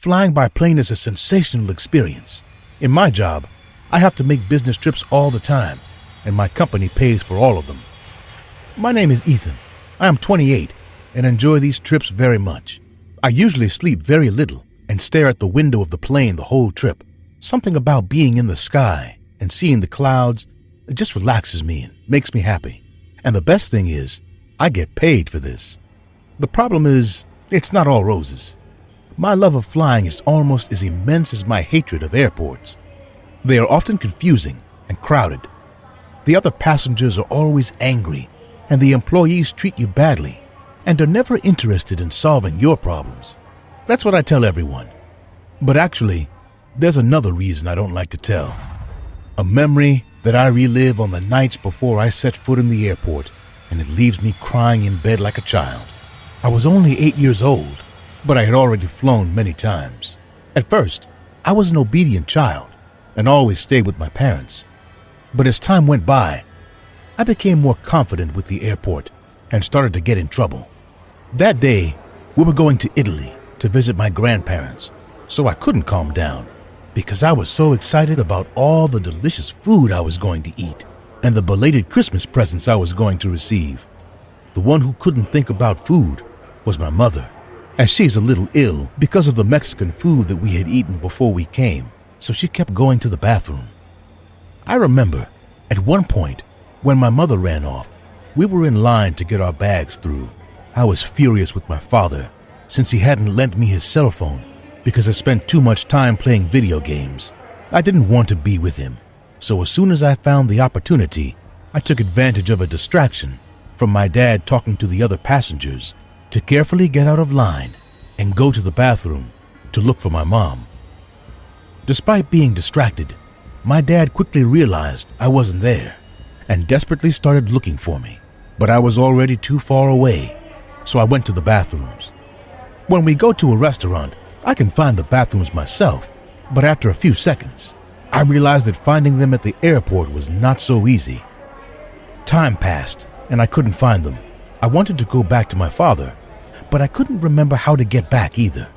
Flying by plane is a sensational experience. In my job, I have to make business trips all the time, and my company pays for all of them. My name is Ethan. I am 28 and enjoy these trips very much. I usually sleep very little and stare at the window of the plane the whole trip. Something about being in the sky and seeing the clouds, it just relaxes me and makes me happy. And the best thing is, I get paid for this. The problem is, it's not all roses. My love of flying is almost as immense as my hatred of airports. They are often confusing and crowded. The other passengers are always angry, and the employees treat you badly and are never interested in solving your problems. That's what I tell everyone. But actually, there's another reason I don't like to tell. A memory that I relive on the nights before I set foot in the airport, and it leaves me crying in bed like a child. I was only 8 years old, but I had already flown many times. At first, I was an obedient child and always stayed with my parents. But as time went by, I became more confident with the airport and started to get in trouble. That day, we were going to Italy to visit my grandparents, so I couldn't calm down because I was so excited about all the delicious food I was going to eat and the belated Christmas presents I was going to receive. The one who couldn't think about food was my mother, as she's a little ill because of the Mexican food that we had eaten before we came, so she kept going to the bathroom. I remember, at one point, when my mother ran off, we were in line to get our bags through. I was furious with my father, since he hadn't lent me his cell phone, because I spent too much time playing video games. I didn't want to be with him, so as soon as I found the opportunity, I took advantage of a distraction from my dad talking to the other passengers to carefully get out of line and go to the bathroom to look for my mom. Despite being distracted, my dad quickly realized I wasn't there and desperately started looking for me, but I was already too far away, so I went to the bathrooms. When we go to a restaurant, I can find the bathrooms myself, but after a few seconds, I realized that finding them at the airport was not so easy. Time passed and I couldn't find them. I wanted to go back to my father, but I couldn't remember how to get back either.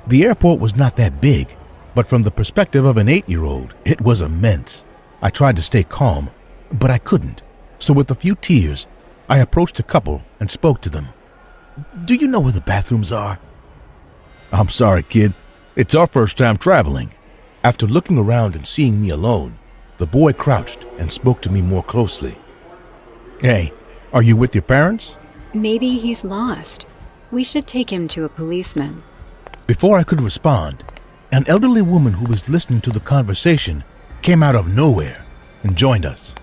The airport was not that big, but from the perspective of an 8-year-old, it was immense. I tried to stay calm, but I couldn't. So with a few tears, I approached a couple and spoke to them. "Do you know where the bathrooms are?" "I'm sorry, kid. It's our first time traveling." After looking around and seeing me alone, the boy crouched and spoke to me more closely. "Hey, are you with your parents?" Maybe he's lost. We should take him to a policeman. Before I could respond, an elderly woman who was listening to the conversation came out of nowhere and joined us.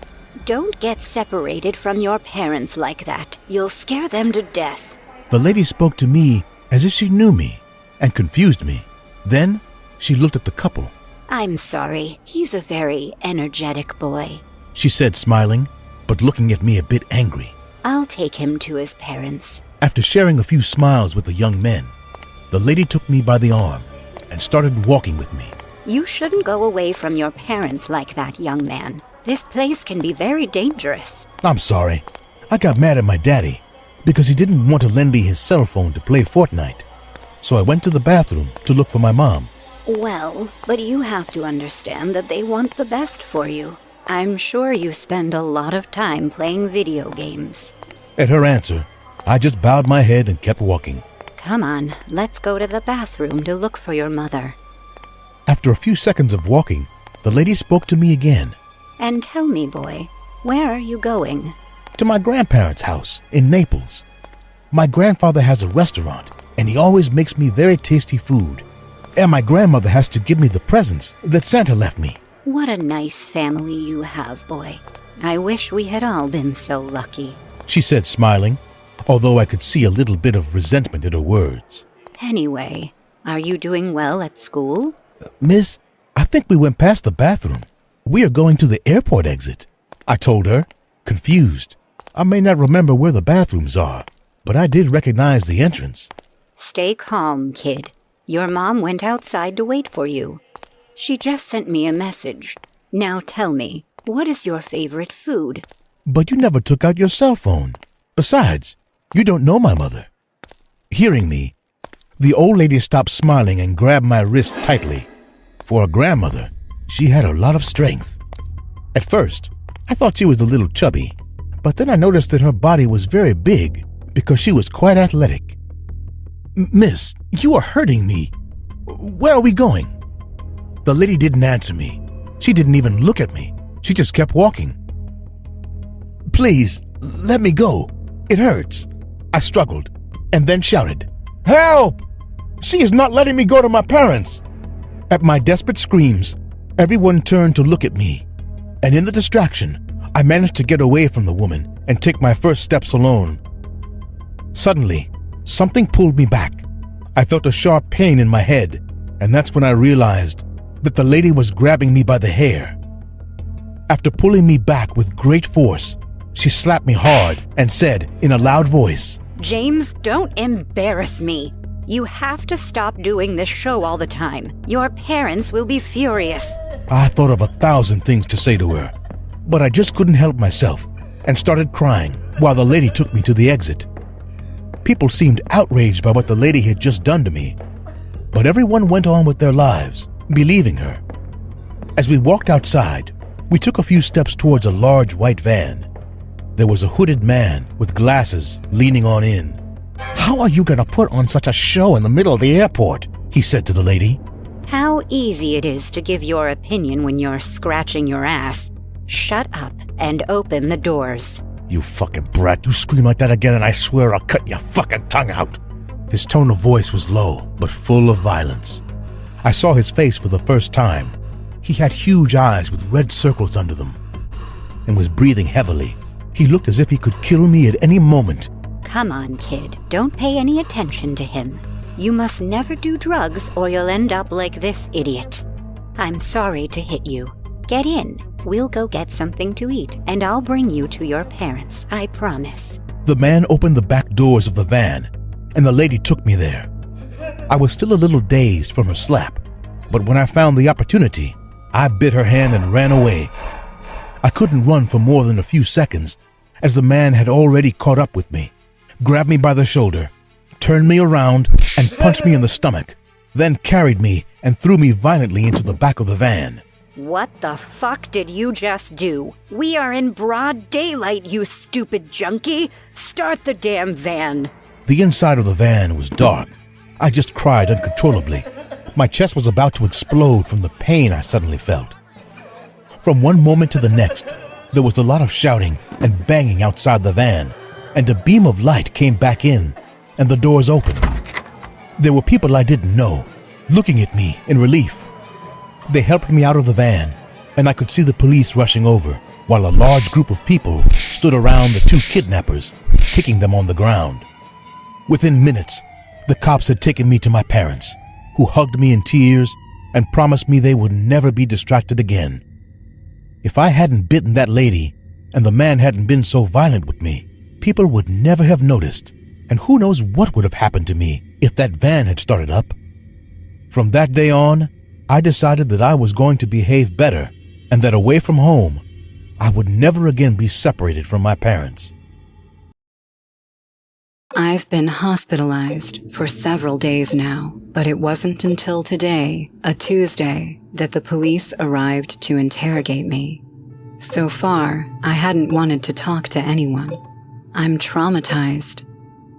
Don't get separated from your parents like that. You'll scare them to death. The lady spoke to me as if she knew me and confused me. Then she looked at the couple. I'm sorry. He's a very energetic boy. She said, smiling, but looking at me a bit angry. I'll take him to his parents. After sharing a few smiles with the young men, the lady took me by the arm and started walking with me. You shouldn't go away from your parents like that, young man. This place can be very dangerous. I'm sorry. I got mad at my daddy because he didn't want to lend me his cell phone to play Fortnite. So I went to the bathroom to look for my mom. Well, but you have to understand that they want the best for you. I'm sure you spend a lot of time playing video games. At her answer, I just bowed my head and kept walking. Come on, let's go to the bathroom to look for your mother. After a few seconds of walking, the lady spoke to me again. And tell me, boy, where are you going? To my grandparents' house in Naples. My grandfather has a restaurant, and he always makes me very tasty food. And my grandmother has to give me the presents that Santa left me. What a nice family you have, boy. I wish we had all been so lucky. She said, smiling, although I could see a little bit of resentment in her words. Anyway, are you doing well at school? Miss, I think we went past the bathroom. We are going to the airport exit, I told her, confused. I may not remember where the bathrooms are, but I did recognize the entrance. Stay calm, kid. Your mom went outside to wait for you. She just sent me a message. Now tell me, what is your favorite food? But you never took out your cell phone. Besides, you don't know my mother. Hearing me, The old lady stopped smiling and grabbed my wrist tightly. For a grandmother, she had a lot of strength. At first, I thought she was a little chubby, but then I noticed that her body was very big because she was quite athletic. "Miss, you are hurting me. Where are we going?" The lady didn't answer me. She didn't even look at me. She just kept walking. "Please, let me go. It hurts." I struggled and then shouted, "Help! She is not letting me go to my parents." At my desperate screams, everyone turned to look at me, and in the distraction, I managed to get away from the woman and take my first steps alone. Suddenly, something pulled me back. I felt a sharp pain in my head, and that's when I realized that the lady was grabbing me by the hair. After pulling me back with great force, she slapped me hard and said in a loud voice, James, don't embarrass me. You have to stop doing this show all the time. Your parents will be furious. I thought of 1,000 things to say to her, but I just couldn't help myself and started crying while the lady took me to the exit. People seemed outraged by what the lady had just done to me, but everyone went on with their lives, believing her. As we walked outside, we took a few steps towards a large white van. There was a hooded man with glasses leaning on in. "How are you going to put on such a show in the middle of the airport?" he said to the lady. How easy it is to give your opinion when you're scratching your ass. Shut up and open the doors. "You fucking brat, you scream like that again and I swear I'll cut your fucking tongue out." His tone of voice was low, but full of violence. I saw his face for the first time. He had huge eyes with red circles under them and was breathing heavily. He looked as if he could kill me at any moment. Come on, kid. Don't pay any attention to him. You must never do drugs or you'll end up like this idiot. I'm sorry to hit you. Get in. We'll go get something to eat, and I'll bring you to your parents, I promise. The man opened the back doors of the van, and the lady took me there. I was still a little dazed from her slap, but when I found the opportunity, I bit her hand and ran away. I couldn't run for more than a few seconds, as the man had already caught up with me, grabbed me by the shoulder, turned me around, and punched me in the stomach, then carried me and threw me violently into the back of the van. What the fuck did you just do? We are in broad daylight, you stupid junkie! Start the damn van! The inside of the van was dark. I just cried uncontrollably. My chest was about to explode from the pain I suddenly felt. From one moment to the next, there was a lot of shouting and banging outside the van, and a beam of light came back in, and the doors opened. There were people I didn't know, looking at me in relief. They helped me out of the van, and I could see the police rushing over, while a large group of people stood around the two kidnappers, kicking them on the ground. Within minutes, the cops had taken me to my parents, who hugged me in tears and promised me they would never be distracted again. If I hadn't bitten that lady, and the man hadn't been so violent with me, people would never have noticed, and who knows what would have happened to me if that van had started up. From that day on, I decided that I was going to behave better, and that away from home, I would never again be separated from my parents. I've been hospitalized for several days now, but it wasn't until today, a Tuesday, that the police arrived to interrogate me. So far, I hadn't wanted to talk to anyone. I'm traumatized.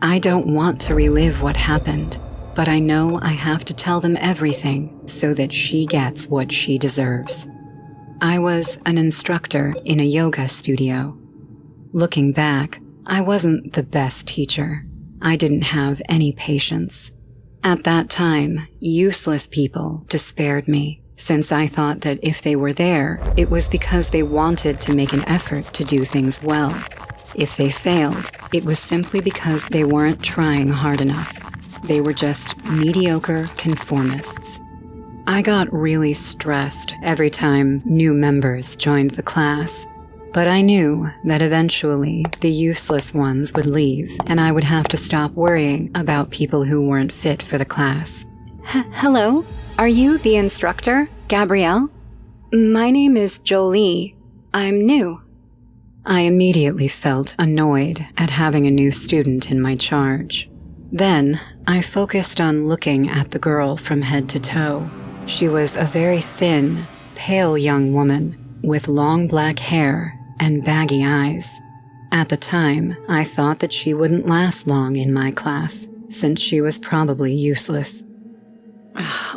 I don't want to relive what happened, but I know I have to tell them everything so that she gets what she deserves. I was an instructor in a yoga studio. Looking back, I wasn't the best teacher. I didn't have any patience. At that time, useless people despaired me, since I thought that if they were there, it was because they wanted to make an effort to do things well. If they failed, it was simply because they weren't trying hard enough. They were just mediocre conformists. I got really stressed every time new members joined the class, but I knew that eventually the useless ones would leave and I would have to stop worrying about people who weren't fit for the class. Hello? Are you the instructor, Gabrielle? My name is Jolie. I'm new. I immediately felt annoyed at having a new student in my charge. Then, I focused on looking at the girl from head to toe. She was a very thin, pale young woman with long black hair and baggy eyes. At the time, I thought that she wouldn't last long in my class, since she was probably useless.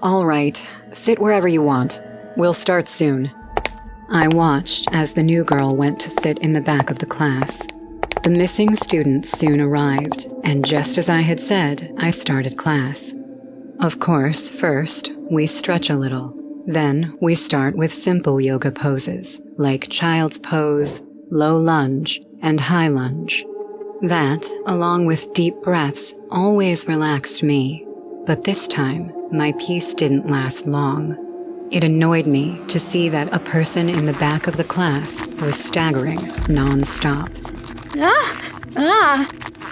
All right, sit wherever you want. We'll start soon. I watched as the new girl went to sit in the back of the class. The missing students soon arrived, and just as I had said, I started class. Of course, first, we stretch a little. Then, we start with simple yoga poses, like child's pose, low lunge, and high lunge. That, along with deep breaths, always relaxed me. But this time, my peace didn't last long. It annoyed me to see that a person in the back of the class was staggering non-stop.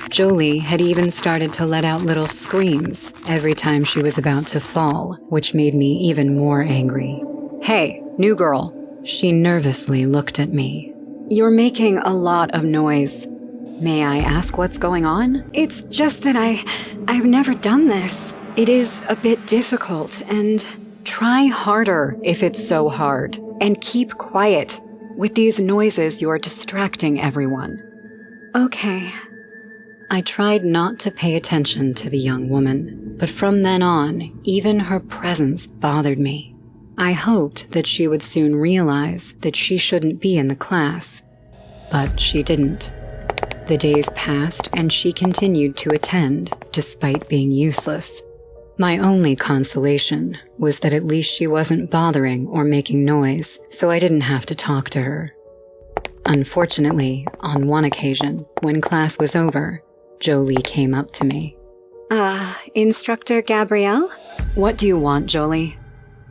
Jolie had even started to let out little screams every time she was about to fall, which made me even more angry. Hey, new girl. She nervously looked at me. You're making a lot of noise. May I ask what's going on? It's just that I've never done this. It is a bit difficult, and try harder if it's so hard. And keep quiet. With these noises, you're distracting everyone. Okay. I tried not to pay attention to the young woman, but from then on, even her presence bothered me. I hoped that she would soon realize that she shouldn't be in the class, but she didn't. The days passed and she continued to attend, despite being useless. My only consolation was that at least she wasn't bothering or making noise, so I didn't have to talk to her. Unfortunately, on one occasion, when class was over, Jolie came up to me. Instructor Gabrielle? What do you want, Jolie?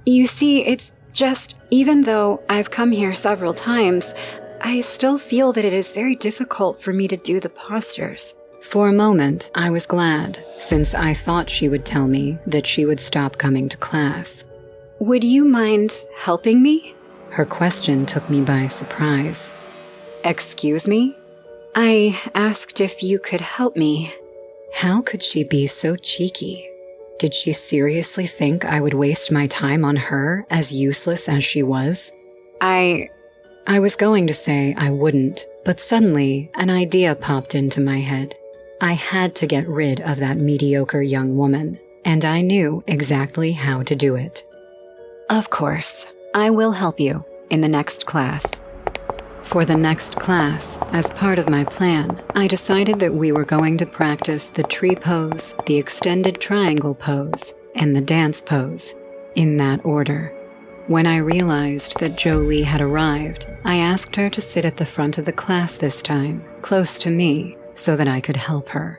You see, it's just, even though I've come here several times, I still feel that it is very difficult for me to do the postures. For a moment, I was glad, since I thought she would tell me that she would stop coming to class. Would you mind helping me? Her question took me by surprise. Excuse me? I asked if you could help me. How could she be so cheeky? Did she seriously think I would waste my time on her, as useless as she was? I was going to say I wouldn't, but suddenly an idea popped into my head. I had to get rid of that mediocre young woman, and I knew exactly how to do it. Of course, I will help you in the next class. For the next class, as part of my plan, I decided that we were going to practice the tree pose, the extended triangle pose, and the dance pose, in that order. When I realized that Jolie had arrived, I asked her to sit at the front of the class this time, close to me, so that I could help her.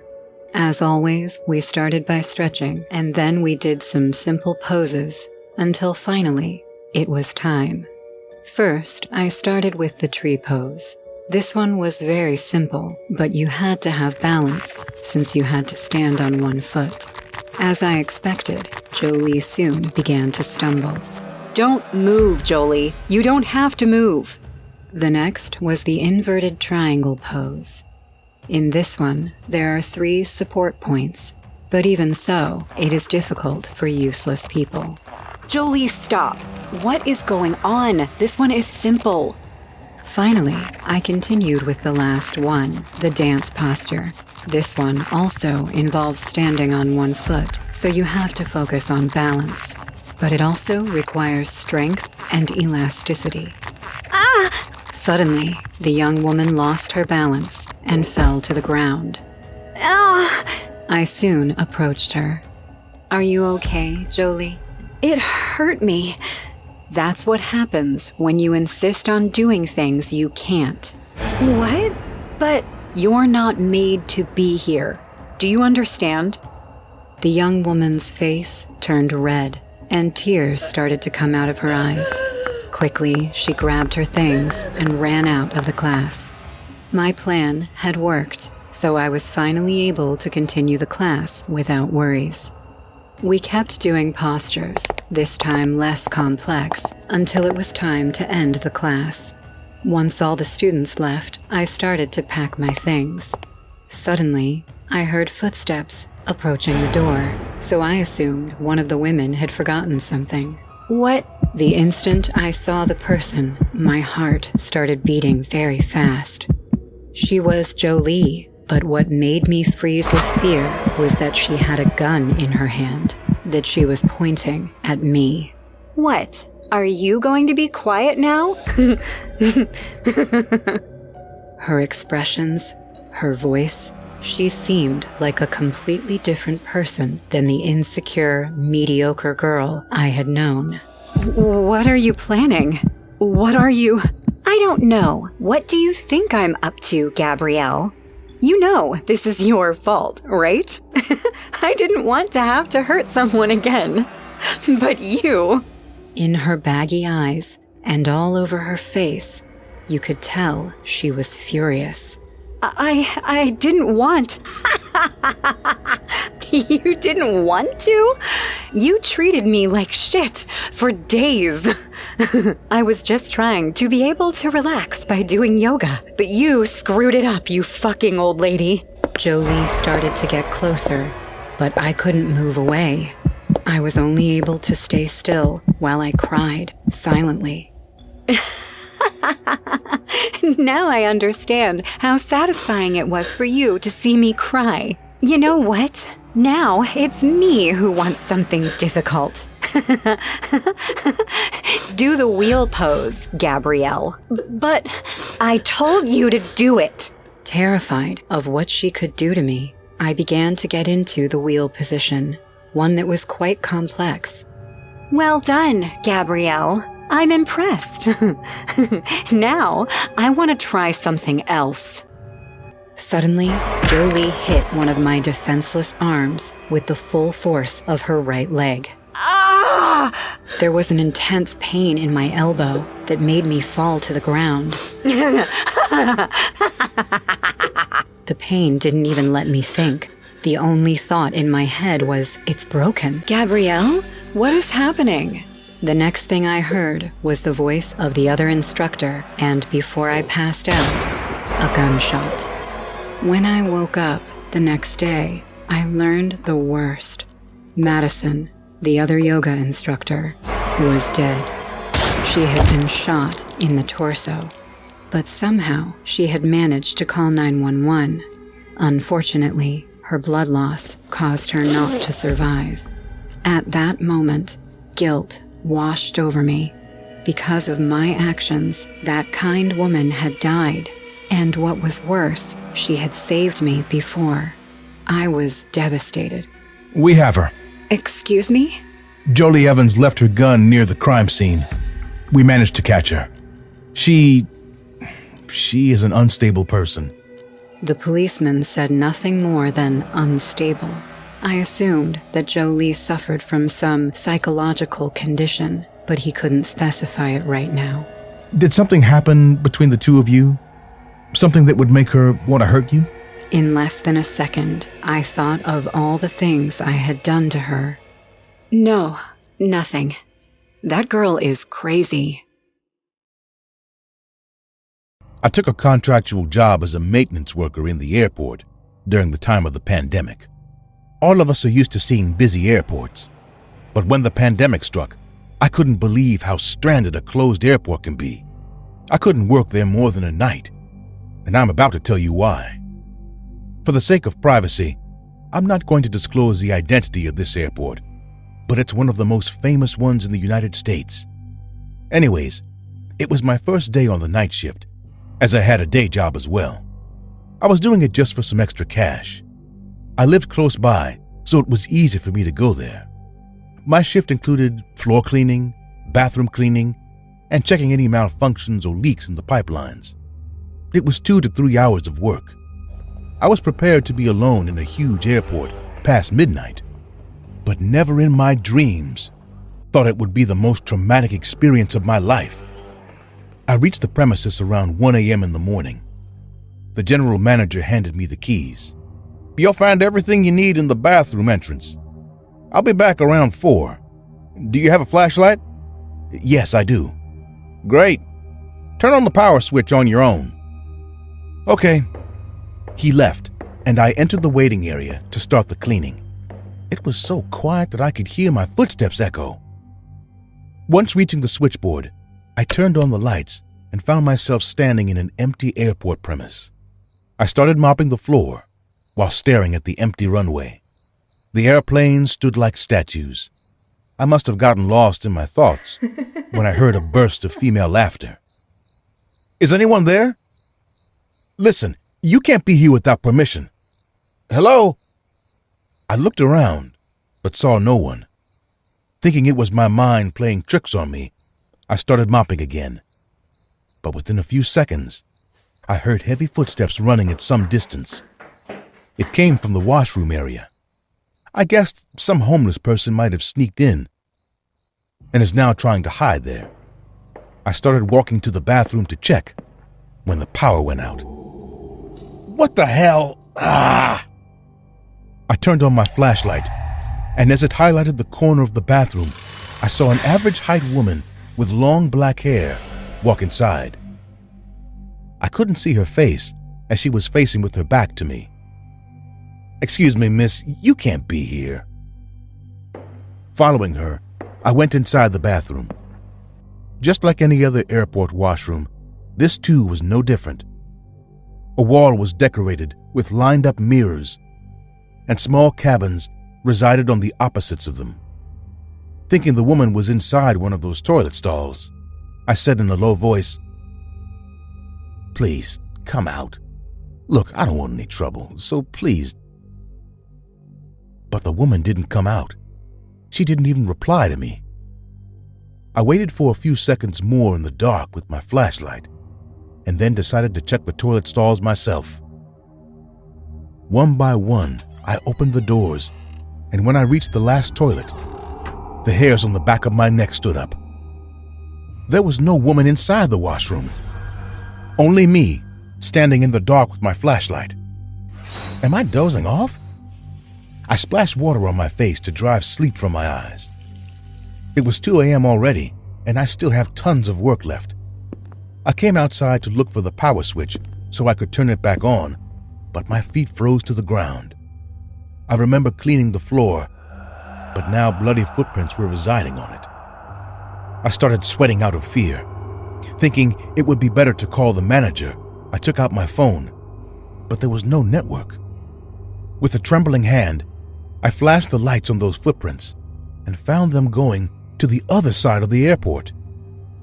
As always, we started by stretching, and then we did some simple poses, until finally, it was time. First, I started with the tree pose. This one was very simple, but you had to have balance, since you had to stand on one foot. As I expected, Jolie soon began to stumble. Don't move, Jolie. You don't have to move. The next was the inverted triangle pose. In this one, there are 3 support points, but even so, it is difficult for useless people. Jolie, stop! What is going on? This one is simple. Finally, I continued with the last one, the dance posture. This one also involves standing on one foot, so you have to focus on balance. But it also requires strength and elasticity. Suddenly, the young woman lost her balance and fell to the ground. I soon approached her. Are you okay, Jolie? It hurt me. That's what happens when you insist on doing things you can't. What? But you're not made to be here. Do you understand? The young woman's face turned red, and tears started to come out of her eyes. Quickly, she grabbed her things and ran out of the class. My plan had worked, so I was finally able to continue the class without worries. We kept doing postures, this time less complex, until it was time to end the class. Once all the students left, I started to pack my things. Suddenly, I heard footsteps approaching the door, so I assumed one of the women had forgotten something. What? The instant I saw the person, my heart started beating very fast. She was Jolie, but what made me freeze with fear was that she had a gun in her hand, that she was pointing at me. What? Are you going to be quiet now? Her expressions, her voice, she seemed like a completely different person than the insecure, mediocre girl I had known. What are you planning? What are you... I don't know. What do you think I'm up to, Gabrielle? You know this is your fault, right? I didn't want to have to hurt someone again. But you... In her baggy eyes and all over her face, you could tell she was furious. I didn't want... You didn't want to? You treated me like shit for days. I was just trying to be able to relax by doing yoga, but you screwed it up, you fucking old lady. Jolie started to get closer, but I couldn't move away. I was only able to stay still while I cried silently. Now I understand how satisfying it was for you to see me cry. You know what? Now it's me who wants something difficult. Do the wheel pose, Gabrielle. But I told you to do it. Terrified of what she could do to me, I began to get into the wheel position, one that was quite complex. Well done, Gabrielle. I'm impressed. Now, I want to try something else. Suddenly, Jolie hit one of my defenseless arms with the full force of her right leg. Ah! There was an intense pain in my elbow that made me fall to the ground. The pain didn't even let me think. The only thought in my head was, it's broken. Gabrielle, what is happening? The next thing I heard was the voice of the other instructor, and before I passed out, a gunshot. When I woke up the next day, I learned the worst. Madison, the other yoga instructor, was dead. She had been shot in the torso, but somehow she had managed to call 911. Unfortunately, her blood loss caused her not to survive. At that moment, guilt washed over me. Because of my actions, that kind woman had died. And what was worse, she had saved me before. I was devastated. We have her. Excuse me? Jolie Evans left her gun near the crime scene. We managed to catch her. She is an unstable person. The policeman said nothing more than unstable. I assumed that Jolie suffered from some psychological condition, but he couldn't specify it right now. Did something happen between the two of you? Something that would make her want to hurt you? In less than a second, I thought of all the things I had done to her. No, nothing. That girl is crazy. I took a contractual job as a maintenance worker in the airport during the time of the pandemic. All of us are used to seeing busy airports. But when the pandemic struck, I couldn't believe how stranded a closed airport can be. I couldn't work there more than a night, and I'm about to tell you why. For the sake of privacy, I'm not going to disclose the identity of this airport, but it's one of the most famous ones in the United States. Anyways, it was my first day on the night shift, as I had a day job as well. I was doing it just for some extra cash. I lived close by, so it was easy for me to go there. My shift included floor cleaning, bathroom cleaning, and checking any malfunctions or leaks in the pipelines. It was 2 to 3 hours of work. I was prepared to be alone in a huge airport past midnight, but never in my dreams thought it would be the most traumatic experience of my life. I reached the premises around 1 a.m. in the morning. The general manager handed me the keys. You'll find everything you need in the bathroom entrance. I'll be back around 4. Do you have a flashlight? Yes, I do. Great. Turn on the power switch on your own. Okay. He left, and I entered the waiting area to start the cleaning. It was so quiet that I could hear my footsteps echo. Once reaching the switchboard, I turned on the lights and found myself standing in an empty airport premise. I started mopping the floor while staring at the empty runway. The airplanes stood like statues. I must have gotten lost in my thoughts when I heard a burst of female laughter. "Is anyone there? Listen, you can't be here without permission. Hello?" I looked around, but saw no one. Thinking it was my mind playing tricks on me, I started mopping again. But within a few seconds, I heard heavy footsteps running at some distance. It came from the washroom area. I guessed some homeless person might have sneaked in and is now trying to hide there. I started walking to the bathroom to check when the power went out. "What the hell? Ah!" I turned on my flashlight, and as it highlighted the corner of the bathroom, I saw an average-height woman with long black hair walk inside. I couldn't see her face as she was facing with her back to me. "Excuse me, miss, you can't be here." Following her, I went inside the bathroom. Just like any other airport washroom, this too was no different. A wall was decorated with lined-up mirrors, and small cabins resided on the opposites of them. Thinking the woman was inside one of those toilet stalls, I said in a low voice, "Please, come out. Look, I don't want any trouble, so please." But the woman didn't come out. She didn't even reply to me. I waited for a few seconds more in the dark with my flashlight, and then decided to check the toilet stalls myself. One by one, I opened the doors, and when I reached the last toilet, the hairs on the back of my neck stood up. There was no woman inside the washroom. Only me, standing in the dark with my flashlight. Am I dozing off? I splashed water on my face to drive sleep from my eyes. It was 2 a.m. already, and I still have tons of work left. I came outside to look for the power switch so I could turn it back on, but my feet froze to the ground. I remember cleaning the floor, but now bloody footprints were residing on it. I started sweating out of fear. Thinking it would be better to call the manager, I took out my phone, but there was no network. With a trembling hand, I flashed the lights on those footprints and found them going to the other side of the airport.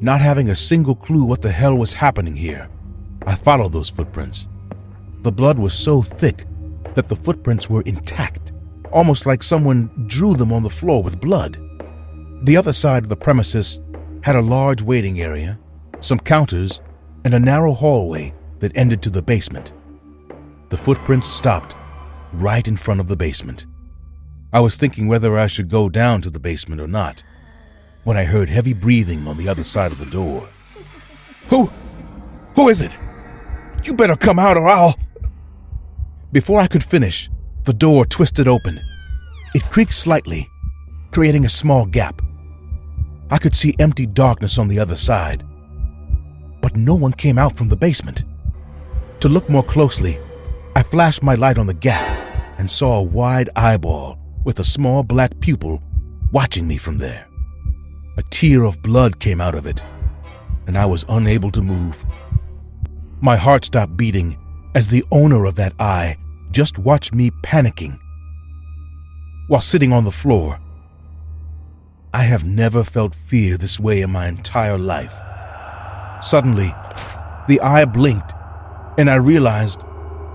Not having a single clue what the hell was happening here, I followed those footprints. The blood was so thick that the footprints were intact, almost like someone drew them on the floor with blood. The other side of the premises had a large waiting area, some counters, and a narrow hallway that ended to the basement. The footprints stopped right in front of the basement. I was thinking whether I should go down to the basement or not, when I heard heavy breathing on the other side of the door. Who is it? You better come out or I'll... Before I could finish, the door twisted open. It creaked slightly, creating a small gap. I could see empty darkness on the other side, but no one came out from the basement. To look more closely, I flashed my light on the gap and saw a wide eyeball with a small black pupil watching me from there. A tear of blood came out of it, and I was unable to move. My heart stopped beating as the owner of that eye just watched me panicking while sitting on the floor. I have never felt fear this way in my entire life. Suddenly, the eye blinked, and I realized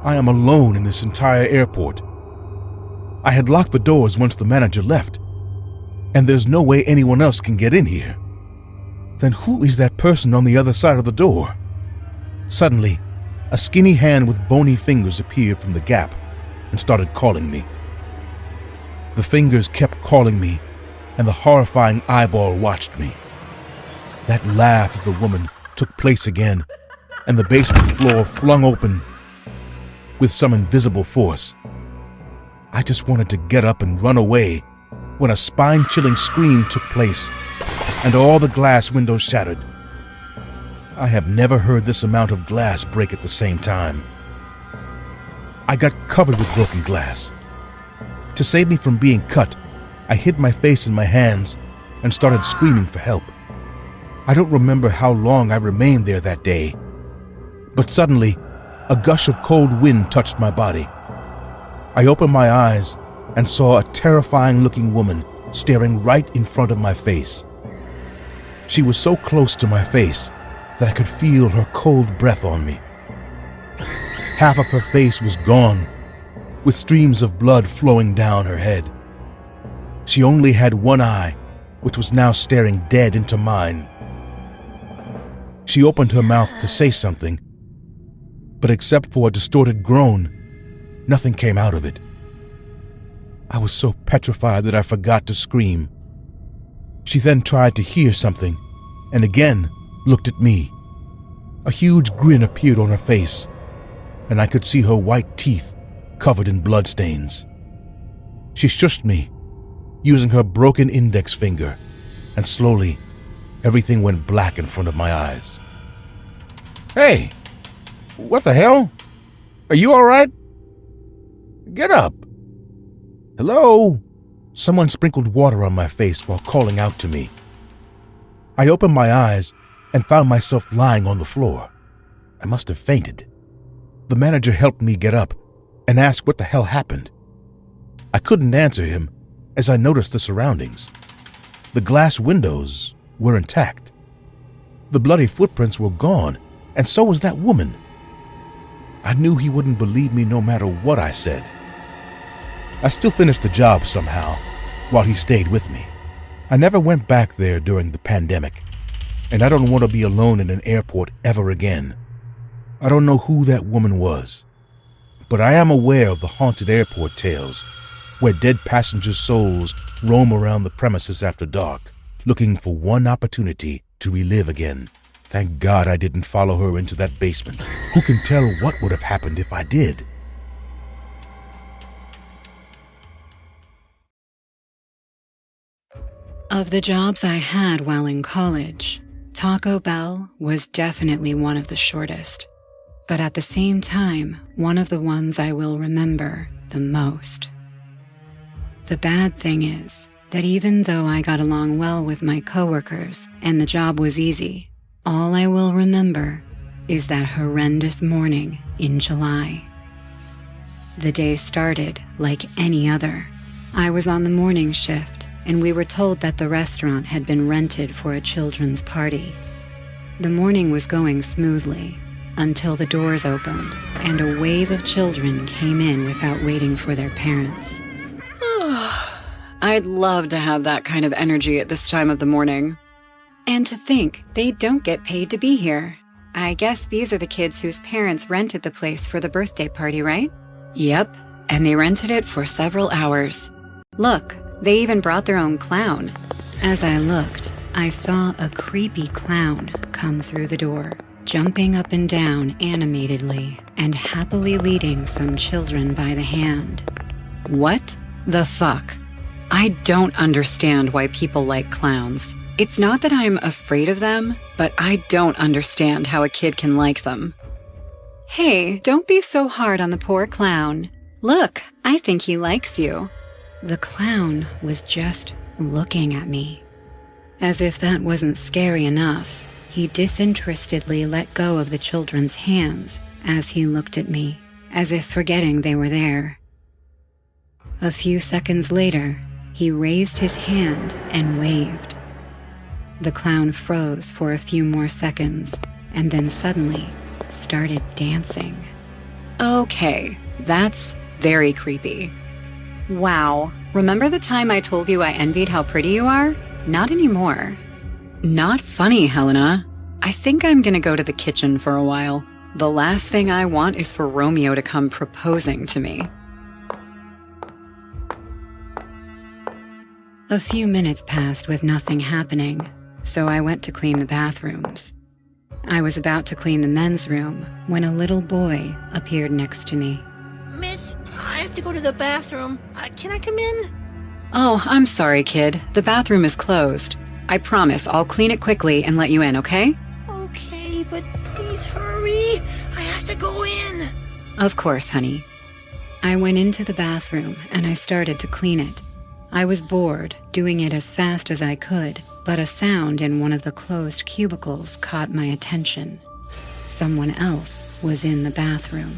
I am alone in this entire airport. I had locked the doors once the manager left, and there's no way anyone else can get in here. Then who is that person on the other side of the door? Suddenly, a skinny hand with bony fingers appeared from the gap and started calling me. The fingers kept calling me, and the horrifying eyeball watched me. That laugh of the woman took place again, and the basement floor flung open with some invisible force. I just wanted to get up and run away when a spine-chilling scream took place, and all the glass windows shattered. I have never heard this amount of glass break at the same time. I got covered with broken glass. To save me from being cut, I hid my face in my hands and started screaming for help. I don't remember how long I remained there that day, but suddenly, a gush of cold wind touched my body. I opened my eyes and saw a terrifying-looking woman staring right in front of my face. She was so close to my face that I could feel her cold breath on me. Half of her face was gone, with streams of blood flowing down her head. She only had one eye, which was now staring dead into mine. She opened her mouth to say something, but except for a distorted groan, nothing came out of it. I was so petrified that I forgot to scream. She then tried to hear something, and again looked at me. A huge grin appeared on her face, and I could see her white teeth covered in bloodstains. She shushed me, using her broken index finger, and slowly, everything went black in front of my eyes. "Hey, what the hell? Are you all right? Get up. Hello?" Someone sprinkled water on my face while calling out to me. I opened my eyes and found myself lying on the floor. I must have fainted. The manager helped me get up and asked what the hell happened. I couldn't answer him as I noticed the surroundings. The glass windows were intact. The bloody footprints were gone, and so was that woman. I knew he wouldn't believe me no matter what I said. I still finished the job somehow, while he stayed with me. I never went back there during the pandemic, and I don't want to be alone in an airport ever again. I don't know who that woman was, but I am aware of the haunted airport tales, where dead passengers' souls roam around the premises after dark, looking for one opportunity to relive again. Thank God I didn't follow her into that basement. Who can tell what would have happened if I did? Of the jobs I had while in college, Taco Bell was definitely one of the shortest, but at the same time, one of the ones I will remember the most. The bad thing is that even though I got along well with my coworkers and the job was easy, all I will remember is that horrendous morning in July. The day started like any other. I was on the morning shift, and we were told that the restaurant had been rented for a children's party. The morning was going smoothly until the doors opened and a wave of children came in without waiting for their parents. I'd love to have that kind of energy at this time of the morning. And to think they don't get paid to be here. I guess these are the kids whose parents rented the place for the birthday party, right? Yep, and they rented it for several hours. Look, they even brought their own clown. As I looked, I saw a creepy clown come through the door, jumping up and down animatedly and happily leading some children by the hand. What the fuck? I don't understand why people like clowns. It's not that I'm afraid of them, but I don't understand how a kid can like them. Hey, don't be so hard on the poor clown. Look, I think he likes you. The clown was just looking at me. As if that wasn't scary enough, he disinterestedly let go of the children's hands as he looked at me, as if forgetting they were there. A few seconds later, he raised his hand and waved. The clown froze for a few more seconds and then suddenly started dancing. Okay, that's very creepy. Wow, remember the time I told you I envied how pretty you are? Not anymore. Not funny, Helena. I think I'm gonna go to the kitchen for a while. The last thing I want is for Romeo to come proposing to me. A few minutes passed with nothing happening, so I went to clean the bathrooms. I was about to clean the men's room when a little boy appeared next to me. Miss, I have to go to the bathroom. Can I come in? Oh, I'm sorry, kid. The bathroom is closed. I promise I'll clean it quickly and let you in, okay? Okay, but please hurry. I have to go in. Of course, honey. I went into the bathroom and I started to clean it. I was bored, doing it as fast as I could, but a sound in one of the closed cubicles caught my attention. Someone else was in the bathroom.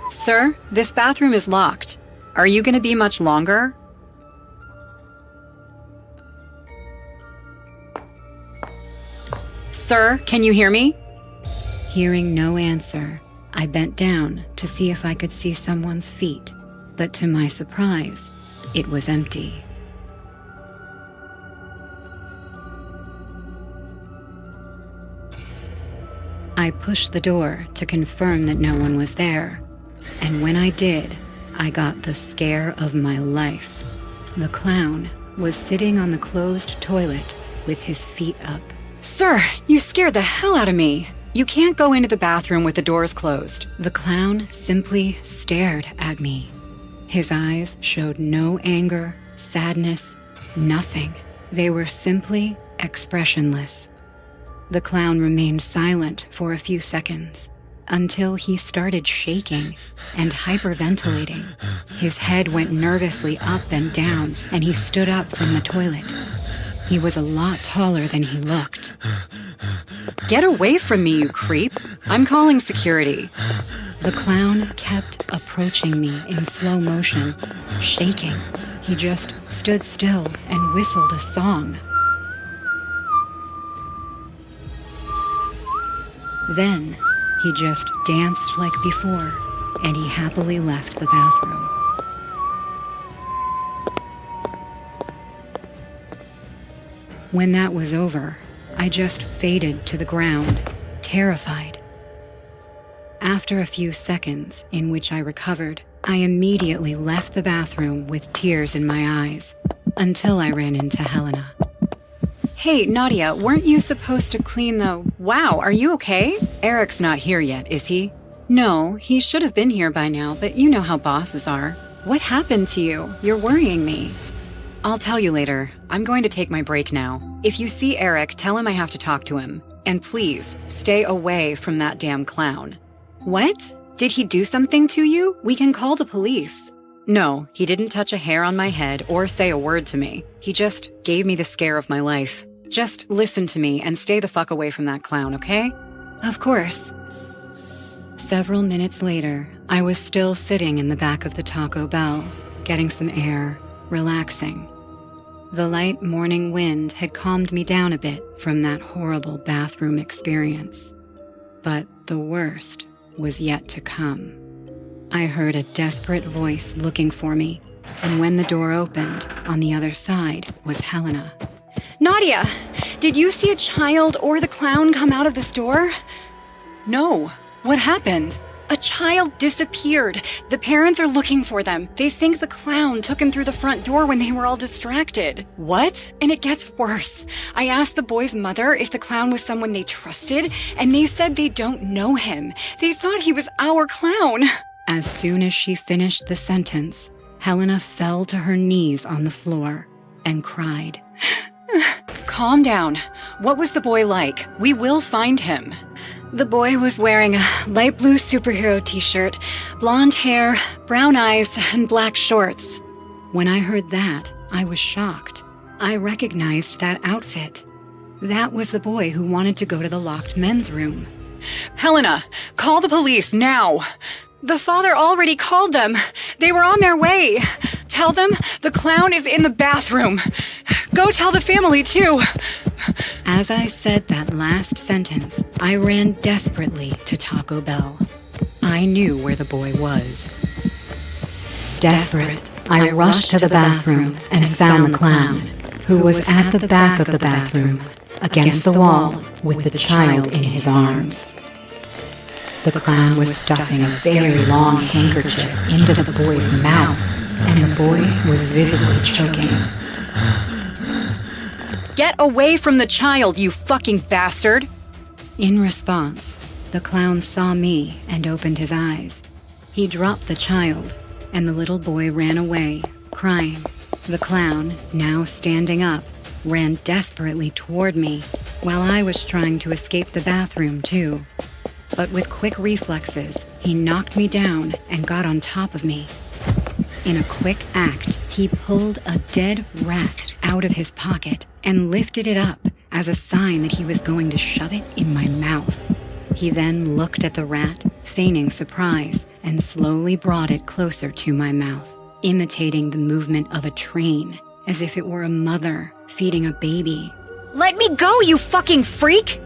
Sir, this bathroom is locked. Are you going to be much longer? Sir, can you hear me? Hearing no answer, I bent down to see if I could see someone's feet, but to my surprise, it was empty. I pushed the door to confirm that no one was there, and when I did, I got the scare of my life. The clown was sitting on the closed toilet with his feet up. Sir, you scared the hell out of me. You can't go into the bathroom with the doors closed. The clown simply stared at me. His eyes showed no anger, sadness, nothing. They were simply expressionless. The clown remained silent for a few seconds until he started shaking and hyperventilating. His head went nervously up and down, and he stood up from the toilet. He was a lot taller than he looked. Get away from me, you creep. I'm calling security. The clown kept approaching me in slow motion, shaking. He just stood still and whistled a song. Then, he just danced like before, and he happily left the bathroom. When that was over, I just faded to the ground, terrified. After a few seconds in which I recovered, I immediately left the bathroom with tears in my eyes, until I ran into Helena. Hey, Nadia, weren't you supposed to clean the... Wow, are you okay? Eric's not here yet, is he? No, he should have been here by now, but you know how bosses are. What happened to you? You're worrying me. I'll tell you later. I'm going to take my break now. If you see Eric, tell him I have to talk to him. And please, stay away from that damn clown. What? Did he do something to you? We can call the police. No, he didn't touch a hair on my head or say a word to me. He just gave me the scare of my life. Just listen to me and stay the fuck away from that clown, okay? Of course. Several minutes later, I was still sitting in the back of the Taco Bell, getting some air, relaxing. The light morning wind had calmed me down a bit from that horrible bathroom experience. But the worst was yet to come. I heard a desperate voice looking for me, and when the door opened, on the other side was Helena. Nadia, did you see a child or the clown come out of this door? No. What happened? A child disappeared. The parents are looking for them. They think the clown took him through the front door when they were all distracted. What? And it gets worse. I asked the boy's mother if the clown was someone they trusted, and they said they don't know him. They thought he was our clown. As soon as she finished the sentence, Helena fell to her knees on the floor and cried. Calm down. What was the boy like? We will find him. The boy was wearing a light blue superhero t-shirt, blonde hair, brown eyes, and black shorts. When I heard that, I was shocked. I recognized that outfit. That was the boy who wanted to go to the locked men's room. Helena, call the police now. The father already called them. They were on their way. Tell them the clown is in the bathroom. Go tell the family, too. As I said that last sentence, I ran desperately to Taco Bell. I knew where the boy was. Desperate, I rushed to the bathroom and found the clown, who was at the back of the bathroom, against the wall, with the child in his arms. The clown was stuffing a very long handkerchief into the boy's mouth, and the boy was visibly choking. Get away from the child, you fucking bastard! In response, the clown saw me and opened his eyes. He dropped the child, and the little boy ran away, crying. The clown, now standing up, ran desperately toward me, while I was trying to escape the bathroom too. But with quick reflexes, he knocked me down and got on top of me. In a quick act, he pulled a dead rat out of his pocket and lifted it up as a sign that he was going to shove it in my mouth. He then looked at the rat, feigning surprise, and slowly brought it closer to my mouth, imitating the movement of a train, as if it were a mother feeding a baby. Let me go, you fucking freak!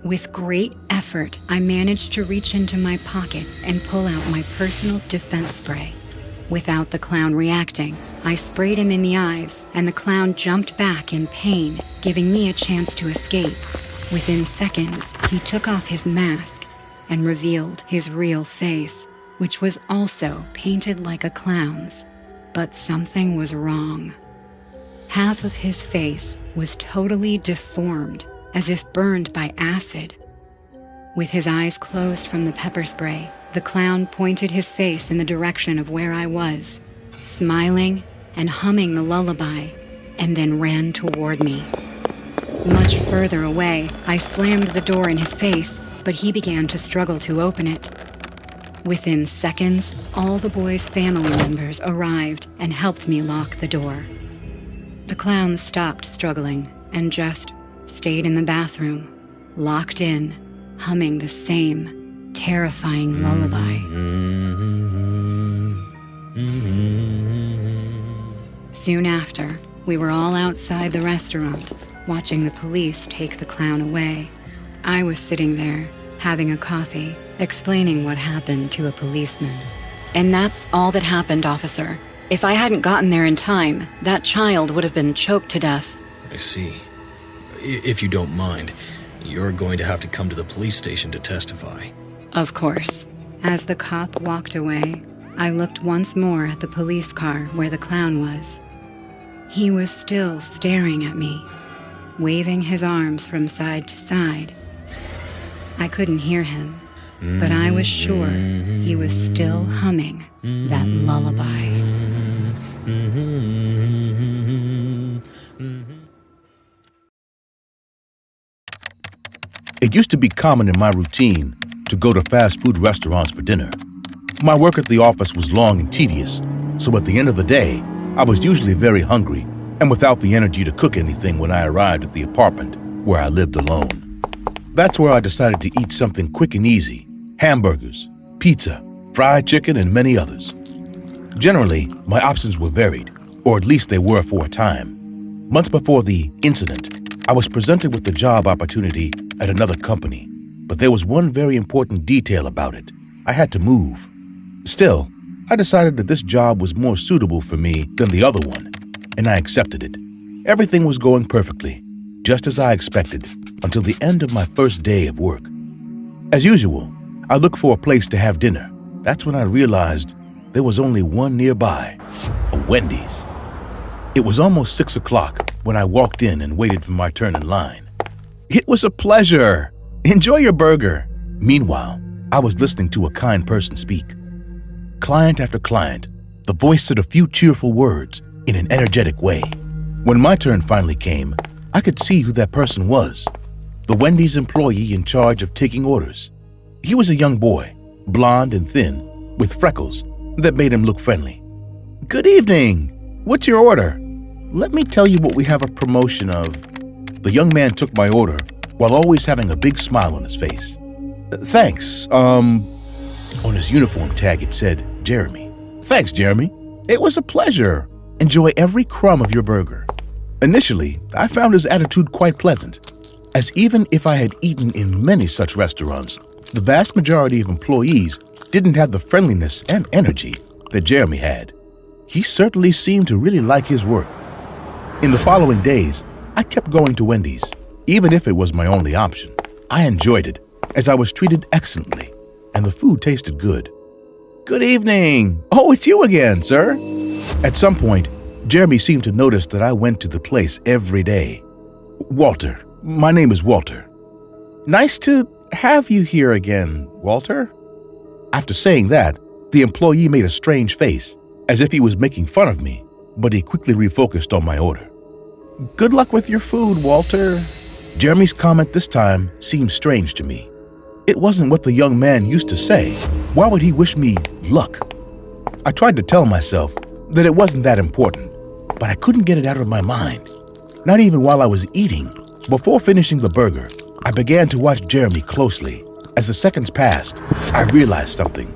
With great effort, I managed to reach into my pocket and pull out my personal defense spray. Without the clown reacting, I sprayed him in the eyes, and the clown jumped back in pain, giving me a chance to escape. Within seconds, he took off his mask and revealed his real face, which was also painted like a clown's. But something was wrong. Half of his face was totally deformed, as if burned by acid. With his eyes closed from the pepper spray, the clown pointed his face in the direction of where I was, smiling and humming the lullaby, and then ran toward me. Much further away, I slammed the door in his face, but he began to struggle to open it. Within seconds, all the boy's family members arrived and helped me lock the door. The clown stopped struggling and just stayed in the bathroom, locked in, humming the same terrifying lullaby. Soon after, we were all outside the restaurant, watching the police take the clown away. I was sitting there, having a coffee, explaining what happened to a policeman. And that's all that happened, officer. If I hadn't gotten there in time, that child would have been choked to death. I see. If you don't mind, you're going to have to come to the police station to testify. Of course. As the cop walked away, I looked once more at the police car where the clown was. He was still staring at me, waving his arms from side to side. I couldn't hear him, but I was sure he was still humming that lullaby. It used to be common in my routine to go to fast food restaurants for dinner. My work at the office was long and tedious, so at the end of the day, I was usually very hungry and without the energy to cook anything when I arrived at the apartment where I lived alone. That's where I decided to eat something quick and easy: hamburgers, pizza, fried chicken, and many others. Generally, my options were varied, or at least they were for a time. Months before the incident, I was presented with a job opportunity at another company, but there was one very important detail about it. I had to move. Still, I decided that this job was more suitable for me than the other one, and I accepted it. Everything was going perfectly, just as I expected, until the end of my first day of work. As usual, I looked for a place to have dinner. That's when I realized there was only one nearby, a Wendy's. It was almost 6 o'clock when I walked in and waited for my turn in line. It was a pleasure. Enjoy your burger. Meanwhile, I was listening to a kind person speak. Client after client, the voice said a few cheerful words in an energetic way. When my turn finally came, I could see who that person was. The Wendy's employee in charge of taking orders. He was a young boy, blonde and thin, with freckles that made him look friendly. "Good evening. What's your order? Let me tell you what we have a promotion of." The young man took my order while always having a big smile on his face. "Thanks. On his uniform tag it said, Jeremy. "Thanks, Jeremy. It was a pleasure. Enjoy every crumb of your burger." Initially, I found his attitude quite pleasant, as even if I had eaten in many such restaurants, the vast majority of employees didn't have the friendliness and energy that Jeremy had. He certainly seemed to really like his work. In the following days, I kept going to Wendy's, even if it was my only option. I enjoyed it, as I was treated excellently, and the food tasted good. "Good evening. Oh, it's you again, sir." At some point, Jeremy seemed to notice that I went to the place every day. "Walter. My name is Walter." "Nice to have you here again, Walter." After saying that, the employee made a strange face, as if he was making fun of me, but he quickly refocused on my order. "Good luck with your food, Walter." Jeremy's comment this time seemed strange to me. It wasn't what the young man used to say. Why would he wish me luck? I tried to tell myself that it wasn't that important, but I couldn't get it out of my mind. Not even while I was eating. Before finishing the burger, I began to watch Jeremy closely. As the seconds passed, I realized something.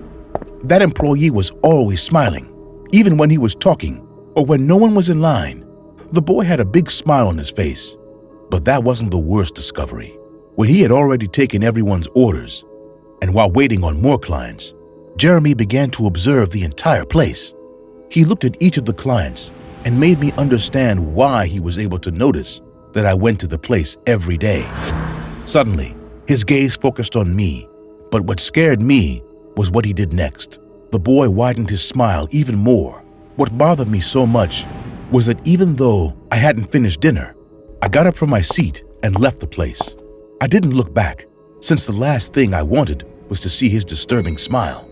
That employee was always smiling, even when he was talking or when no one was in line. The boy had a big smile on his face. But that wasn't the worst discovery. When he had already taken everyone's orders, and while waiting on more clients, Jeremy began to observe the entire place. He looked at each of the clients and made me understand why he was able to notice that I went to the place every day. Suddenly, his gaze focused on me, but what scared me was what he did next. The boy widened his smile even more. What bothered me so much was that even though I hadn't finished dinner, I got up from my seat and left the place. I didn't look back, since the last thing I wanted was to see his disturbing smile.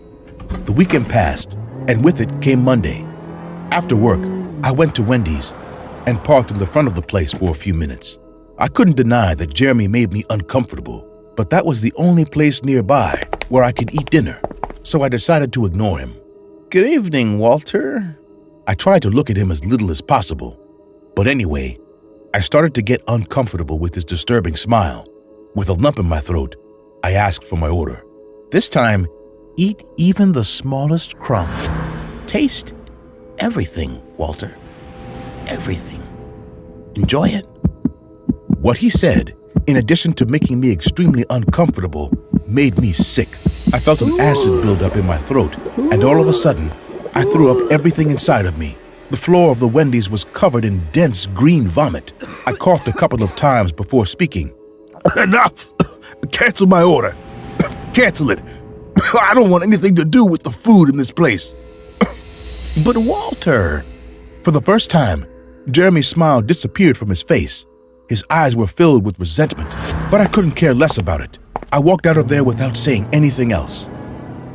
The weekend passed, and with it came Monday. After work, I went to Wendy's and parked in the front of the place for a few minutes. I couldn't deny that Jeremy made me uncomfortable, but that was the only place nearby where I could eat dinner, so I decided to ignore him. "Good evening, Walter." I tried to look at him as little as possible, but anyway, I started to get uncomfortable with his disturbing smile. With a lump in my throat, I asked for my order. This time, eat even the smallest crumb. Taste everything, Walter. Everything. Enjoy it. What he said, in addition to making me extremely uncomfortable, made me sick. I felt an acid build up in my throat, and all of a sudden, I threw up everything inside of me. The floor of the Wendy's was covered in dense green vomit. I coughed a couple of times before speaking. "Enough! Cancel my order. Cancel it. I don't want anything to do with the food in this place." "But Walter..." For the first time, Jeremy's smile disappeared from his face. His eyes were filled with resentment, but I couldn't care less about it. I walked out of there without saying anything else.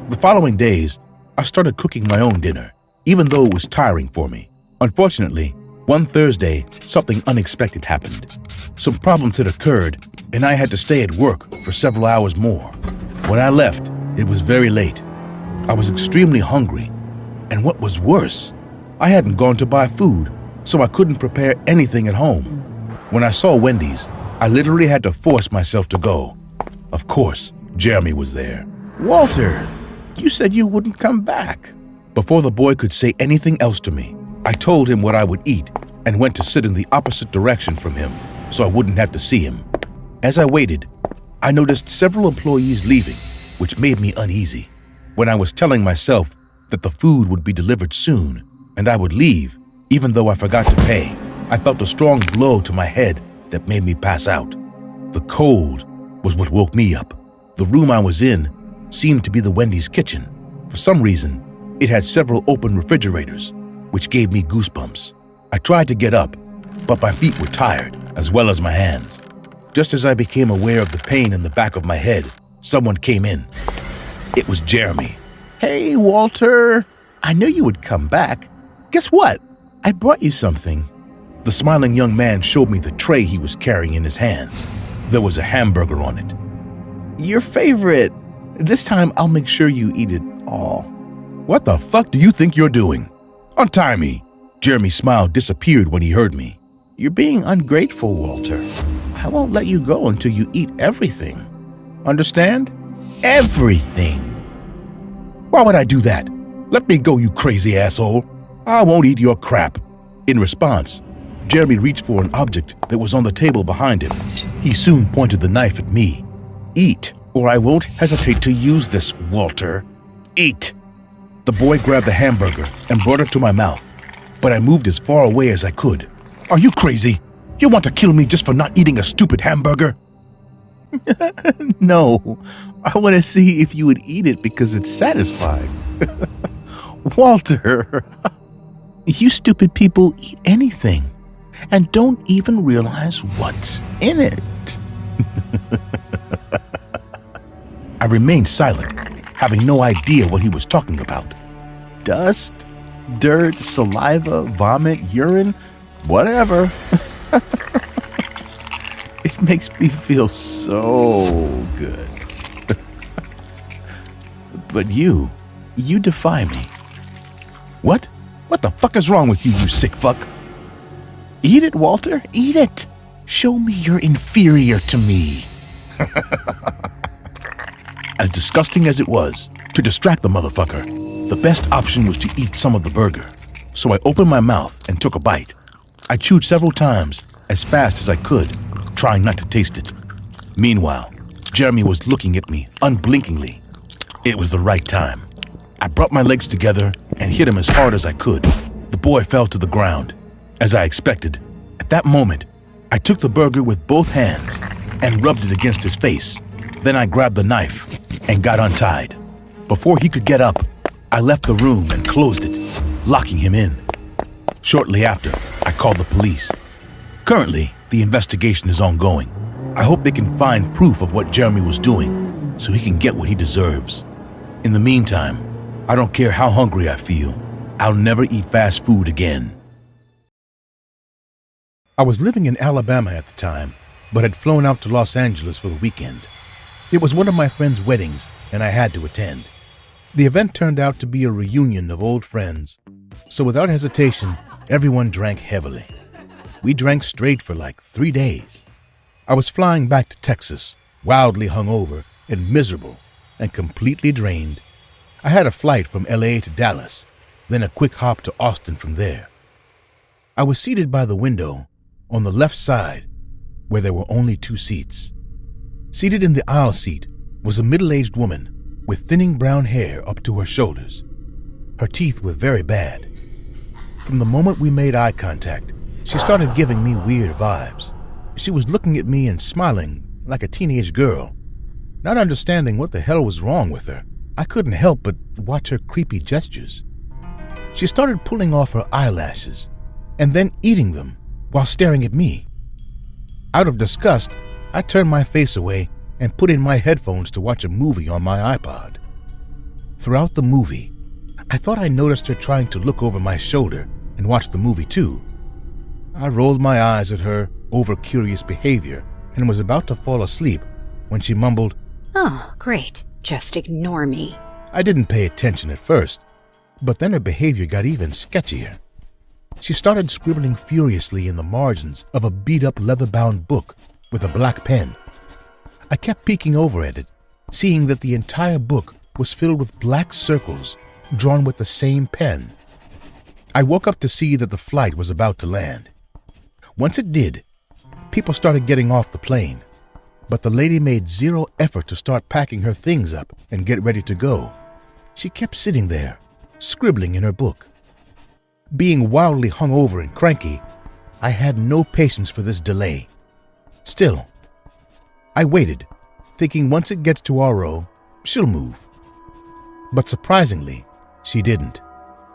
The following days, I started cooking my own dinner, even though it was tiring for me. Unfortunately, one Thursday, something unexpected happened. Some problems had occurred, and I had to stay at work for several hours more. When I left, it was very late. I was extremely hungry, and what was worse, I hadn't gone to buy food, so I couldn't prepare anything at home. When I saw Wendy's, I literally had to force myself to go. Of course, Jeremy was there. "Walter, you said you wouldn't come back." Before the boy could say anything else to me, I told him what I would eat and went to sit in the opposite direction from him so I wouldn't have to see him. As I waited, I noticed several employees leaving, which made me uneasy. When I was telling myself that the food would be delivered soon and I would leave, even though I forgot to pay, I felt a strong blow to my head that made me pass out. The cold was what woke me up. The room I was in seemed to be the Wendy's kitchen. For some reason, it had several open refrigerators, which gave me goosebumps. I tried to get up, but my feet were tired, as well as my hands. Just as I became aware of the pain in the back of my head, someone came in. It was Jeremy. "Hey, Walter. I knew you would come back. Guess what? I brought you something." The smiling young man showed me the tray he was carrying in his hands. There was a hamburger on it. "Your favorite. This time I'll make sure you eat it all." "What the fuck do you think you're doing? Untie me." Jeremy's smile disappeared when he heard me. "You're being ungrateful, Walter. I won't let you go until you eat everything. Understand? Everything." "Why would I do that? Let me go, you crazy asshole. I won't eat your crap." In response, Jeremy reached for an object that was on the table behind him. He soon pointed the knife at me. "Eat, or I won't hesitate to use this, Walter. Eat." The boy grabbed the hamburger and brought it to my mouth, but I moved as far away as I could. "Are you crazy? You want to kill me just for not eating a stupid hamburger?" "No, I want to see if you would eat it because it's satisfying." "Walter, you stupid people eat anything and don't even realize what's in it." I remained silent, having no idea what he was talking about. Dust, dirt, saliva, vomit, urine, whatever. It makes me feel so good. But you defy me. What? What the fuck is wrong with you, you sick fuck? Eat it, Walter, eat it. Show me you're inferior to me. As disgusting as it was, to distract the motherfucker, the best option was to eat some of the burger. So I opened my mouth and took a bite. I chewed several times, as fast as I could, trying not to taste it. Meanwhile, Jeremy was looking at me unblinkingly. It was the right time. I brought my legs together and hit him as hard as I could. The boy fell to the ground. As I expected, at that moment, I took the burger with both hands and rubbed it against his face. Then I grabbed the knife and got untied. Before he could get up, I left the room and closed it, locking him in. Shortly after, I called the police. Currently, the investigation is ongoing. I hope they can find proof of what Jeremy was doing so he can get what he deserves. In the meantime, I don't care how hungry I feel. I'll never eat fast food again. I was living in Alabama at the time, but had flown out to Los Angeles for the weekend. It was one of my friend's weddings, and I had to attend. The event turned out to be a reunion of old friends, so without hesitation, everyone drank heavily. We drank straight for like 3 days. I was flying back to Texas, wildly hungover and miserable, and completely drained. I had a flight from LA to Dallas, then a quick hop to Austin from there. I was seated by the window, on the left side, where there were only 2 seats. Seated in the aisle seat was a middle-aged woman with thinning brown hair up to her shoulders. Her teeth were very bad. From the moment we made eye contact, she started giving me weird vibes. She was looking at me and smiling like a teenage girl. Not understanding what the hell was wrong with her, I couldn't help but watch her creepy gestures. She started pulling off her eyelashes and then eating them while staring at me. Out of disgust, I turned my face away and put in my headphones to watch a movie on my iPod. Throughout the movie, I thought I noticed her trying to look over my shoulder and watch the movie too. I rolled my eyes at her over-curious behavior and was about to fall asleep when she mumbled, "Oh, great. Just ignore me." I didn't pay attention at first, but then her behavior got even sketchier. She started scribbling furiously in the margins of a beat-up leather-bound book with a black pen. I kept peeking over at it, seeing that the entire book was filled with black circles drawn with the same pen. I woke up to see that the flight was about to land. Once it did, people started getting off the plane, but the lady made zero effort to start packing her things up and get ready to go. She kept sitting there, scribbling in her book. Being wildly hungover and cranky, I had no patience for this delay. Still, I waited, thinking once it gets to our row, she'll move. But surprisingly, she didn't.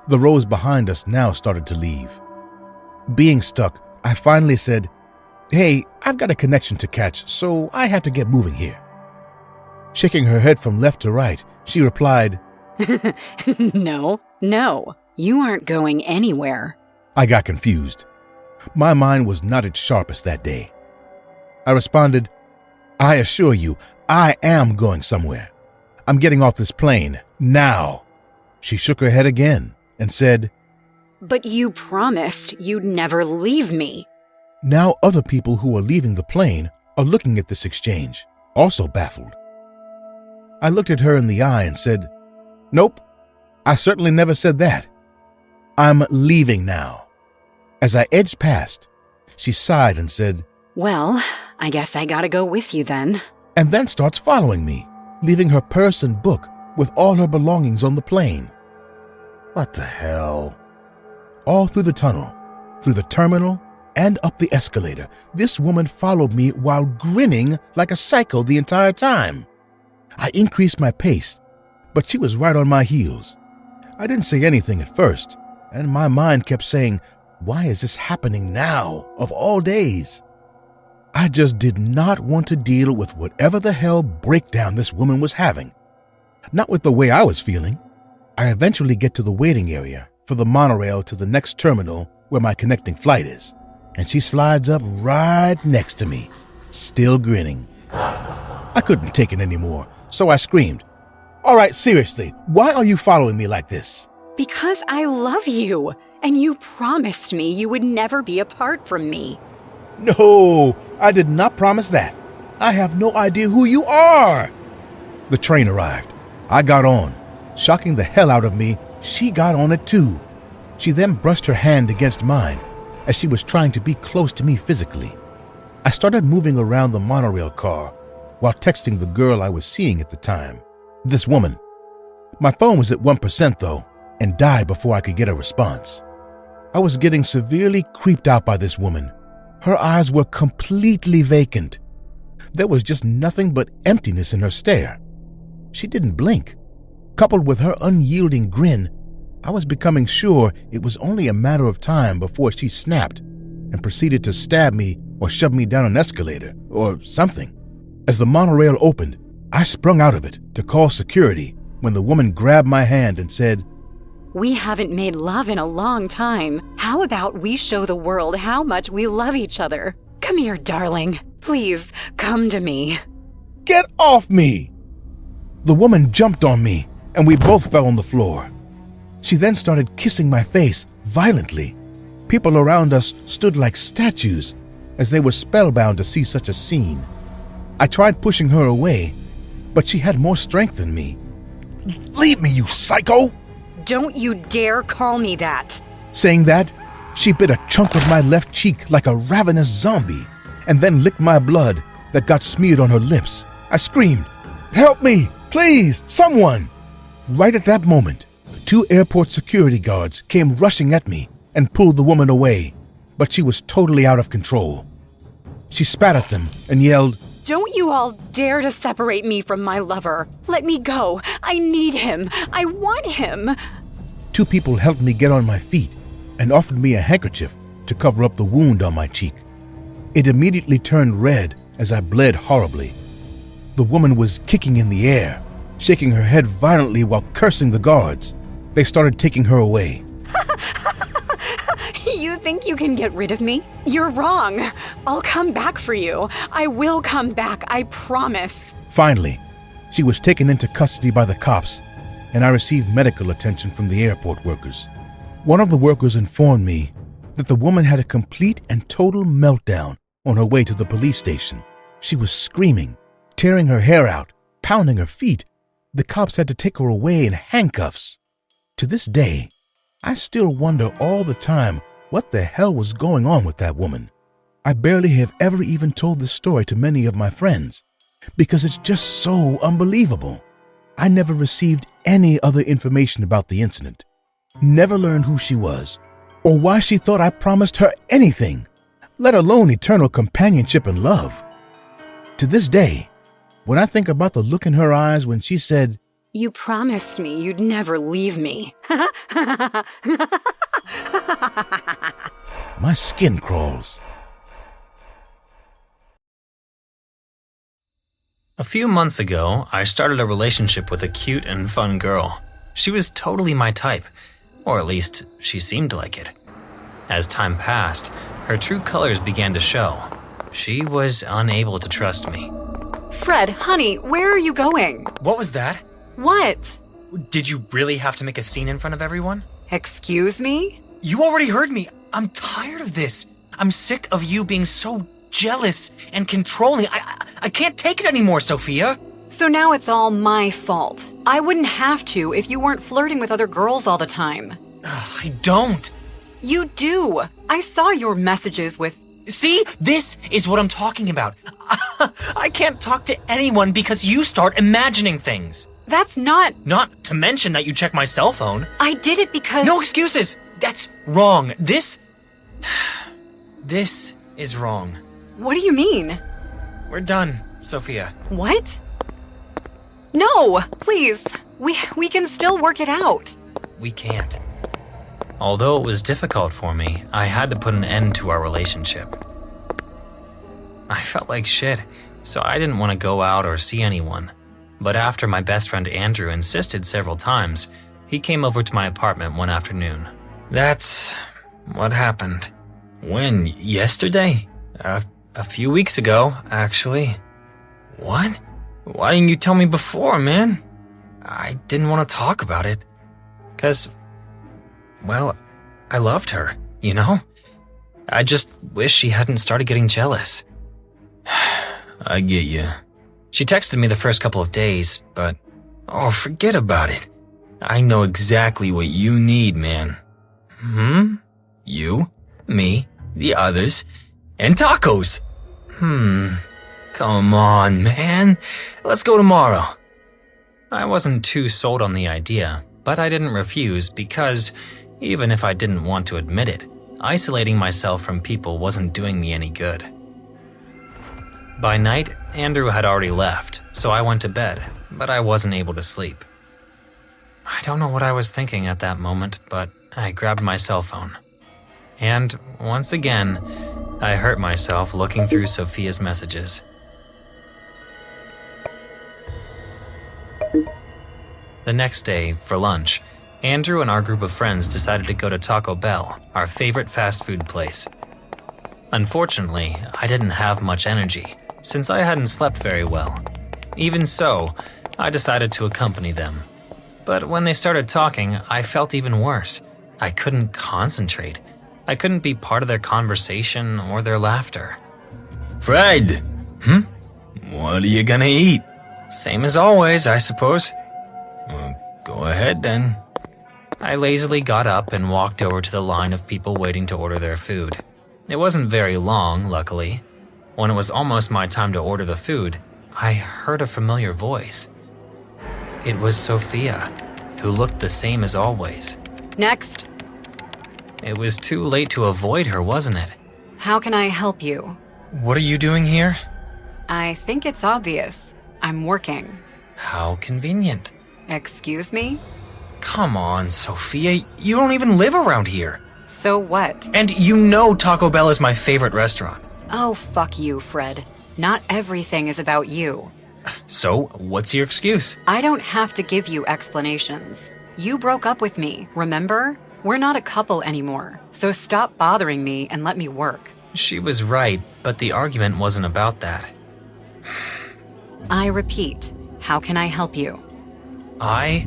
The rows behind us now started to leave. Being stuck, I finally said, "Hey, I've got a connection to catch, so I have to get moving here." Shaking her head from left to right, she replied, No, you aren't going anywhere. I got confused. My mind was not its sharpest that day. I responded, "I assure you, I am going somewhere. I'm getting off this plane, now." She shook her head again and said, But you promised you'd never leave me. Now other people who are leaving the plane are looking at this exchange, also baffled. I looked at her in the eye and said, "Nope, I certainly never said that. I'm leaving now." As I edged past, she sighed and said, Well, I guess I gotta go with you then. and then starts following me, leaving her purse and book with all her belongings on the plane. What the hell? All through the tunnel, through the terminal, and up the escalator, this woman followed me while grinning like a psycho the entire time. I increased my pace, but she was right on my heels. I didn't say anything at first, and my mind kept saying, why is this happening now, of all days? I just did not want to deal with whatever the hell breakdown this woman was having. Not with the way I was feeling. I eventually get to the waiting area for the monorail to the next terminal where my connecting flight is, and she slides up right next to me, still grinning. I couldn't take it anymore, so I screamed, "All right, seriously, why are you following me like this?" Because I love you, and you promised me you would never be apart from me. No, I did not promise that. I have no idea who you are. The train arrived. I got on. Shocking the hell out of me, she got on it too. She then brushed her hand against mine as she was trying to be close to me physically. I started moving around the monorail car while texting the girl I was seeing at the time, this woman. My phone was at 1% though, and died before I could get a response. I was getting severely creeped out by this woman. Her eyes were completely vacant. There was just nothing but emptiness in her stare. She didn't blink. Coupled with her unyielding grin, I was becoming sure it was only a matter of time before she snapped and proceeded to stab me or shove me down an escalator or something. As the monorail opened, I sprung out of it to call security when the woman grabbed my hand and said, We haven't made love in a long time. How about we show the world how much we love each other? Come here, darling. Please, come to me. "Get off me!" The woman jumped on me, and we both fell on the floor. She then started kissing my face violently. People around us stood like statues, as they were spellbound to see such a scene. I tried pushing her away, but she had more strength than me. "Leave me, you psycho!" Don't you dare call me that. Saying that, she bit a chunk of my left cheek like a ravenous zombie, and then licked my blood that got smeared on her lips. I screamed, "Help me! Please, someone!" Right at that moment, 2 airport security guards came rushing at me and pulled the woman away, but she was totally out of control. She spat at them and yelled, Don't you all dare to separate me from my lover. Let me go. I need him. I want him. 2 people helped me get on my feet and offered me a handkerchief to cover up the wound on my cheek. It immediately turned red as I bled horribly. The woman was kicking in the air, shaking her head violently while cursing the guards. They started taking her away. You think you can get rid of me? You're wrong. I'll come back for you. I will come back, I promise. Finally, she was taken into custody by the cops, and I received medical attention from the airport workers. One of the workers informed me that the woman had a complete and total meltdown on her way to the police station. She was screaming, tearing her hair out, pounding her feet. The cops had to take her away in handcuffs. To this day, I still wonder all the time what the hell was going on with that woman. I barely have ever even told this story to many of my friends because it's just so unbelievable. I never received any other information about the incident, never learned who she was or why she thought I promised her anything, let alone eternal companionship and love. To this day, when I think about the look in her eyes when she said, You promised me you'd never leave me. my skin crawls. A few months ago, I started a relationship with a cute and fun girl. She was totally my type, or at least she seemed like it. As time passed, her true colors began to show. She was unable to trust me. Fred, honey, where are you going? What was that? What? Did you really have to make a scene in front of everyone? Excuse me? You already heard me. I'm tired of this. I'm sick of you being so jealous and controlling. I can't take it anymore, Sophia. So now it's all my fault. I wouldn't have to if you weren't flirting with other girls all the time. I don't. You do. I saw your messages with... See? This is what I'm talking about. I can't talk to anyone because you start imagining things. That's not... Not to mention that you check my cell phone. I did it because... No excuses. That's wrong. This is wrong. What do you mean? We're done, Sophia. What? No, please. We can still work it out. We can't. Although it was difficult for me, I had to put an end to our relationship. I felt like shit, so I didn't want to go out or see anyone. But after my best friend Andrew insisted several times, he came over to my apartment one afternoon. That's what happened. When? Yesterday? A few weeks ago, actually. What? Why didn't you tell me before, man? I didn't want to talk about it. 'Cause, well, I loved her, you know? I just wish she hadn't started getting jealous. I get you. She texted me the first couple of days, but, oh, forget about it. I know exactly what you need, man. You, me, the others, and tacos. Come on, man. Let's go tomorrow. I wasn't too sold on the idea, but I didn't refuse because, even if I didn't want to admit it, isolating myself from people wasn't doing me any good. By night, Andrew had already left, so I went to bed, but I wasn't able to sleep. I don't know what I was thinking at that moment, but I grabbed my cell phone. And once again, I hurt myself looking through Sophia's messages. The next day, for lunch, Andrew and our group of friends decided to go to Taco Bell, our favorite fast food place. Unfortunately, I didn't have much energy, since I hadn't slept very well. Even so, I decided to accompany them. But when they started talking, I felt even worse. I couldn't concentrate. I couldn't be part of their conversation or their laughter. Fred! What are you gonna eat? Same as always, I suppose. Go ahead then. I lazily got up and walked over to the line of people waiting to order their food. It wasn't very long, luckily. When it was almost my time to order the food, I heard a familiar voice. It was Sophia, who looked the same as always. Next. It was too late to avoid her, wasn't it? How can I help you? What are you doing here? I think it's obvious. I'm working. How convenient. Excuse me? Come on, Sophia, you don't even live around here. So what? And you know Taco Bell is my favorite restaurant. Oh, fuck you, Fred. Not everything is about you. So, what's your excuse? I don't have to give you explanations. You broke up with me, remember? We're not a couple anymore, so stop bothering me and let me work. She was right, but the argument wasn't about that. I repeat, how can I help you? I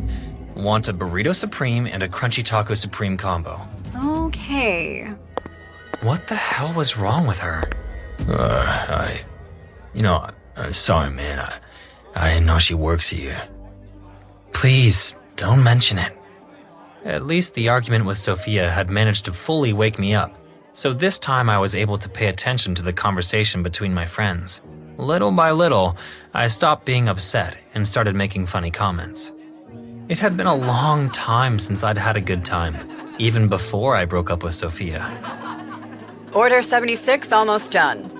want a burrito supreme and a crunchy taco supreme combo. Okay. What the hell was wrong with her? Sorry, man. I didn't know she works here. Please, don't mention it. At least the argument with Sophia had managed to fully wake me up, so this time I was able to pay attention to the conversation between my friends. Little by little, I stopped being upset and started making funny comments. It had been a long time since I'd had a good time, even before I broke up with Sophia. Order 76 almost done.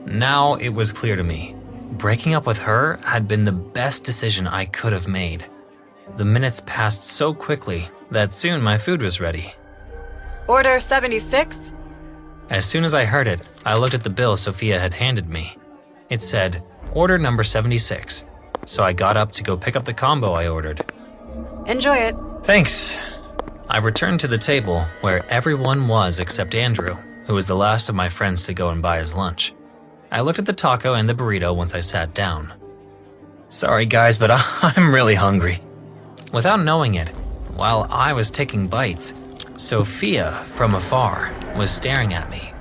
Now it was clear to me. Breaking up with her had been the best decision I could have made. The minutes passed so quickly that soon my food was ready. Order 76? As soon as I heard it, I looked at the bill Sophia had handed me. It said, order number 76. So I got up to go pick up the combo I ordered. Enjoy it. Thanks. I returned to the table where everyone was except Andrew, who was the last of my friends to go and buy his lunch. I looked at the taco and the burrito once I sat down. Sorry guys, but I'm really hungry. Without knowing it, while I was taking bites, Sophia, from afar, was staring at me.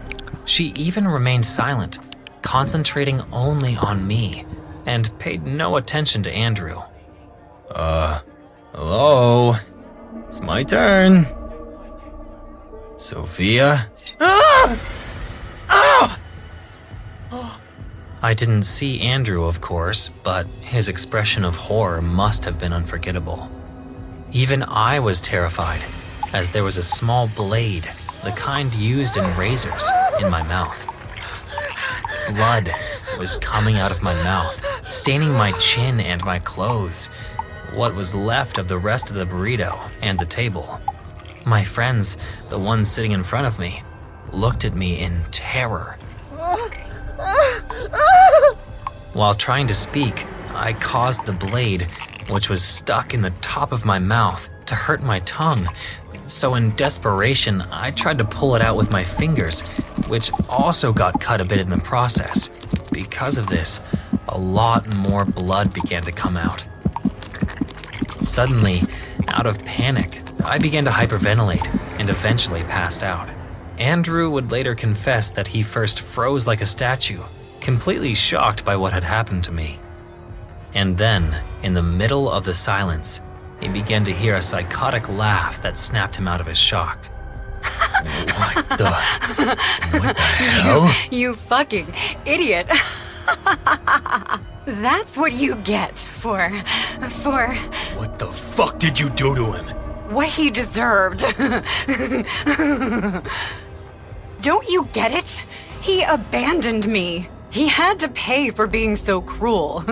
She even remained silent, concentrating only on me, and paid no attention to Andrew. Hello? It's my turn. Sophia? I didn't see Andrew, of course, but his expression of horror must have been unforgettable. Even I was terrified, as there was a small blade, the kind used in razors, in my mouth. Blood was coming out of my mouth, staining my chin and my clothes, what was left of the rest of the burrito and the table. My friends, the ones sitting in front of me, looked at me in terror. While trying to speak, I caused the blade, which was stuck in the top of my mouth, to hurt my tongue. So in desperation, I tried to pull it out with my fingers, which also got cut a bit in the process. Because of this, a lot more blood began to come out. Suddenly, out of panic, I began to hyperventilate and eventually passed out. Andrew would later confess that he first froze like a statue, completely shocked by what had happened to me. And then, in the middle of the silence, he began to hear a psychotic laugh that snapped him out of his shock. What the hell? You fucking idiot. That's what you get for What the fuck did you do to him? what he deserved. Don't you get it? He abandoned me. He had to pay for being so cruel.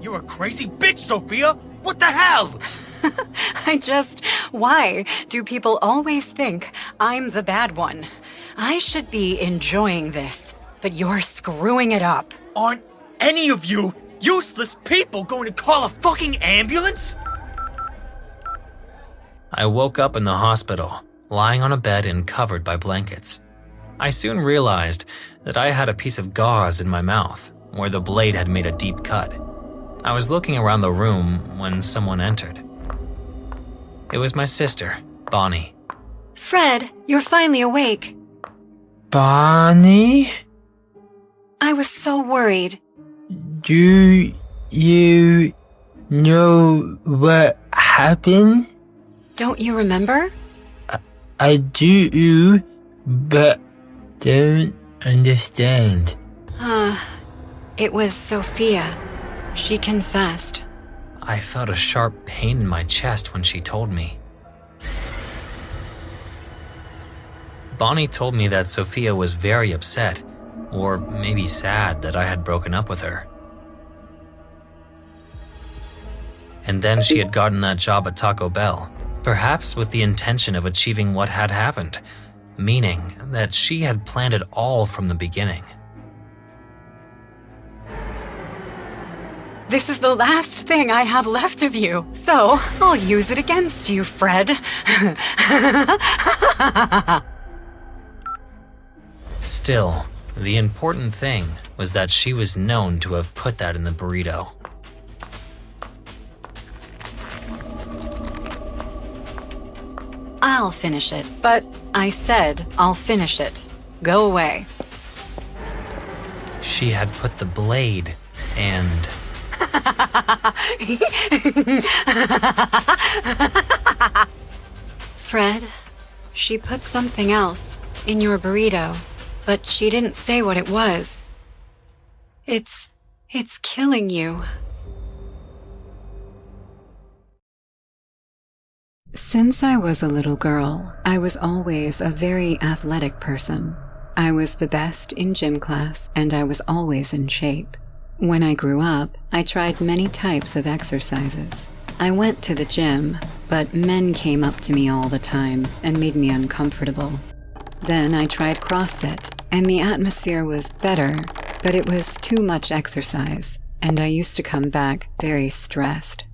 You're a crazy bitch, Sophia! What the hell? Why do people always think I'm the bad one? I should be enjoying this, but you're screwing it up. Aren't any of you useless people going to call a fucking ambulance? I woke up in the hospital, lying on a bed and covered by blankets. I soon realized that I had a piece of gauze in my mouth, where the blade had made a deep cut. I was looking around the room when someone entered. It was my sister, Bonnie. Fred, you're finally awake. Bonnie? I was so worried. Do you know what happened? Don't you remember? I do, but don't understand. It was Sophia. She confessed. I felt a sharp pain in my chest when she told me. Bonnie told me that Sophia was very upset, or maybe sad that I had broken up with her. And then she had gotten that job at Taco Bell, perhaps with the intention of achieving what had happened, meaning that she had planned it all from the beginning. This is the last thing I have left of you, so I'll use it against you, Fred. Still, the important thing was that she was known to have put that in the burrito. I'll finish it, but I said I'll finish it. Go away. She had put the blade and... Fred, she put something else in your burrito, but she didn't say what it was. It's killing you. Since I was a little girl, I was always a very athletic person. I was the best in gym class, and I was always in shape. When I grew up, I tried many types of exercises. I went to the gym, but men came up to me all the time and made me uncomfortable. Then I tried CrossFit, and the atmosphere was better, but it was too much exercise, and I used to come back very stressed.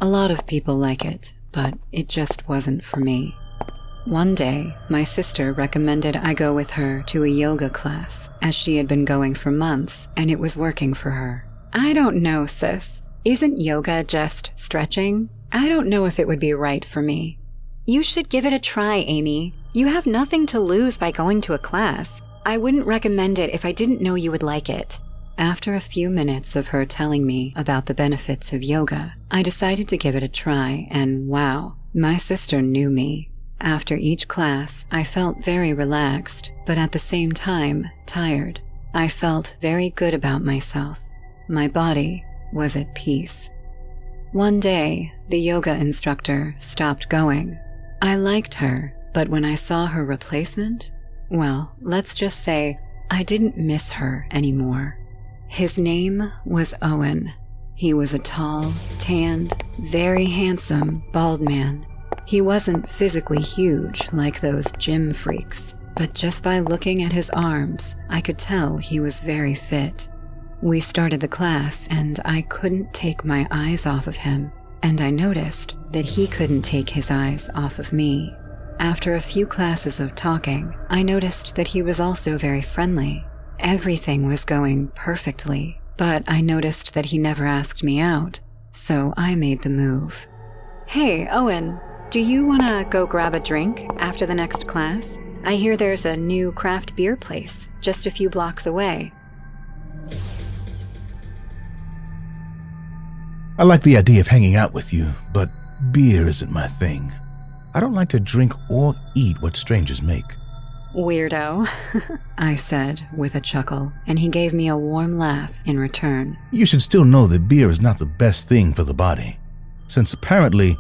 A lot of people like it, but it just wasn't for me. One day, my sister recommended I go with her to a yoga class, as she had been going for months, and it was working for her. I don't know, sis. Isn't yoga just stretching? I don't know if it would be right for me. You should give it a try, Amy. You have nothing to lose by going to a class. I wouldn't recommend it if I didn't know you would like it. After a few minutes of her telling me about the benefits of yoga, I decided to give it a try, and wow, my sister knew me. After each class, I felt very relaxed, but at the same time, tired. I felt very good about myself. My body was at peace. One day, the yoga instructor stopped going. I liked her, but when I saw her replacement, well, let's just say I didn't miss her anymore. His name was Owen. He was a tall, tanned, very handsome, bald man. He wasn't physically huge like those gym freaks, but just by looking at his arms, I could tell he was very fit. We started the class, and I couldn't take my eyes off of him, and I noticed that he couldn't take his eyes off of me. After a few classes of talking, I noticed that he was also very friendly. Everything was going perfectly, but I noticed that he never asked me out, so I made the move. Hey, Owen, do you want to go grab a drink after the next class? I hear there's a new craft beer place just a few blocks away. I like the idea of hanging out with you, but beer isn't my thing. I don't like to drink or eat what strangers make. Weirdo, I said with a chuckle, and he gave me a warm laugh in return. You should still know that beer is not the best thing for the body, since apparently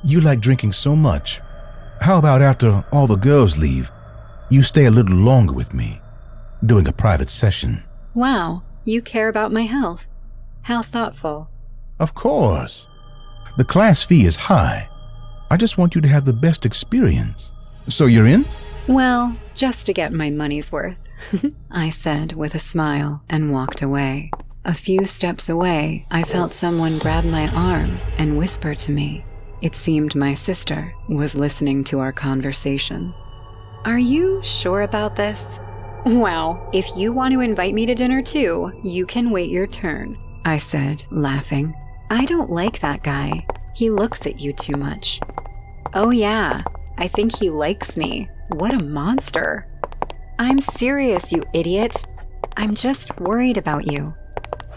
you like drinking so much. How about after all the girls leave, you stay a little longer with me, doing a private session? Wow, you care about my health. How thoughtful. Of course. The class fee is high. I just want you to have the best experience. So you're in? Well, just to get my money's worth, I said with a smile and walked away. A few steps away, I felt someone grab my arm and whisper to me. It seemed my sister was listening to our conversation. Are you sure about this? Well, if you want to invite me to dinner too, you can wait your turn, I said, laughing. I don't like that guy. He looks at you too much. Oh yeah, I think he likes me. What a monster. I'm serious, you idiot. I'm just worried about you.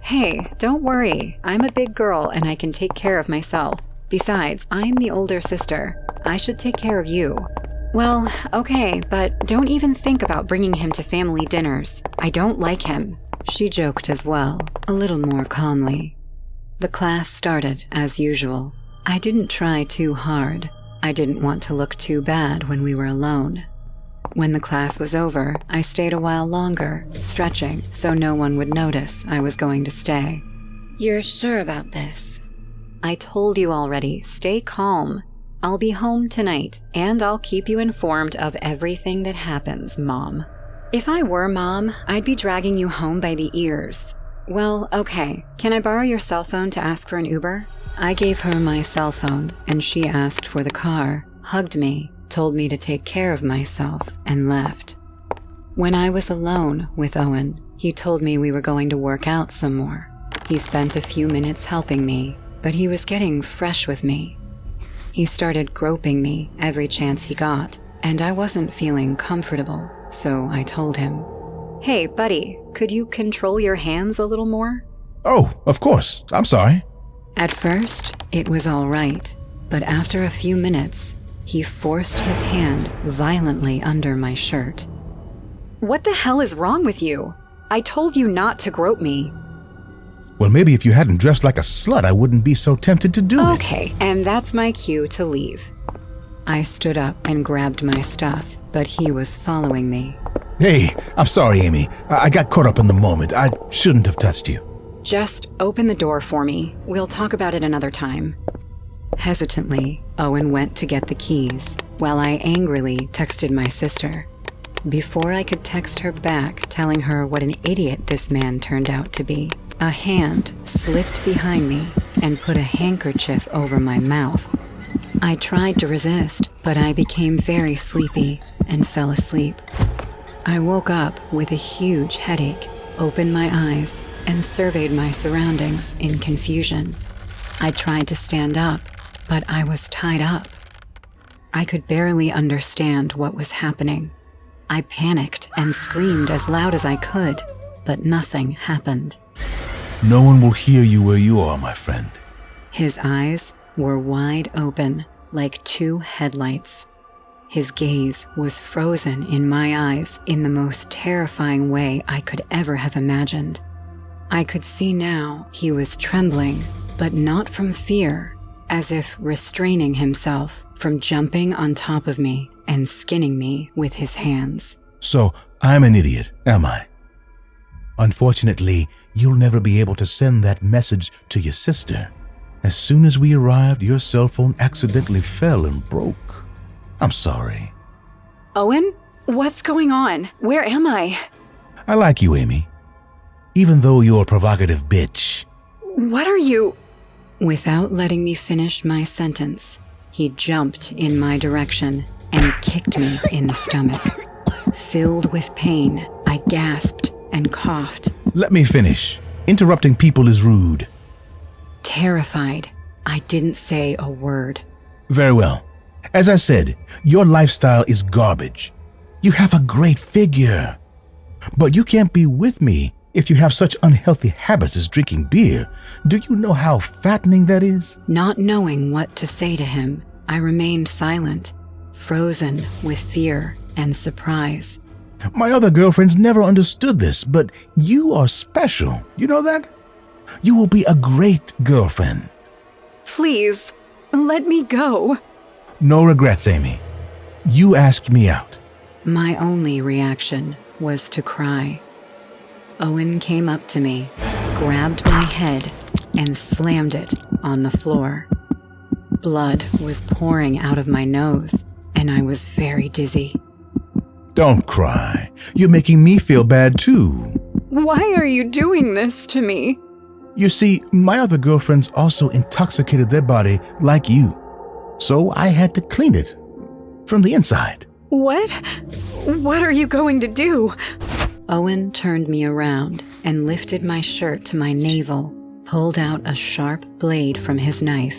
Hey, don't worry. I'm a big girl and I can take care of myself. Besides, I'm the older sister. I should take care of you. Well, okay, but don't even think about bringing him to family dinners. I don't like him. She joked as well, a little more calmly. The class started as usual. I didn't try too hard. I didn't want to look too bad when we were alone. When the class was over, I stayed a while longer, stretching so no one would notice I was going to stay. You're sure about this? I told you already, stay calm. I'll be home tonight, and I'll keep you informed of everything that happens, Mom. If I were Mom, I'd be dragging you home by the ears. Well, okay, can I borrow your cell phone to ask for an Uber? I gave her my cell phone, and she asked for the car, hugged me, told me to take care of myself, and left. When I was alone with Owen, he told me we were going to work out some more. He spent a few minutes helping me, but he was getting fresh with me. He started groping me every chance he got, and I wasn't feeling comfortable, so I told him, Hey, buddy, could you control your hands a little more? Oh, of course. I'm sorry. At first, it was all right, but after a few minutes, he forced his hand violently under my shirt. What the hell is wrong with you? I told you not to grope me. Well, maybe if you hadn't dressed like a slut, I wouldn't be so tempted to do it. Okay, and that's my cue to leave. I stood up and grabbed my stuff, but he was following me. Hey, I'm sorry, Amy. I got caught up in the moment. I shouldn't have touched you. Just open the door for me. We'll talk about it another time. Hesitantly, Owen went to get the keys, while I angrily texted my sister. Before I could text her back telling her what an idiot this man turned out to be, a hand slipped behind me and put a handkerchief over my mouth. I tried to resist, but I became very sleepy and fell asleep. I woke up with a huge headache, opened my eyes, and surveyed my surroundings in confusion. I tried to stand up, but I was tied up. I could barely understand what was happening. I panicked and screamed as loud as I could, but nothing happened. No one will hear you where you are, my friend. His eyes were wide open, like two headlights. His gaze was frozen in my eyes in the most terrifying way I could ever have imagined. I could see now he was trembling, but not from fear, as if restraining himself from jumping on top of me and skinning me with his hands. So, I'm an idiot, am I? Unfortunately, you'll never be able to send that message to your sister. As soon as we arrived, your cell phone accidentally fell and broke. I'm sorry. Owen? What's going on? Where am I? I like you, Amy. Even though you're a provocative bitch. What are you? Without letting me finish my sentence, he jumped in my direction, and kicked me in the stomach. Filled with pain, I gasped and coughed. Let me finish. Interrupting people is rude. Terrified, I didn't say a word. Very well. As I said, your lifestyle is garbage. You have a great figure. But you can't be with me if you have such unhealthy habits as drinking beer. Do you know how fattening that is? Not knowing what to say to him, I remained silent, frozen with fear and surprise. My other girlfriends never understood this, but you are special. You know that? You will be a great girlfriend. Please, let me go. No regrets, Amy. You asked me out. My only reaction was to cry. Owen came up to me, grabbed my head, and slammed it on the floor. Blood was pouring out of my nose, and I was very dizzy. Don't cry. You're making me feel bad too. Why are you doing this to me? You see, my other girlfriends also intoxicated their body like you. So I had to clean it from the inside. What? What are you going to do? Owen turned me around and lifted my shirt to my navel, pulled out a sharp blade from his knife,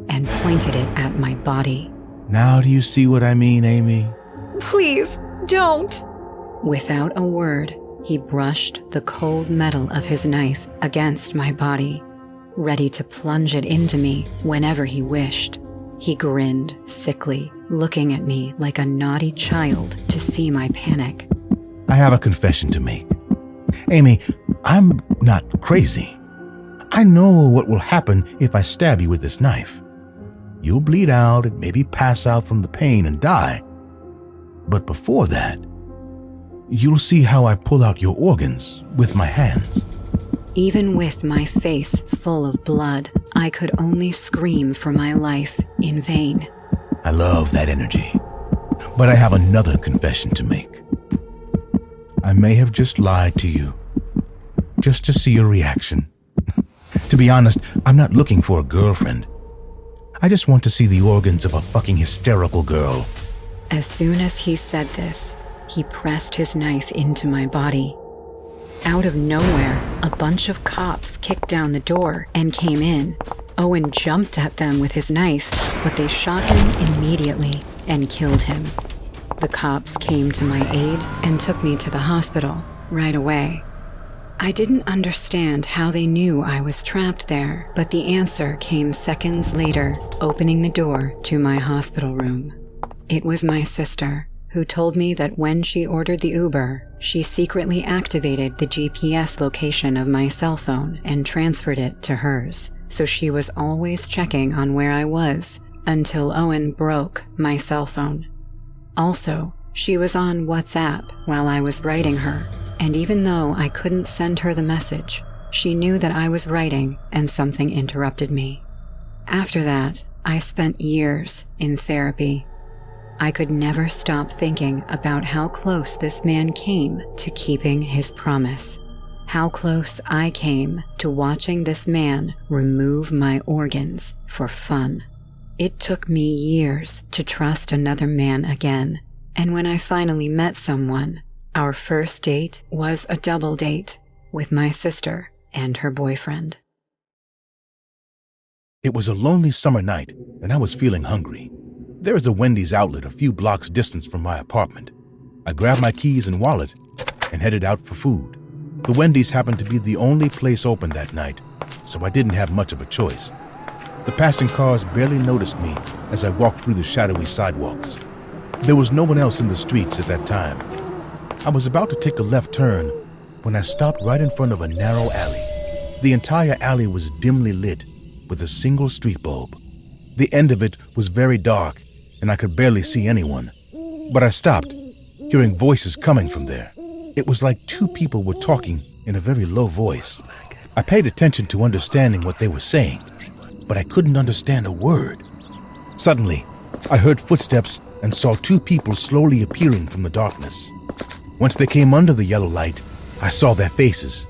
and pointed it at my body. Now do you see what I mean, Amy? Please, don't. Without a word, he brushed the cold metal of his knife against my body, ready to plunge it into me whenever he wished. He grinned sickly, looking at me like a naughty child to see my panic. I have a confession to make. Amy, I'm not crazy. I know what will happen if I stab you with this knife. You'll bleed out and maybe pass out from the pain and die. But before that, you'll see how I pull out your organs with my hands. Even with my face full of blood, I could only scream for my life in vain. I love that energy. But I have another confession to make. I may have just lied to you, just to see your reaction. To be honest, I'm not looking for a girlfriend. I just want to see the organs of a fucking hysterical girl. As soon as he said this, he pressed his knife into my body. Out of nowhere, a bunch of cops kicked down the door and came in. Owen jumped at them with his knife, but they shot him immediately and killed him. The cops came to my aid and took me to the hospital right away. I didn't understand how they knew I was trapped there, but the answer came seconds later, opening the door to my hospital room. It was my sister, who told me that when she ordered the Uber, she secretly activated the GPS location of my cell phone and transferred it to hers, so she was always checking on where I was until Owen broke my cell phone. Also, she was on WhatsApp while I was writing her, and even though I couldn't send her the message, she knew that I was writing and something interrupted me. After that, I spent years in therapy. I could never stop thinking about how close this man came to keeping his promise. How close I came to watching this man remove my organs for fun. It took me years to trust another man again, and when I finally met someone, our first date was a double date with my sister and her boyfriend. It was a lonely summer night, and I was feeling hungry. There is a Wendy's outlet a few blocks distance from my apartment. I grabbed my keys and wallet and headed out for food. The Wendy's happened to be the only place open that night, so I didn't have much of a choice. The passing cars barely noticed me as I walked through the shadowy sidewalks. There was no one else in the streets at that time. I was about to take a left turn when I stopped right in front of a narrow alley. The entire alley was dimly lit with a single street bulb. The end of it was very dark, and I could barely see anyone. But I stopped, hearing voices coming from there. It was like two people were talking in a very low voice. I paid attention to understanding what they were saying, but I couldn't understand a word. Suddenly, I heard footsteps and saw two people slowly appearing from the darkness. Once they came under the yellow light, I saw their faces.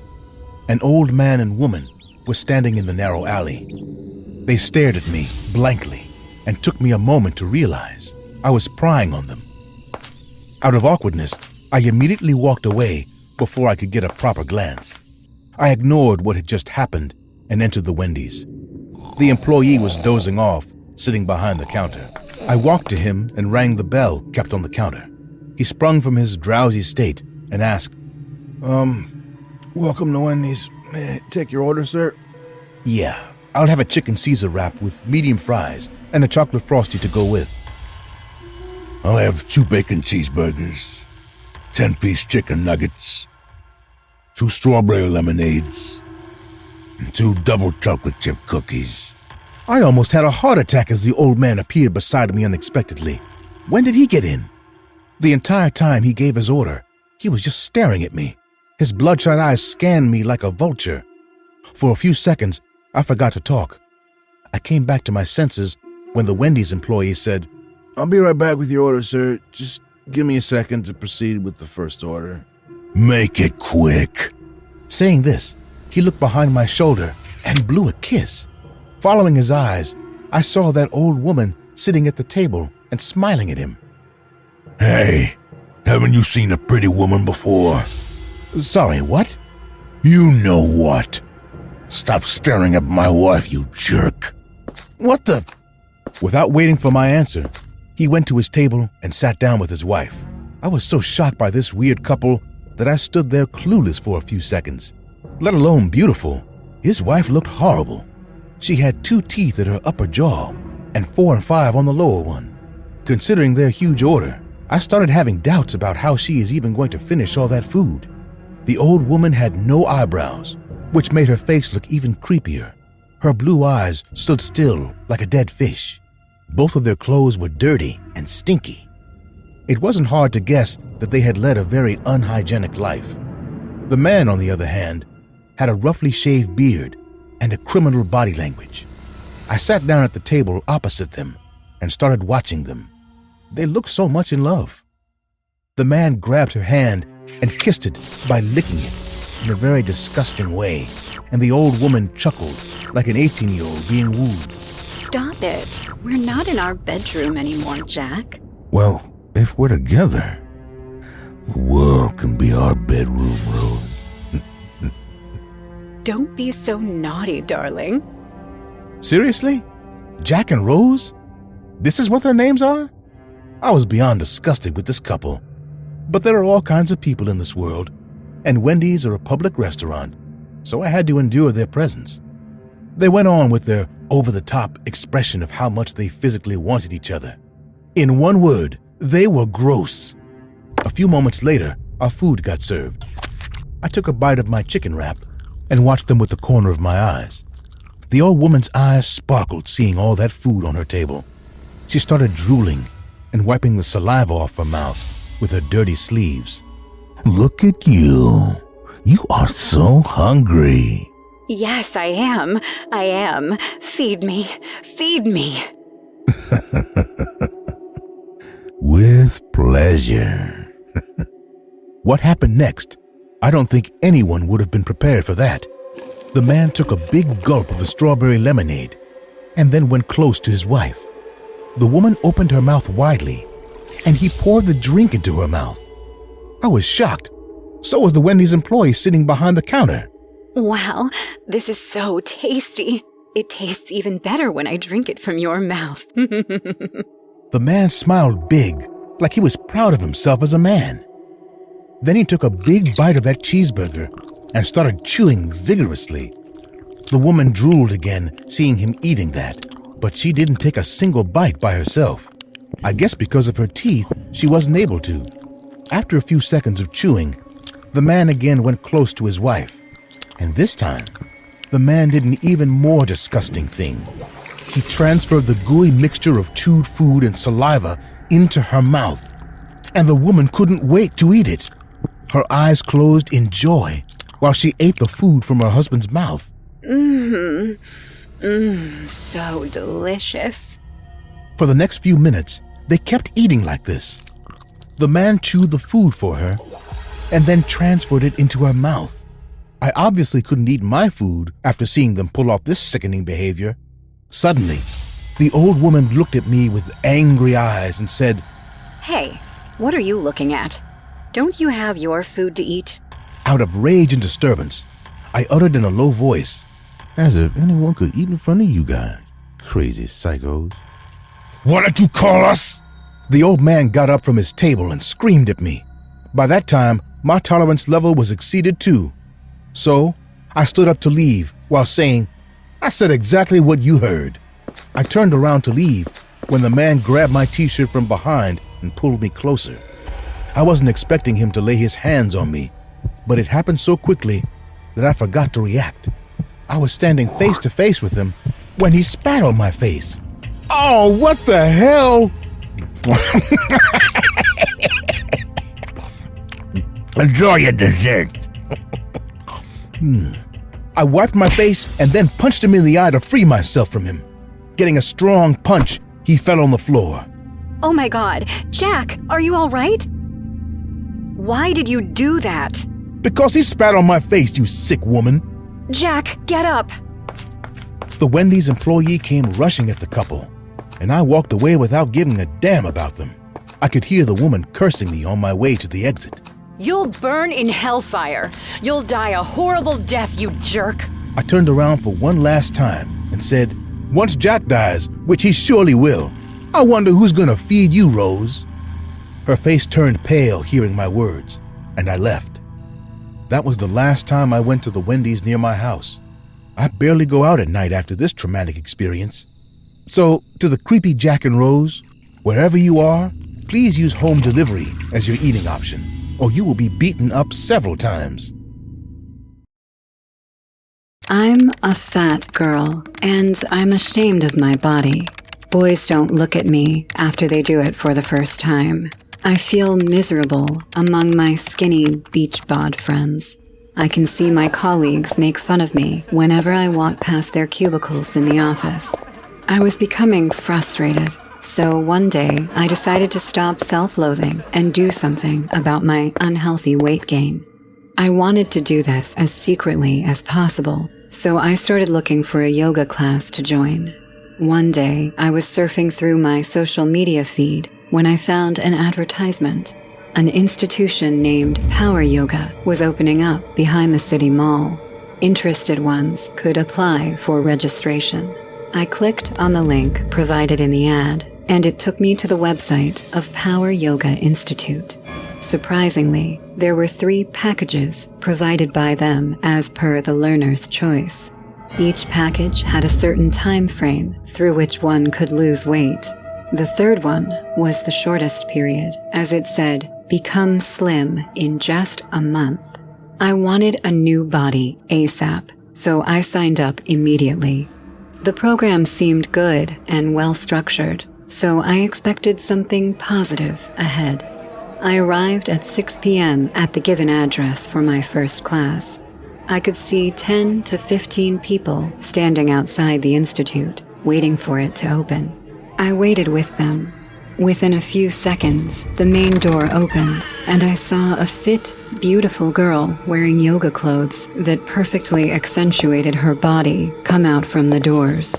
An old man and woman were standing in the narrow alley. They stared at me blankly and took me a moment to realize I was prying on them. Out of awkwardness, I immediately walked away before I could get a proper glance. I ignored what had just happened and entered the Wendy's. The employee was dozing off, sitting behind the counter. I walked to him and rang the bell kept on the counter. He sprung from his drowsy state and asked, welcome to Wendy's. May I take your order, sir? Yeah, I'll have a chicken Caesar wrap with medium fries and a chocolate frosty to go with. I'll have 2 bacon cheeseburgers, 10-piece chicken nuggets, 2 strawberry lemonades, and 2 double chocolate chip cookies. I almost had a heart attack as the old man appeared beside me unexpectedly. When did he get in? The entire time he gave his order, he was just staring at me. His bloodshot eyes scanned me like a vulture. For a few seconds, I forgot to talk. I came back to my senses when the Wendy's employee said, I'll be right back with your order, sir. Just give me a second to proceed with the first order. Make it quick. Saying this, he looked behind my shoulder and blew a kiss. Following his eyes, I saw that old woman sitting at the table and smiling at him. Hey, haven't you seen a pretty woman before? Sorry, what? You know what. Stop staring at my wife, you jerk. What the? Without waiting for my answer, he went to his table and sat down with his wife. I was so shocked by this weird couple that I stood there clueless for a few seconds. Let alone beautiful, his wife looked horrible. She had 2 teeth in her upper jaw and 4 and 5 on the lower one. Considering their huge order, I started having doubts about how she is even going to finish all that food. The old woman had no eyebrows, which made her face look even creepier. Her blue eyes stood still like a dead fish. Both of their clothes were dirty and stinky. It wasn't hard to guess that they had led a very unhygienic life. The man, on the other hand, had a roughly shaved beard and a criminal body language. I sat down at the table opposite them and started watching them. They looked so much in love. The man grabbed her hand and kissed it by licking it in a very disgusting way, and the old woman chuckled like an 18-year-old being wooed. Stop it. We're not in our bedroom anymore, Jack. Well, if we're together, the world can be our bedroom, Rose. Don't be so naughty, darling. Seriously? Jack and Rose? This is what their names are? I was beyond disgusted with this couple. But there are all kinds of people in this world, and Wendy's are a public restaurant, so I had to endure their presence. They went on with their over-the-top expression of how much they physically wanted each other. In one word, they were gross. A few moments later, our food got served. I took a bite of my chicken wrap and watched them with the corner of my eyes. The old woman's eyes sparkled seeing all that food on her table. She started drooling and wiping the saliva off her mouth with her dirty sleeves. Look at you. You are so hungry. Yes, I am. I am. Feed me. Feed me. With pleasure. What happened next? I don't think anyone would have been prepared for that. The man took a big gulp of the strawberry lemonade and then went close to his wife. The woman opened her mouth widely and he poured the drink into her mouth. I was shocked. So was the Wendy's employee sitting behind the counter. Wow, this is so tasty. It tastes even better when I drink it from your mouth. The man smiled big, like he was proud of himself as a man. Then he took a big bite of that cheeseburger and started chewing vigorously. The woman drooled again, seeing him eating that, but she didn't take a single bite by herself. I guess because of her teeth, she wasn't able to. After a few seconds of chewing, the man again went close to his wife. And this time, the man did an even more disgusting thing. He transferred the gooey mixture of chewed food and saliva into her mouth, and the woman couldn't wait to eat it. Her eyes closed in joy while she ate the food from her husband's mouth. So delicious. For the next few minutes, they kept eating like this. The man chewed the food for her and then transferred it into her mouth. I obviously couldn't eat my food after seeing them pull off this sickening behavior. Suddenly, The old woman looked at me with angry eyes and said, Hey, what are you looking at? Don't you have your food to eat? Out of rage and disturbance, I uttered in a low voice, as if anyone could eat in front of you guys, crazy psychos. What did you call us? The old man got up from his table and screamed at me. By that time, my tolerance level was exceeded too. So, I stood up to leave while saying, I said exactly what you heard. I turned around to leave when the man grabbed my t-shirt from behind and pulled me closer. I wasn't expecting him to lay his hands on me, but it happened so quickly that I forgot to react. I was standing face to face with him when he spat on my face. Oh, what the hell? Enjoy your dessert. I wiped my face and then punched him in the eye to free myself from him. Getting a strong punch, he fell on the floor. Oh my God, Jack, are you all right? Why did you do that? Because he spat on my face, you sick woman. Jack, get up. The Wendy's employee came rushing at the couple, and I walked away without giving a damn about them. I could hear the woman cursing me on my way to the exit. You'll burn in hellfire. You'll die a horrible death, you jerk. I turned around for one last time and said, once Jack dies, which he surely will, I wonder who's gonna feed you, Rose. Her face turned pale hearing my words, and I left. That was the last time I went to the Wendy's near my house. I barely go out at night after this traumatic experience. So, to the creepy Jack and Rose, wherever you are, please use home delivery as your eating option, or you will be beaten up several times. I'm a fat girl, and I'm ashamed of my body. Boys don't look at me after they do it for the first time. I feel miserable among my skinny beach bod friends. I can see my colleagues make fun of me whenever I walk past their cubicles in the office. I was becoming frustrated, so one day I decided to stop self-loathing and do something about my unhealthy weight gain. I wanted to do this as secretly as possible, so I started looking for a yoga class to join. One day, I was surfing through my social media feed when I found an advertisement. An institution named Power Yoga was opening up behind the city mall. Interested ones could apply for registration. I clicked on the link provided in the ad, and it took me to the website of Power Yoga Institute. Surprisingly, there were 3 packages provided by them as per the learner's choice. Each package had a certain time frame through which one could lose weight. The third one was the shortest period, as it said, become slim in just a month. I wanted a new body ASAP, so I signed up immediately. The program seemed good and well-structured, so I expected something positive ahead. I arrived at 6 p.m. at the given address for my first class. I could see 10 to 15 people standing outside the institute, waiting for it to open. I waited with them. Within a few seconds, the main door opened, and I saw a fit, beautiful girl wearing yoga clothes that perfectly accentuated her body come out from the doors.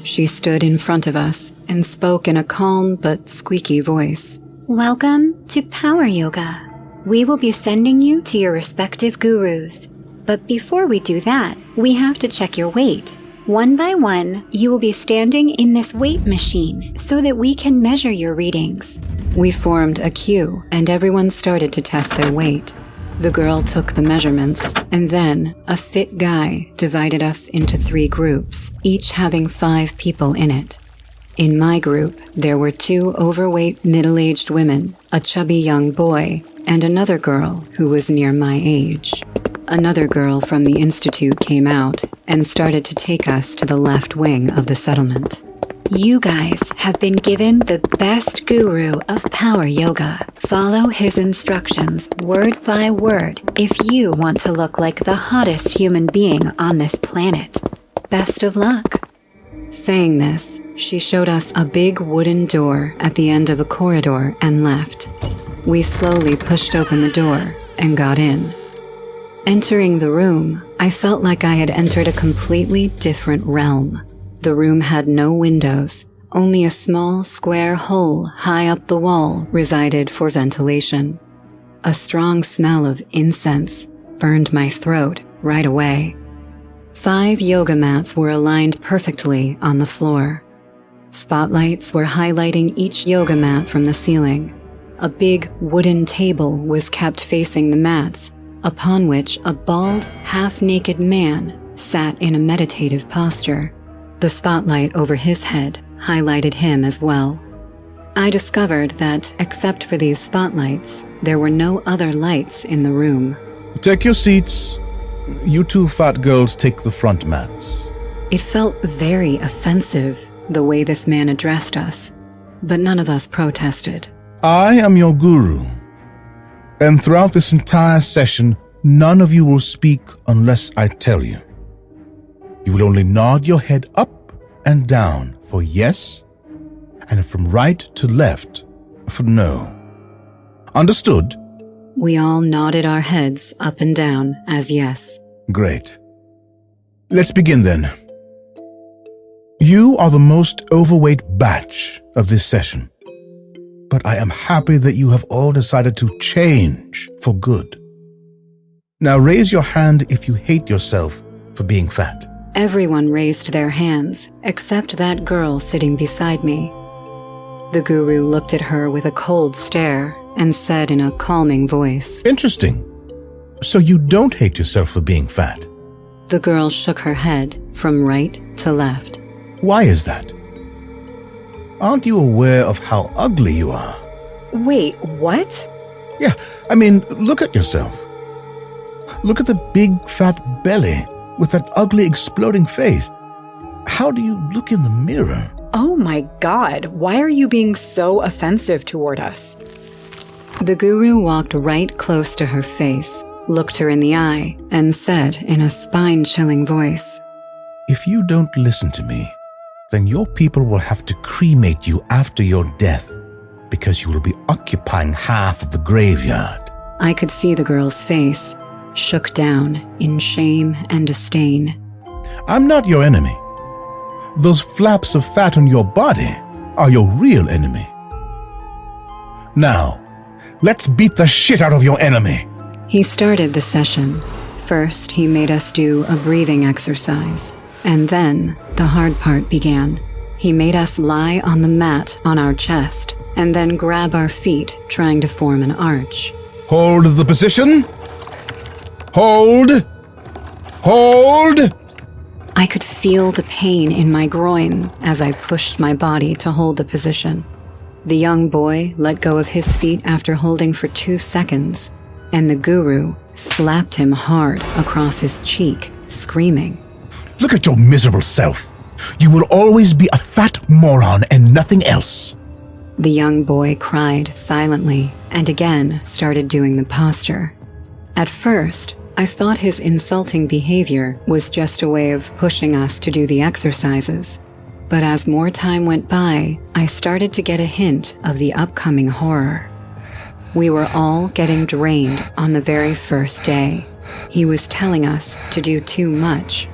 She stood in front of us and spoke in a calm but squeaky voice. Welcome to Power Yoga. We will be sending you to your respective gurus. But before we do that, we have to check your weight. One by one, you will be standing in this weight machine so that we can measure your readings. We formed a queue, and everyone started to test their weight. The girl took the measurements, and then a fit guy divided us into 3 groups, each having 5 people in it. In my group, there were 2 overweight middle-aged women, a chubby young boy, and another girl who was near my age. Another girl from the institute came out and started to take us to the left wing of the settlement. You guys have been given the best guru of Power Yoga. Follow his instructions word by word if you want to look like the hottest human being on this planet. Best of luck. Saying this, she showed us a big wooden door at the end of a corridor and left. We slowly pushed open the door and got in. Entering the room, I felt like I had entered a completely different realm. The room had no windows. Only a small square hole high up the wall resided for ventilation. A strong smell of incense burned my throat right away. 5 yoga mats were aligned perfectly on the floor. Spotlights were highlighting each yoga mat from the ceiling. A big wooden table was kept facing the mats, upon which a bald, half-naked man sat in a meditative posture. The spotlight over his head highlighted him as well. I discovered that, except for these spotlights, there were no other lights in the room. Take your seats. You 2 fat girls take the front mats. It felt very offensive, the way this man addressed us, but none of us protested. I am your guru, and throughout this entire session, none of you will speak unless I tell you. You will only nod your head up and down for yes, and from right to left for no. Understood? We all nodded our heads up and down as yes. Great. Let's begin then. You are the most overweight batch of this session, but I am happy that you have all decided to change for good. Now raise your hand if you hate yourself for being fat. Everyone raised their hands, except that girl sitting beside me. The guru looked at her with a cold stare and said in a calming voice, Interesting. So you don't hate yourself for being fat? The girl shook her head from right to left. Why is that? Aren't you aware of how ugly you are? Wait, what? Yeah, I mean, look at yourself. Look at the big fat belly with that ugly exploding face. How do you look in the mirror? Oh my God, why are you being so offensive toward us? The guru walked right close to her face, looked her in the eye, and said in a spine-chilling voice, If you don't listen to me, then your people will have to cremate you after your death, because you will be occupying half of the graveyard. I could see the girl's face, shook down in shame and disdain. I'm not your enemy. Those flaps of fat on your body are your real enemy. Now, let's beat the shit out of your enemy. He started the session. First, he made us do a breathing exercise, and then the hard part began. He made us lie on the mat on our chest, and then grab our feet, trying to form an arch. Hold the position. Hold. Hold. I could feel the pain in my groin as I pushed my body to hold the position. The young boy let go of his feet after holding for 2 seconds, and the guru slapped him hard across his cheek, screaming, Look at your miserable self. You will always be a fat moron and nothing else. The young boy cried silently and again started doing the posture. At first, I thought his insulting behavior was just a way of pushing us to do the exercises. But as more time went by, I started to get a hint of the upcoming horror. We were all getting drained on the very first day. He was telling us to do too much.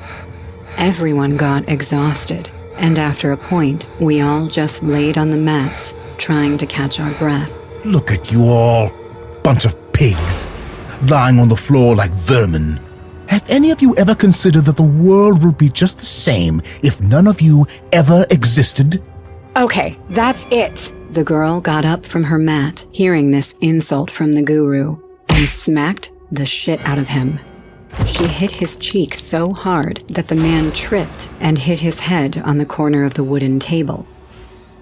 Everyone got exhausted, and after a point, we all just laid on the mats, trying to catch our breath. Look at you all, bunch of pigs, lying on the floor like vermin. Have any of you ever considered that the world will be just the same if none of you ever existed? Okay, that's it. The girl got up from her mat, hearing this insult from the guru, and smacked the shit out of him. She hit his cheek so hard that the man tripped and hit his head on the corner of the wooden table.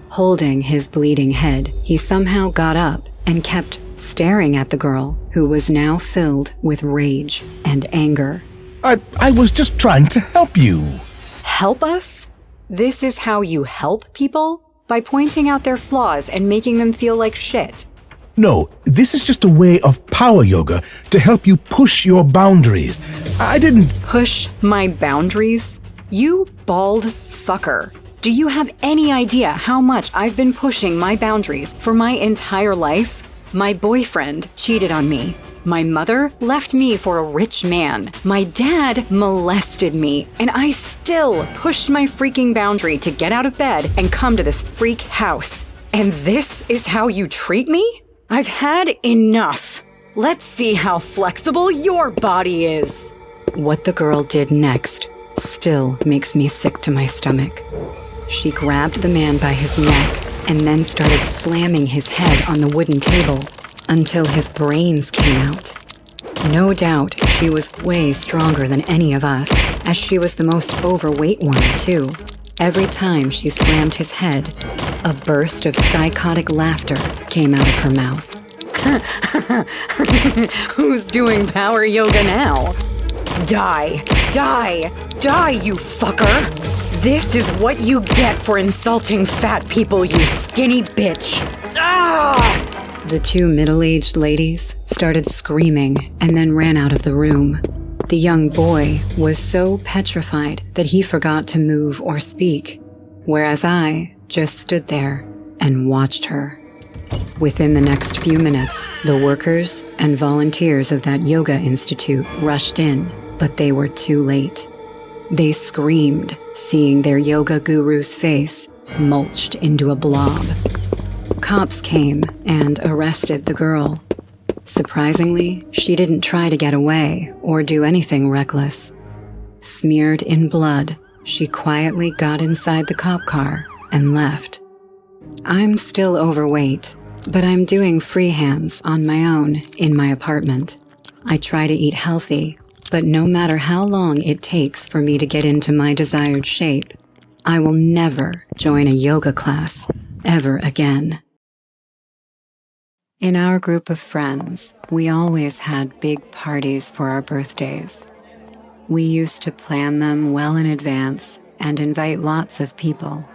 Holding his bleeding head, he somehow got up and kept staring at the girl, who was now filled with rage and anger. I was just trying to help you. Help us? This is how you help people? By pointing out their flaws and making them feel like shit. No, this is just a way of power yoga to help you push your boundaries. I didn't... Push my boundaries? You bald fucker. Do you have any idea how much I've been pushing my boundaries for my entire life? My boyfriend cheated on me. My mother left me for a rich man. My dad molested me, and I still pushed my freaking boundary to get out of bed and come to this freak house. And this is how you treat me? I've had enough. Let's see how flexible your body is. What the girl did next still makes me sick to my stomach. She grabbed the man by his neck and then started slamming his head on the wooden table until his brains came out. No doubt she was way stronger than any of us, as she was the most overweight one, too. Every time she slammed his head, a burst of psychotic laughter came out of her mouth. Who's doing power yoga now? Die, die, die, you fucker! This is what you get for insulting fat people, you skinny bitch! Ah! The two middle-aged ladies started screaming and then ran out of the room. The young boy was so petrified that he forgot to move or speak, whereas I just stood there and watched her. Within the next few minutes, the workers and volunteers of that yoga institute rushed in, but they were too late. They screamed, seeing their yoga guru's face mulched into a blob. Cops came and arrested the girl. Surprisingly, she didn't try to get away or do anything reckless. Smeared in blood, she quietly got inside the cop car and left. I'm still overweight, but I'm doing free hands on my own in my apartment. I try to eat healthy, but no matter how long it takes for me to get into my desired shape, I will never join a yoga class ever again. In our group of friends, we always had big parties for our birthdays. We used to plan them well in advance and invite lots of people.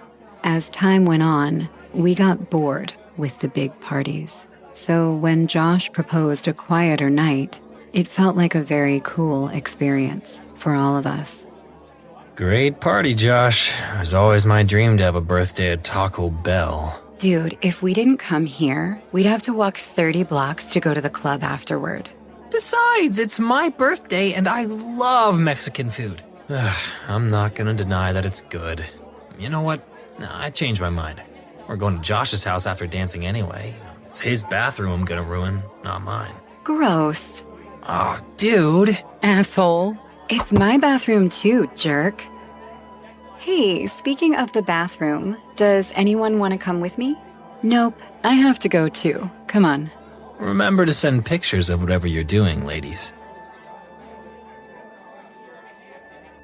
As time went on, we got bored with the big parties. So when Josh proposed a quieter night, it felt like a very cool experience for all of us. Great party, Josh. It was always my dream to have a birthday at Taco Bell. Dude, if we didn't come here, we'd have to walk 30 blocks to go to the club afterward. Besides, it's my birthday and I love Mexican food. I'm not gonna deny that it's good. You know what? No, I changed my mind. We're going to Josh's house after dancing anyway. It's his bathroom I'm gonna ruin, not mine. Gross. Oh, dude. Asshole. It's my bathroom too, jerk. Hey, speaking of the bathroom, does anyone want to come with me? Nope, I have to go too. Come on. Remember to send pictures of whatever you're doing, ladies.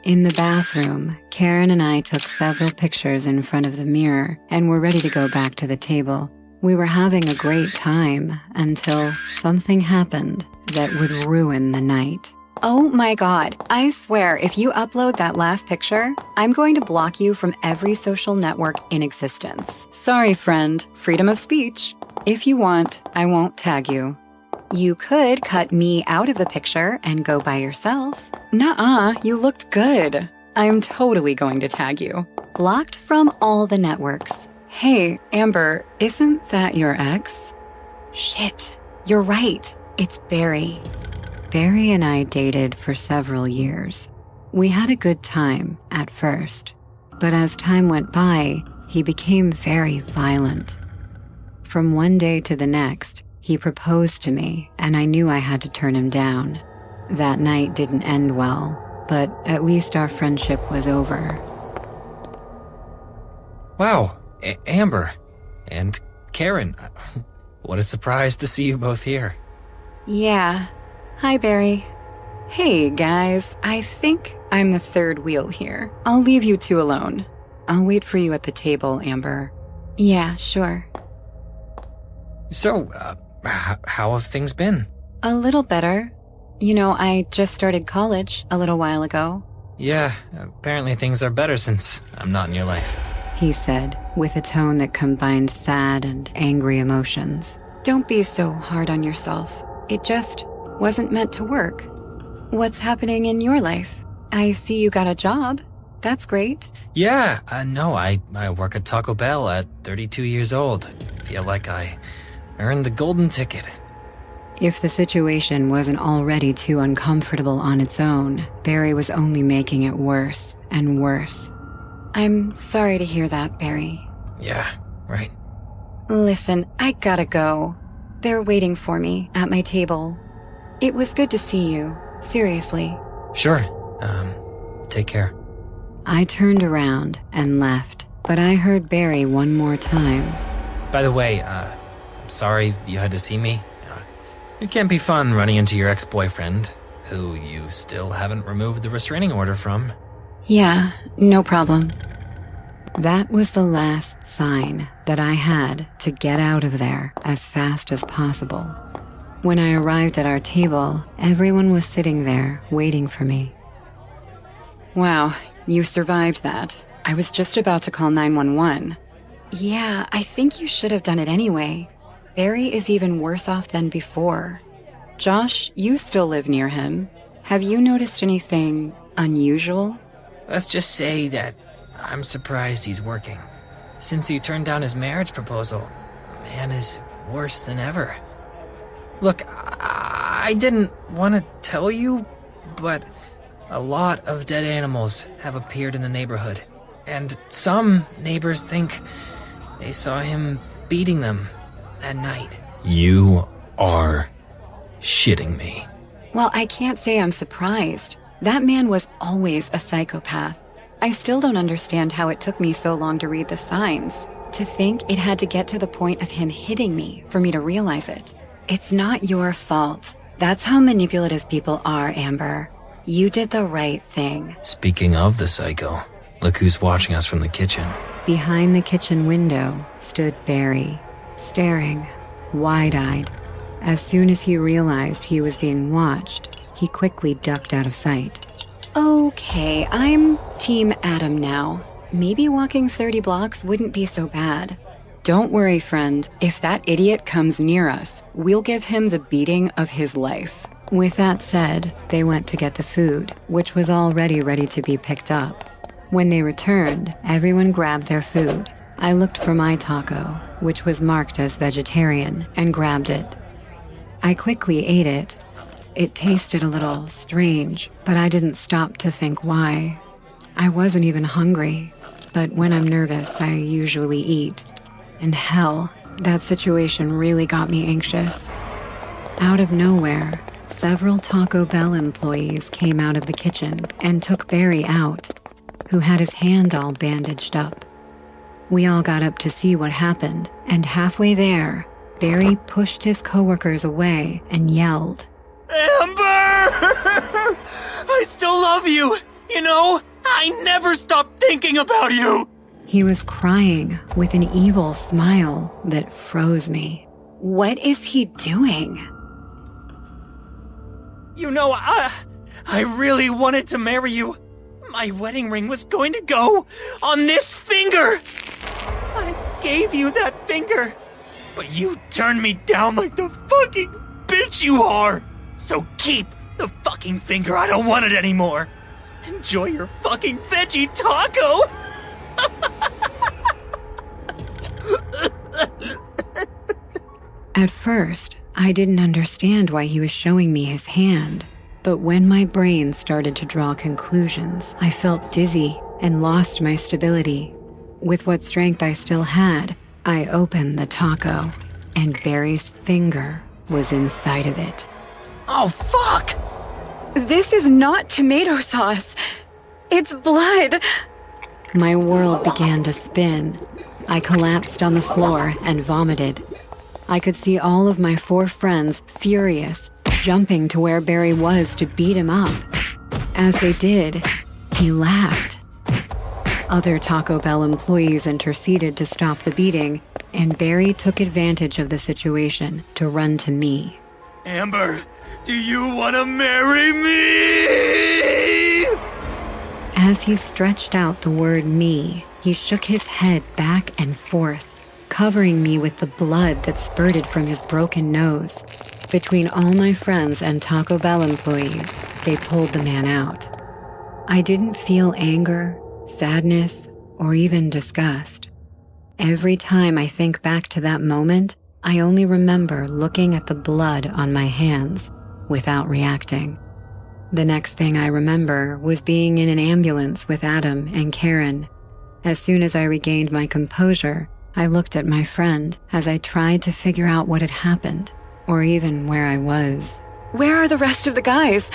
In the bathroom, Karen and I took several pictures in front of the mirror and were ready to go back to the table. We were having a great time until something happened that would ruin the night. Oh my god, I swear if you upload that last picture, I'm going to block you from every social network in existence. Sorry, friend. Freedom of speech. If you want, I won't tag you. You could cut me out of the picture and go by yourself. Nuh-uh, you looked good. I'm totally going to tag you. Blocked from all the networks. Hey, Amber, isn't that your ex? Shit, you're right. It's Barry. Barry and I dated for several years. We had a good time at first, but as time went by, he became very violent. From one day to the next, he proposed to me, and I knew I had to turn him down. That night didn't end well, but at least our friendship was over. Wow, Amber and Karen, what a surprise to see you both here. Yeah. Hi, Barry. Hey, guys, I think I'm the third wheel here. I'll leave you two alone. I'll wait for you at the table, Amber. Yeah, sure. So, how have things been? A little better. You know, I just started college a little while ago. Yeah, apparently things are better since I'm not in your life. He said, with a tone that combined sad and angry emotions. Don't be so hard on yourself. It just wasn't meant to work. What's happening in your life? I see you got a job. That's great. Yeah, no, I work at Taco Bell at 32 years old. Feel like I earned the golden ticket. If the situation wasn't already too uncomfortable on its own, Barry was only making it worse and worse. I'm sorry to hear that, Barry. Yeah, right. Listen, I gotta go. They're waiting for me at my table. It was good to see you, seriously. Sure. Take care. I turned around and left, but I heard Barry one more time. By the way, sorry you had to see me. It can't be fun running into your ex-boyfriend, who you still haven't removed the restraining order from. Yeah, no problem. That was the last sign that I had to get out of there as fast as possible. When I arrived at our table, everyone was sitting there waiting for me. Wow, you survived that. I was just about to call 911. Yeah, I think you should have done it anyway. Barry is even worse off than before. Josh, you still live near him. Have you noticed anything unusual? Let's just say that I'm surprised he's working. Since he turned down his marriage proposal, the man is worse than ever. Look, I didn't want to tell you, but a lot of dead animals have appeared in the neighborhood. And some neighbors think they saw him beating them at night. You are shitting me. Well, I can't say I'm surprised. That man was always a psychopath. I still don't understand how it took me so long to read the signs. To think it had to get to the point of him hitting me for me to realize it. It's not your fault. That's how manipulative people are, Amber. You did the right thing. Speaking of the psycho, look who's watching us from the kitchen. Behind the kitchen window stood Barry, staring, wide-eyed. As soon as he realized he was being watched, he quickly ducked out of sight. Okay, I'm Team Adam now. Maybe walking 30 blocks wouldn't be so bad. Don't worry, friend. If that idiot comes near us, we'll give him the beating of his life. With that said, they went to get the food, which was already ready to be picked up. When they returned, everyone grabbed their food. I looked for my taco, which was marked as vegetarian, and grabbed it. I quickly ate it. It tasted a little strange, but I didn't stop to think why. I wasn't even hungry, but when I'm nervous, I usually eat. And hell, that situation really got me anxious. Out of nowhere, several Taco Bell employees came out of the kitchen and took Barry out, who had his hand all bandaged up. We all got up to see what happened, and halfway there, Barry pushed his coworkers away and yelled, Amber! I still love you, you know? I never stop thinking about you! He was crying with an evil smile that froze me. What is he doing? You know, I really wanted to marry you. My wedding ring was going to go on this finger. I gave you that finger, but you turned me down like the fucking bitch you are. So keep the fucking finger. I don't want it anymore. Enjoy your fucking veggie taco. At first, I didn't understand why he was showing me his hand, but when my brain started to draw conclusions, I felt dizzy and lost my stability. With what strength I still had, I opened the taco, and Barry's finger was inside of it. Oh, fuck! This is not tomato sauce. It's blood. My world began to spin. I collapsed on the floor and vomited. I could see all of my 4 friends, furious, jumping to where Barry was to beat him up. As they did, he laughed. Other Taco Bell employees interceded to stop the beating, and Barry took advantage of the situation to run to me. Amber, do you want to marry me? As he stretched out the word me, he shook his head back and forth, covering me with the blood that spurted from his broken nose. Between all my friends and Taco Bell employees, they pulled the man out. I didn't feel anger, sadness, or even disgust. Every time I think back to that moment, I only remember looking at the blood on my hands without reacting. The next thing I remember was being in an ambulance with Adam and Karen. As soon as I regained my composure, I looked at my friend as I tried to figure out what had happened, or even where I was. Where are the rest of the guys?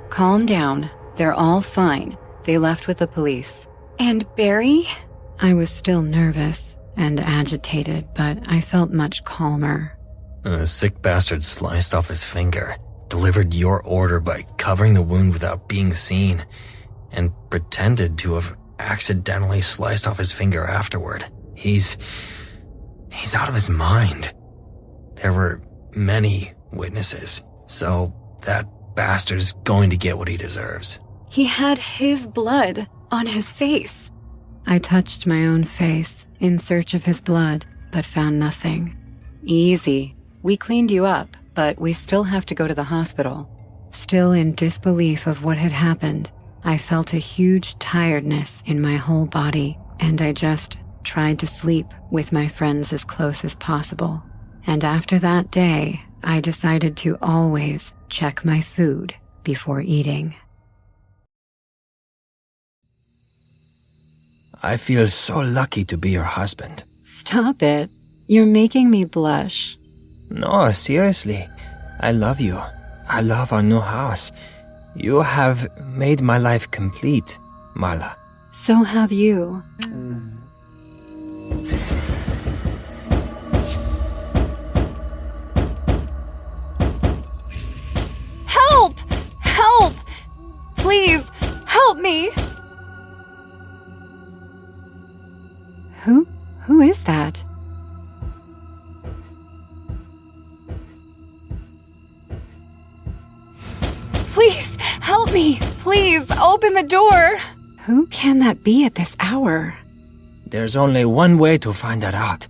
Calm down. They're all fine. They left with the police. And Barry? I was still nervous and agitated, but I felt much calmer. A sick bastard sliced off his finger, delivered your order by covering the wound without being seen, and pretended to have accidentally sliced off his finger afterward. He's out of his mind. There were many witnesses, so that bastard's going to get what he deserves. He had his blood on his face. I touched my own face in search of his blood, but found nothing. Easy. We cleaned you up, but we still have to go to the hospital. Still in disbelief of what had happened, I felt a huge tiredness in my whole body, and I just tried to sleep with my friends as close as possible. And after that day, I decided to always check my food before eating. I feel so lucky to be your husband. Stop it. You're making me blush. No, seriously. I love you. I love our new house. You have made my life complete, Marla. So have you. Help! Help! Please, help me! Who is that? Please, help me! Please, open the door! Who can that be at this hour? There's only one way to find that out.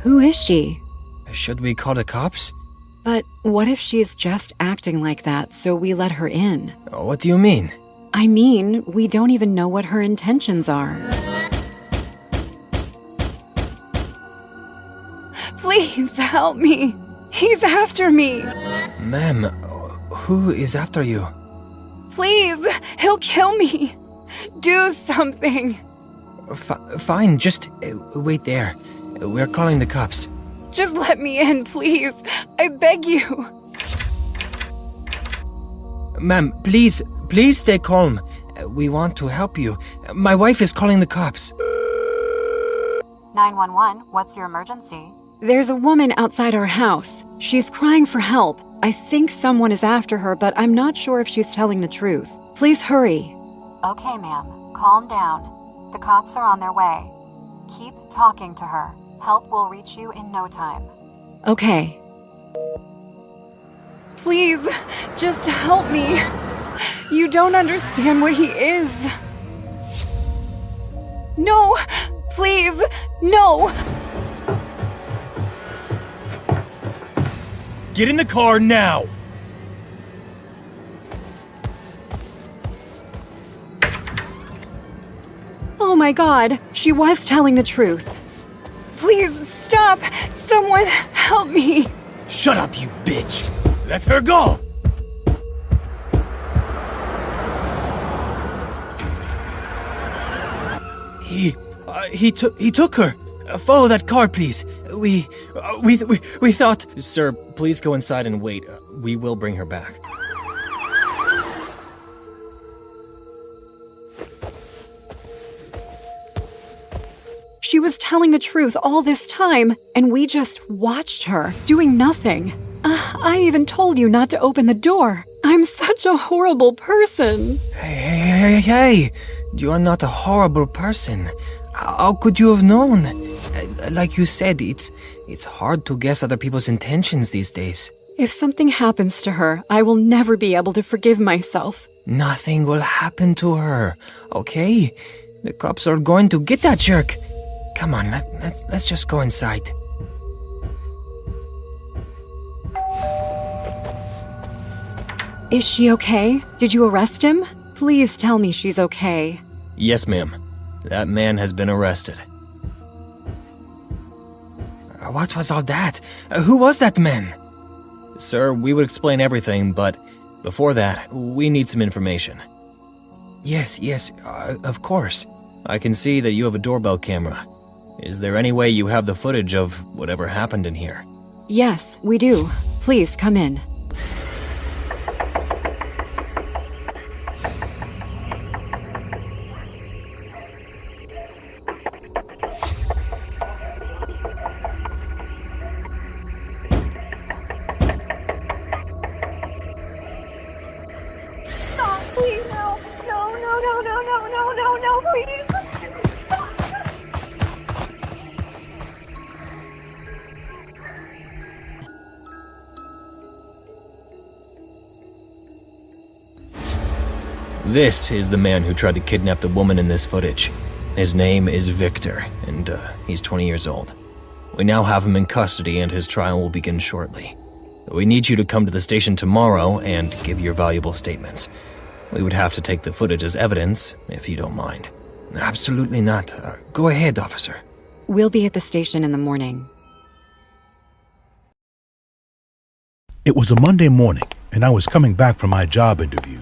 Who is she? Should we call the cops? But what if she's just acting like that, so we let her in? What do you mean? I mean, we don't even know what her intentions are. Please, help me! He's after me! Ma'am, who is after you? Please, he'll kill me! Do something! Fine, just wait there. We're calling the cops. Just let me in, please. I beg you. Ma'am, please stay calm. We want to help you. My wife is calling the cops. 911, what's your emergency? There's a woman outside our house. She's crying for help. I think someone is after her, but I'm not sure if she's telling the truth. Please hurry. Okay, ma'am. Calm down. The cops are on their way. Keep talking to her. Help will reach you in no time. Okay. Please, just help me. You don't understand what he is. No, please, no. Get in the car now! Oh my God, she was telling the truth. Please stop! Someone help me! Shut up, you bitch! Let her go! He took her. Follow that car, please. We thought... Sir, please go inside and wait. We will bring her back. She was telling the truth all this time, and we just watched her, doing nothing. I even told you not to open the door. I'm such a horrible person. Hey. You are not a horrible person. How could you have known? Like you said, it's hard to guess other people's intentions these days. If something happens to her, I will never be able to forgive myself. Nothing will happen to her, okay? The cops are going to get that jerk. Come on, let's just go inside. Is she okay? Did you arrest him? Please tell me she's okay. Yes, ma'am. That man has been arrested. What was all that? Who was that man? Sir, we would explain everything, but before that, we need some information. Yes, of course. I can see that you have a doorbell camera. Is there any way you have the footage of whatever happened in here? Yes, we do. Please come in. This is the man who tried to kidnap the woman in this footage. His name is Victor, and he's 20 years old. We now have him in custody and his trial will begin shortly. We need you to come to the station tomorrow and give your valuable statements. We would have to take the footage as evidence, if you don't mind. Absolutely not. Go ahead, officer. We'll be at the station in the morning. It was a Monday morning, and I was coming back from my job interview.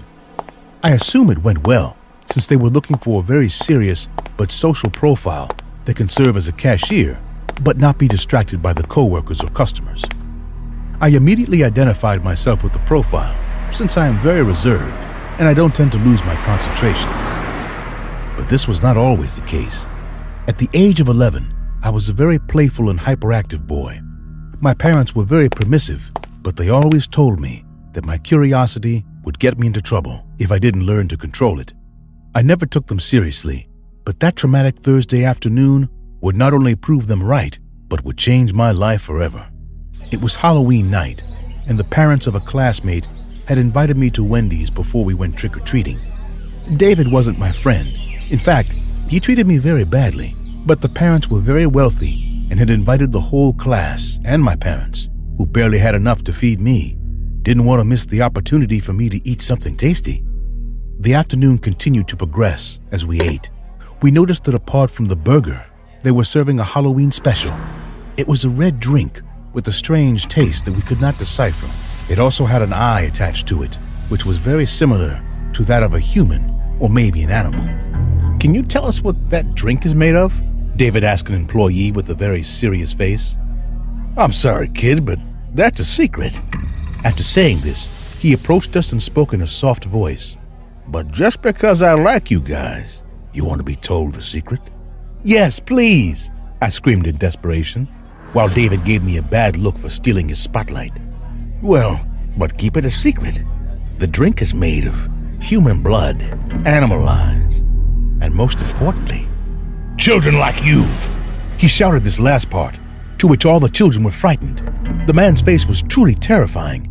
I assume it went well, since they were looking for a very serious but social profile that can serve as a cashier, but not be distracted by the coworkers or customers. I immediately identified myself with the profile, since I am very reserved and I don't tend to lose my concentration. But this was not always the case. At the age of 11, I was a very playful and hyperactive boy. My parents were very permissive, but they always told me that my curiosity would get me into trouble if I didn't learn to control it. I never took them seriously, but that traumatic Thursday afternoon would not only prove them right, but would change my life forever. It was Halloween night, and the parents of a classmate had invited me to Wendy's before we went trick-or-treating. David wasn't my friend. In fact, he treated me very badly, but the parents were very wealthy and had invited the whole class and my parents, who barely had enough to feed me, didn't want to miss the opportunity for me to eat something tasty. The afternoon continued to progress as we ate. We noticed that apart from the burger, they were serving a Halloween special. It was a red drink with a strange taste that we could not decipher. It also had an eye attached to it, which was very similar to that of a human or maybe an animal. "Can you tell us what that drink is made of?" David asked an employee with a very serious face. "I'm sorry, kid, but that's a secret." After saying this, he approached us and spoke in a soft voice. "But just because I like you guys, you want to be told the secret?" "Yes, please," I screamed in desperation, while David gave me a bad look for stealing his spotlight. "Well, but keep it a secret. The drink is made of human blood, animal eyes, and most importantly, children like you." He shouted this last part, to which all the children were frightened. The man's face was truly terrifying.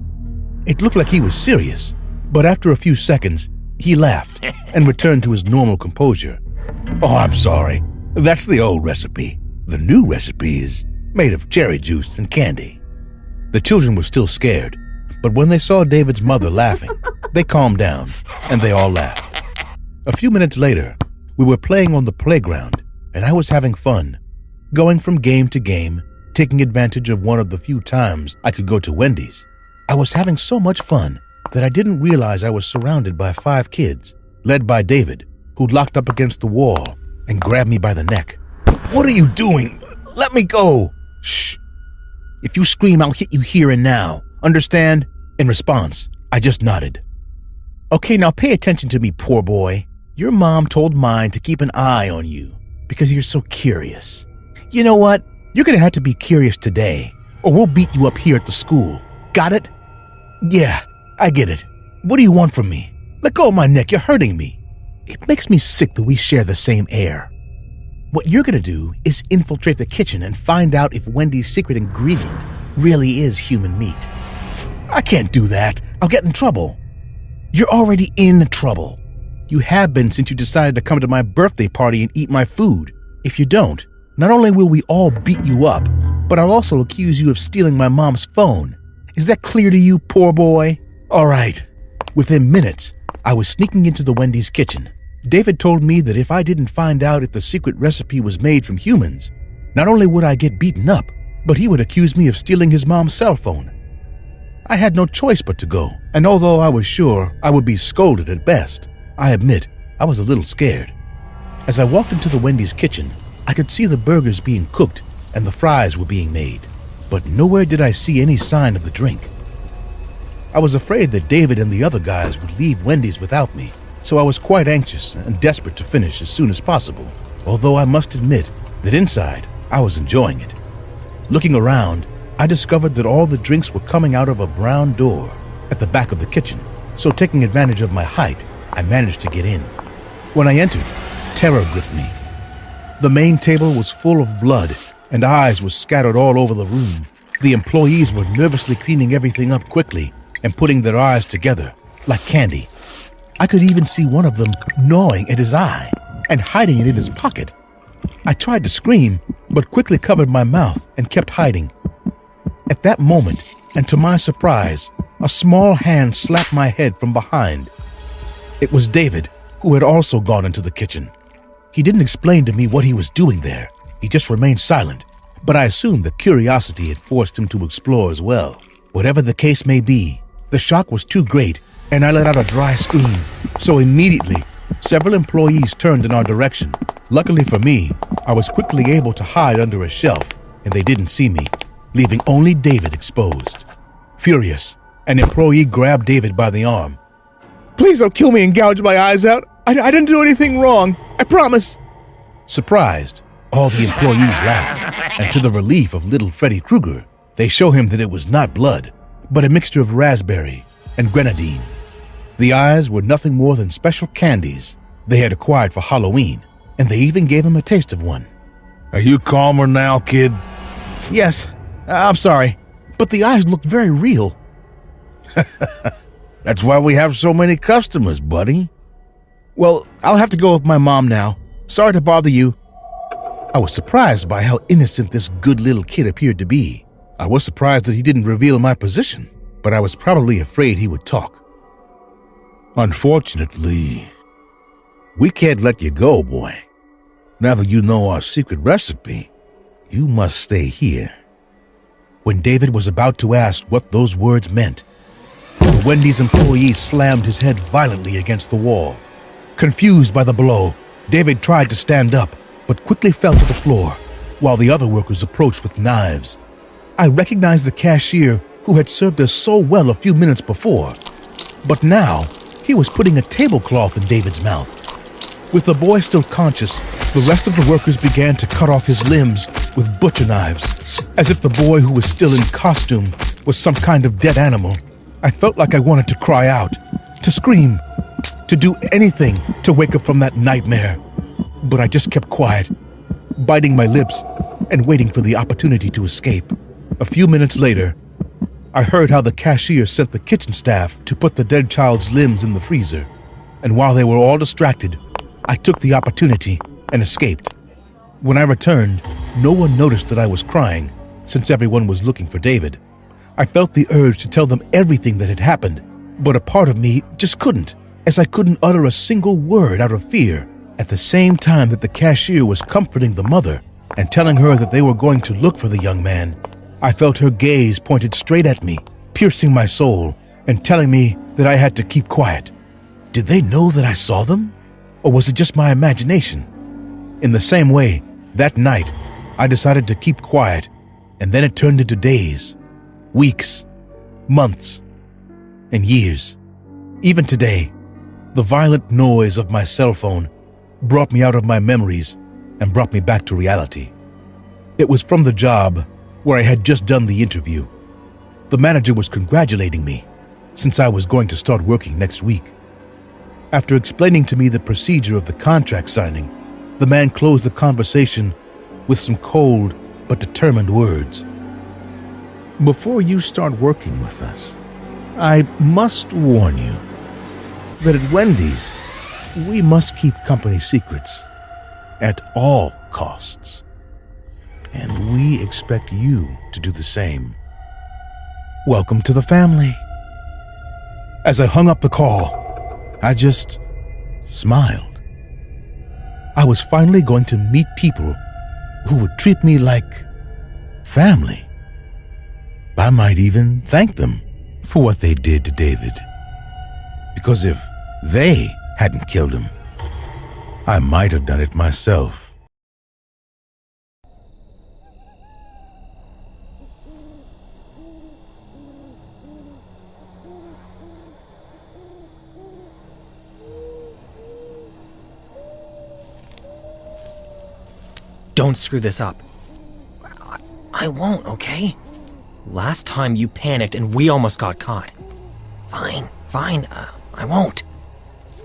It looked like he was serious, but after a few seconds, he laughed and returned to his normal composure. "Oh, I'm sorry. That's the old recipe. The new recipe is made of cherry juice and candy." The children were still scared, but when they saw David's mother laughing, they calmed down and they all laughed. A few minutes later, we were playing on the playground and I was having fun, going from game to game, taking advantage of one of the few times I could go to Wendy's. I was having so much fun that I didn't realize I was surrounded by 5 kids, led by David, who locked up against the wall and grabbed me by the neck. "What are you doing? Let me go!" "Shh. If you scream, I'll hit you here and now. Understand?" In response, I just nodded. "Okay, now pay attention to me, poor boy. Your mom told mine to keep an eye on you because you're so curious. You know what? You're gonna have to be curious today, or we'll beat you up here at the school. Got it?" "Yeah, I get it. What do you want from me? Let go of my neck, you're hurting me." It makes me sick that we share the same air. "What you're gonna do is infiltrate the kitchen and find out if Wendy's secret ingredient really is human meat." "I can't do that. I'll get in trouble." "You're already in trouble. You have been since you decided to come to my birthday party and eat my food. If you don't, not only will we all beat you up, but I'll also accuse you of stealing my mom's phone. Is that clear to you, poor boy?" All right. Within minutes, I was sneaking into the Wendy's kitchen. David told me that if I didn't find out if the secret recipe was made from humans, not only would I get beaten up, but he would accuse me of stealing his mom's cell phone. I had no choice but to go, and although I was sure I would be scolded at best, I admit I was a little scared. As I walked into the Wendy's kitchen, I could see the burgers being cooked and the fries were being made, but nowhere did I see any sign of the drink. I was afraid that David and the other guys would leave Wendy's without me, so I was quite anxious and desperate to finish as soon as possible, although I must admit that inside I was enjoying it. Looking around, I discovered that all the drinks were coming out of a brown door at the back of the kitchen, so taking advantage of my height, I managed to get in. When I entered, terror gripped me. The main table was full of blood, and eyes were scattered all over the room. The employees were nervously cleaning everything up quickly and putting their eyes together like candy. I could even see one of them gnawing at his eye and hiding it in his pocket. I tried to scream, but quickly covered my mouth and kept hiding. At that moment, and to my surprise, a small hand slapped my head from behind. It was David, who had also gone into the kitchen. He didn't explain to me what he was doing there. He just remained silent, but I assumed that curiosity had forced him to explore as well. Whatever the case may be, the shock was too great, and I let out a dry scream. So immediately, several employees turned in our direction. Luckily for me, I was quickly able to hide under a shelf, and they didn't see me, leaving only David exposed. Furious, an employee grabbed David by the arm. "Please don't kill me and gouge my eyes out. I didn't do anything wrong. I promise." Surprised, all the employees laughed, and to the relief of little Freddy Krueger, they show him that it was not blood, but a mixture of raspberry and grenadine. The eyes were nothing more than special candies they had acquired for Halloween, and they even gave him a taste of one. "Are you calmer now, kid?" "Yes, I'm sorry, but the eyes looked very real." That's why we have so many customers, buddy. "Well, I'll have to go with my mom now. Sorry to bother you." I was surprised by how innocent this good little kid appeared to be. I was surprised that he didn't reveal my position, but I was probably afraid he would talk. "Unfortunately, we can't let you go, boy. Now that you know our secret recipe, you must stay here." When David was about to ask what those words meant, the Wendy's employee slammed his head violently against the wall. Confused by the blow, David tried to stand up, but quickly fell to the floor, while the other workers approached with knives. I recognized the cashier who had served us so well a few minutes before, but now he was putting a tablecloth in David's mouth. With the boy still conscious, the rest of the workers began to cut off his limbs with butcher knives, as if the boy who was still in costume was some kind of dead animal. I felt like I wanted to cry out, to scream, to do anything to wake up from that nightmare. But I just kept quiet, biting my lips and waiting for the opportunity to escape. A few minutes later, I heard how the cashier sent the kitchen staff to put the dead child's limbs in the freezer, and while they were all distracted, I took the opportunity and escaped. When I returned, no one noticed that I was crying, since everyone was looking for David. I felt the urge to tell them everything that had happened, but a part of me just couldn't, as I couldn't utter a single word out of fear. At the same time that the cashier was comforting the mother and telling her that they were going to look for the young man, I felt her gaze pointed straight at me, piercing my soul and telling me that I had to keep quiet. Did they know that I saw them? Or was it just my imagination? In the same way, that night, I decided to keep quiet, and then it turned into days, weeks, months, and years. Even today, the violent noise of my cell phone brought me out of my memories and brought me back to reality. It was from the job where I had just done the interview. The manager was congratulating me, since I was going to start working next week. After explaining to me the procedure of the contract signing, the man closed the conversation with some cold but determined words. "Before you start working with us, I must warn you that at Wendy's, we must keep company secrets at all costs. And we expect you to do the same." Welcome to the family. As I hung up the call, I just smiled. I was finally going to meet people who would treat me like family. I might even thank them for what they did to David. Because if they hadn't killed him, I might have done it myself. Don't screw this up. I won't, okay? Last time you panicked and we almost got caught. Fine, I won't.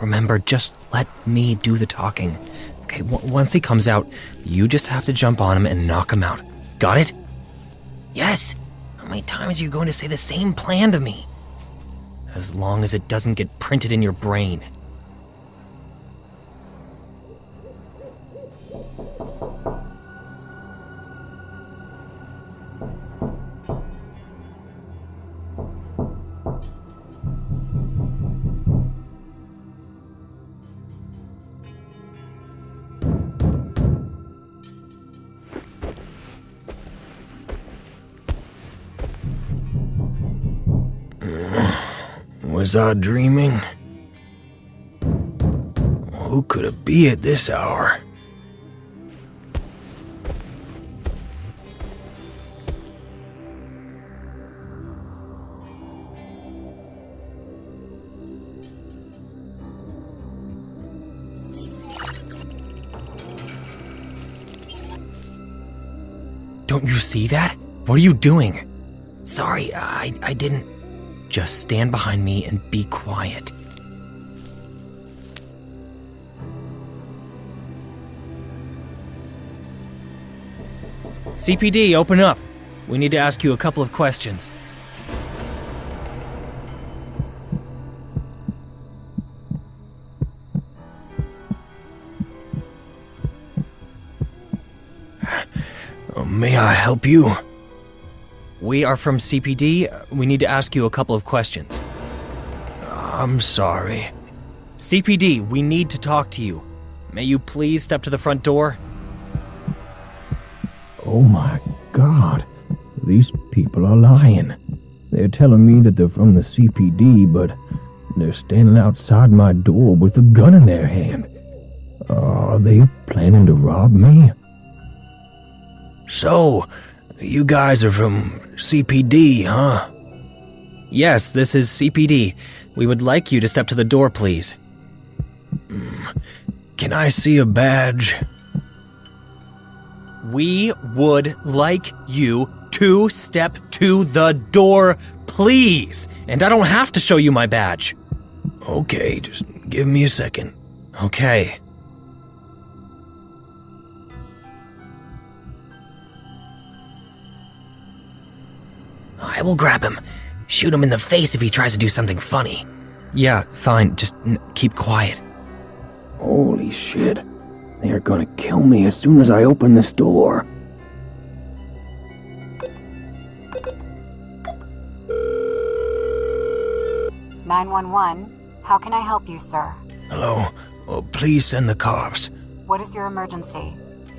Remember, just let me do the talking. Okay, once he comes out, you just have to jump on him and knock him out. Got it? Yes. How many times are you going to say the same plan to me? As long as it doesn't get printed in your brain. Was I dreaming? Who could it be at this hour? Don't you see that? What are you doing? Sorry, I didn't. Just stand behind me and be quiet. CPD, open up. We need to ask you a couple of questions. May I help you? We are from CPD. We need to ask you a couple of questions. I'm sorry. CPD, we need to talk to you. May you please step to the front door? Oh my God. These people are lying. They're telling me that they're from the CPD, but they're standing outside my door with a gun in their hand. Are they planning to rob me? So, you guys are from CPD, huh? Yes, this is CPD. We would like you to step to the door, please. Can I see a badge? We would like you to step to the door, please. And I don't have to show you my badge. Okay, just give me a second. Okay. I will grab him. Shoot him in the face if he tries to do something funny. Yeah, fine. Just keep quiet. Holy shit. They're gonna kill me as soon as I open this door. "911. How can I help you, sir?" Hello? Oh, please send the cops. What is your emergency?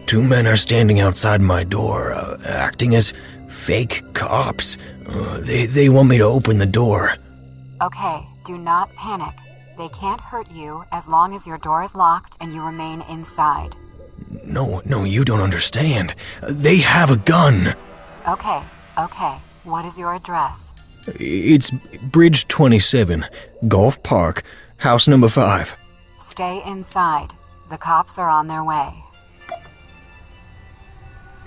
2 men are standing outside my door, acting as fake cops. They want me to open the door. Okay, do not panic. They can't hurt you as long as your door is locked and you remain inside. No, you don't understand. They have a gun. Okay. What is your address? It's Bridge 27, Golf Park, house number 5. Stay inside. The cops are on their way.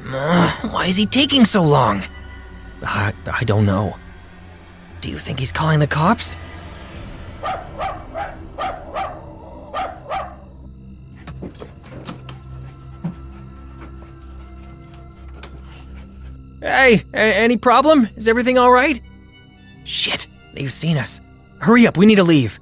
Why is he taking so long? I don't know. Do you think he's calling the cops? Hey, any problem? Is everything all right? Shit, they've seen us. Hurry up, we need to leave.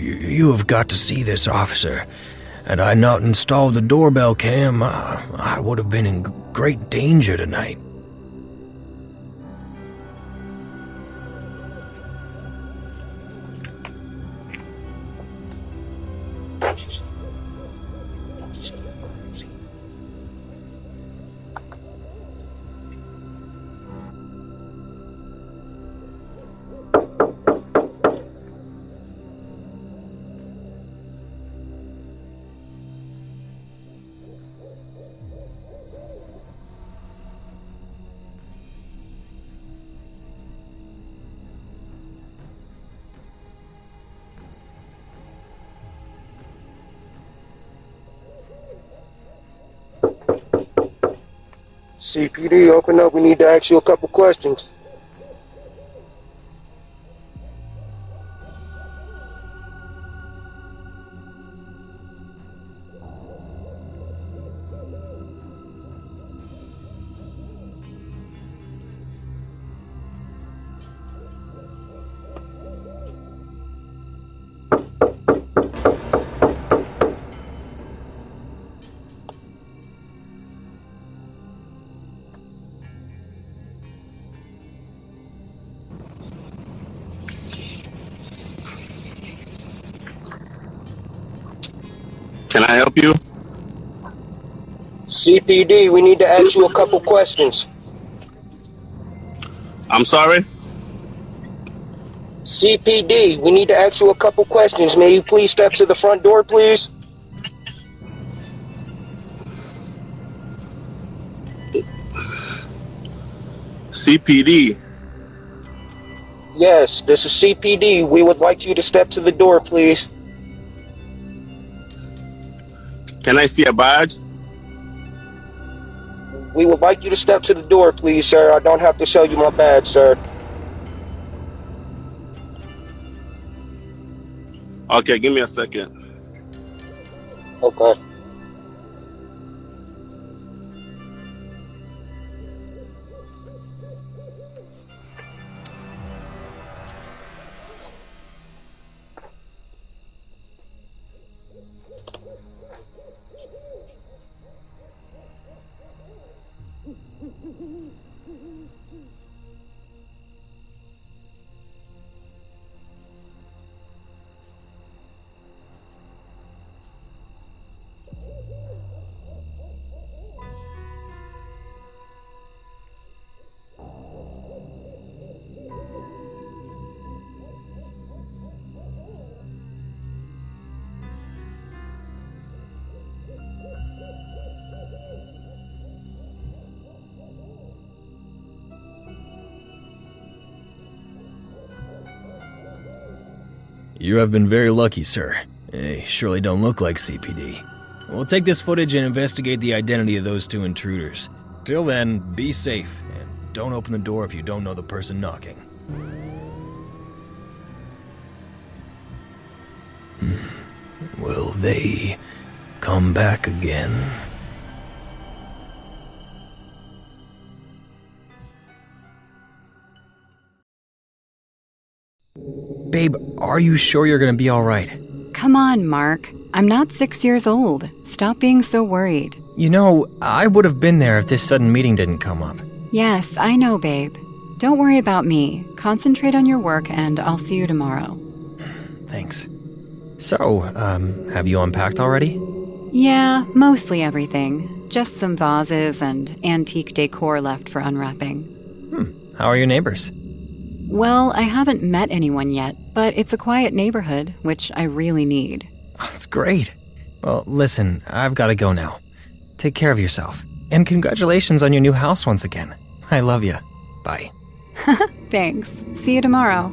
You have got to see this, officer. Had I not installed the doorbell cam, I would have been in great danger tonight. CPD, open up. We need to ask you a couple questions. Can I help you? CPD, we need to ask you a couple questions. I'm sorry? CPD, we need to ask you a couple questions. May you please step to the front door, please? CPD. Yes, this is CPD. We would like you to step to the door, please. Can I see a badge? We would like you to step to the door, please, sir. I don't have to show you my badge, sir. Okay, give me a second. Okay. You have been very lucky, sir. They surely don't look like CPD. We'll take this footage and investigate the identity of those two intruders. Till then, be safe, and don't open the door if you don't know the person knocking. Will they come back again? Babe, are you sure you're gonna be alright? Come on, Mark. I'm not 6 years old. Stop being so worried. You know, I would have been there if this sudden meeting didn't come up. Yes, I know, babe. Don't worry about me. Concentrate on your work, and I'll see you tomorrow. Thanks. So, have you unpacked already? Yeah, mostly everything. Just some vases and antique decor left for unwrapping. How are your neighbors? Well, I haven't met anyone yet, but it's a quiet neighborhood, which I really need. That's great. Well, listen, I've got to go now. Take care of yourself. And congratulations on your new house once again. I love you. Bye. Thanks. See you tomorrow.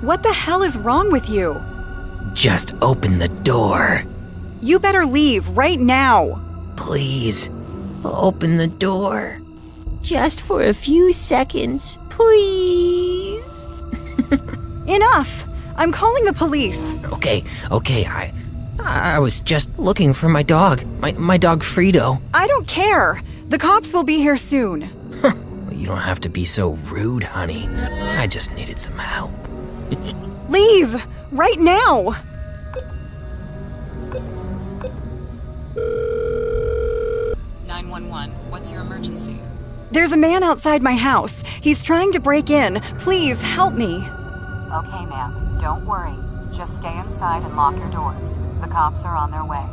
What the hell is wrong with you? Just open the door. You better leave right now. Please, open the door. Just for a few seconds, please. Enough! I'm calling the police. Okay. I was just looking for my dog. My dog Frito. I don't care. The cops will be here soon. You don't have to be so rude, honey. I just needed some help. Leave! Right now! What's your emergency? There's a man outside my house. He's trying to break in. Please, help me. Okay, ma'am. Don't worry. Just stay inside and lock your doors. The cops are on their way.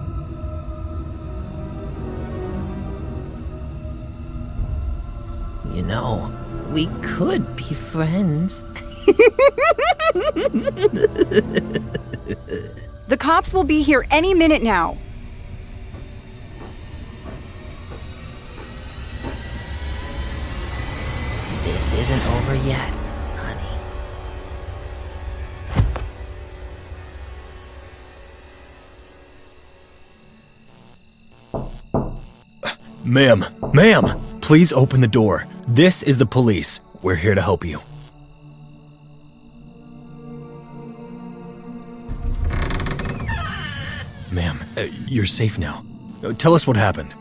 You know, we could be friends. The cops will be here any minute now. This isn't over yet, honey. Ma'am, please open the door. This is the police. We're here to help you. Ma'am, you're safe now. Tell us what happened.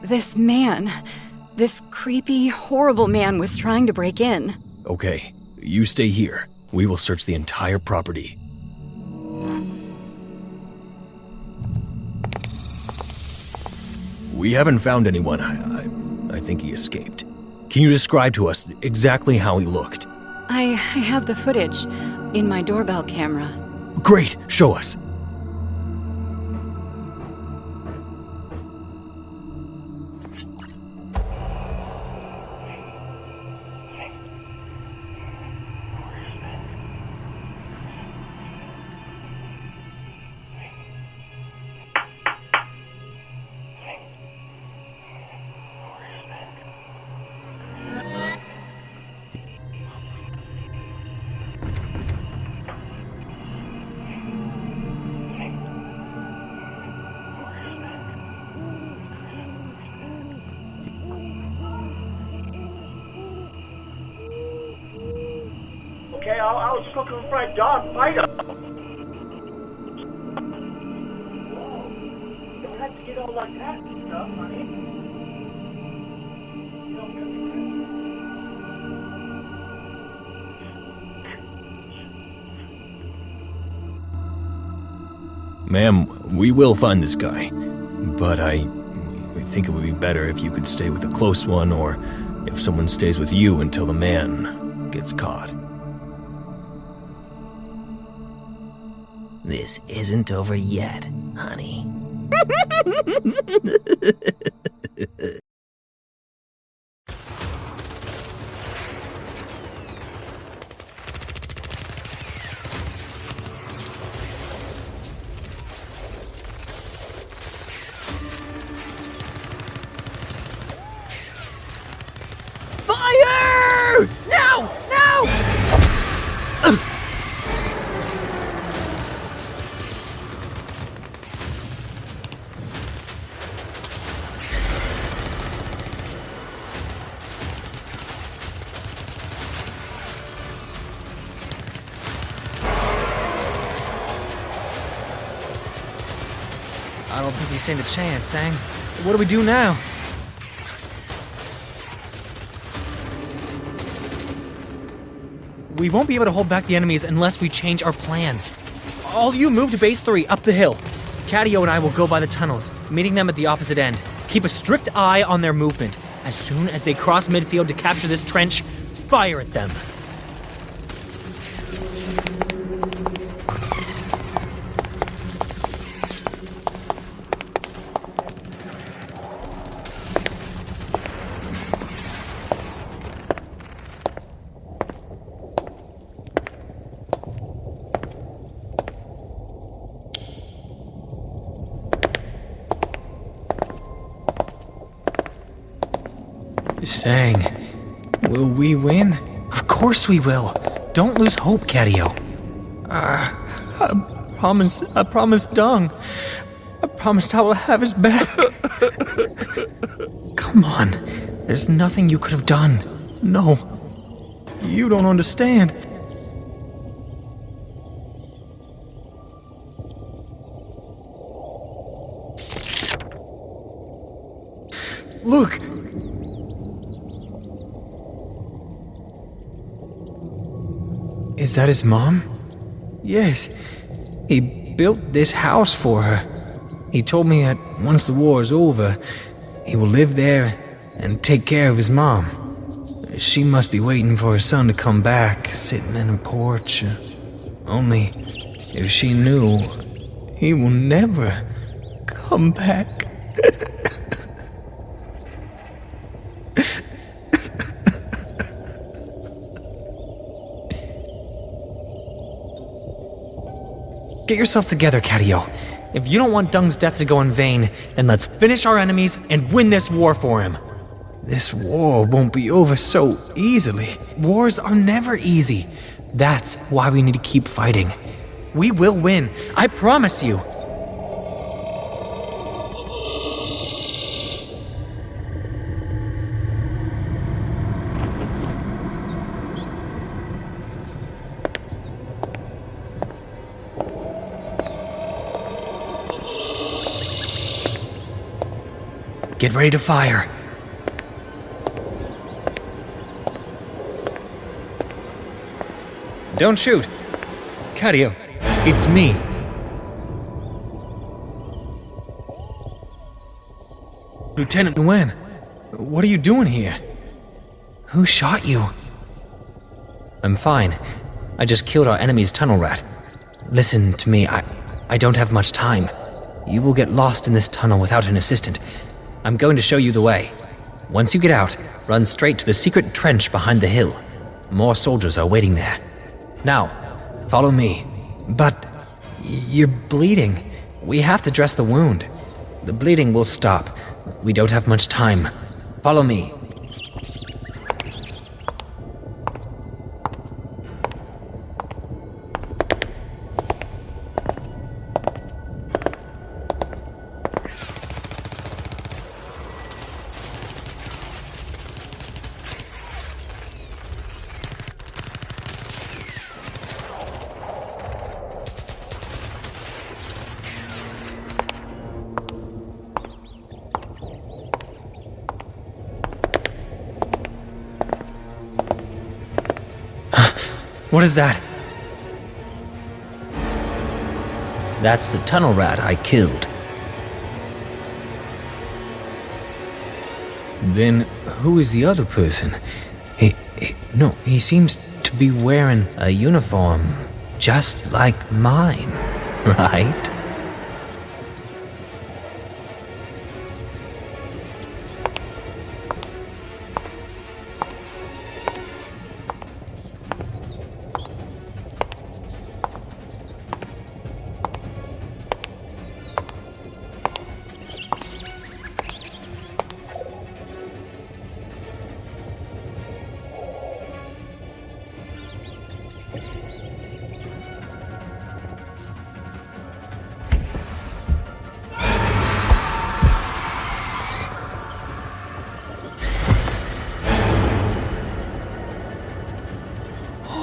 This creepy, horrible man was trying to break in. Okay, you stay here. We will search the entire property. We haven't found anyone. I think he escaped. Can you describe to us exactly how he looked? I have the footage in my doorbell camera. Great, show us. Okay, I was cooking fried dog fighter. Don't have to get all like that and stuff, honey. Ma'am, we will find this guy, but I think it would be better if you could stay with a close one, or if someone stays with you until the man gets caught. This isn't over yet, honey. Fire! Now! I don't think we stand a chance, Sang. What do we do now? We won't be able to hold back the enemies unless we change our plan. All you move to base 3 up the hill. Cadio and I will go by the tunnels, meeting them at the opposite end. Keep a strict eye on their movement. As soon as they cross midfield to capture this trench, fire at them. Sang, will we win? Of course we will. Don't lose hope, Cadio. I promised Dong. I promised I will have his back. Come on. There's nothing you could have done. No. You don't understand. Look! Is that his mom? Yes. He built this house for her. He told me that once the war is over, he will live there and take care of his mom. She must be waiting for her son to come back, sitting in a porch. Only, if she knew, he will never come back. Get yourself together, Catio. If you don't want Dung's death to go in vain, then let's finish our enemies and win this war for him. This war won't be over so easily. Wars are never easy. That's why we need to keep fighting. We will win, I promise you. Get ready to fire. Don't shoot. Catio, it's me. Lieutenant Nguyen, what are you doing here? Who shot you? I'm fine. I just killed our enemy's tunnel rat. Listen to me, I don't have much time. You will get lost in this tunnel without an assistant. I'm going to show you the way. Once you get out, run straight to the secret trench behind the hill. More soldiers are waiting there. Now, follow me. But you're bleeding. We have to dress the wound. The bleeding will stop. We don't have much time. Follow me. What is that? That's the tunnel rat I killed. Then who is the other person? He seems to be wearing a uniform just like mine, right?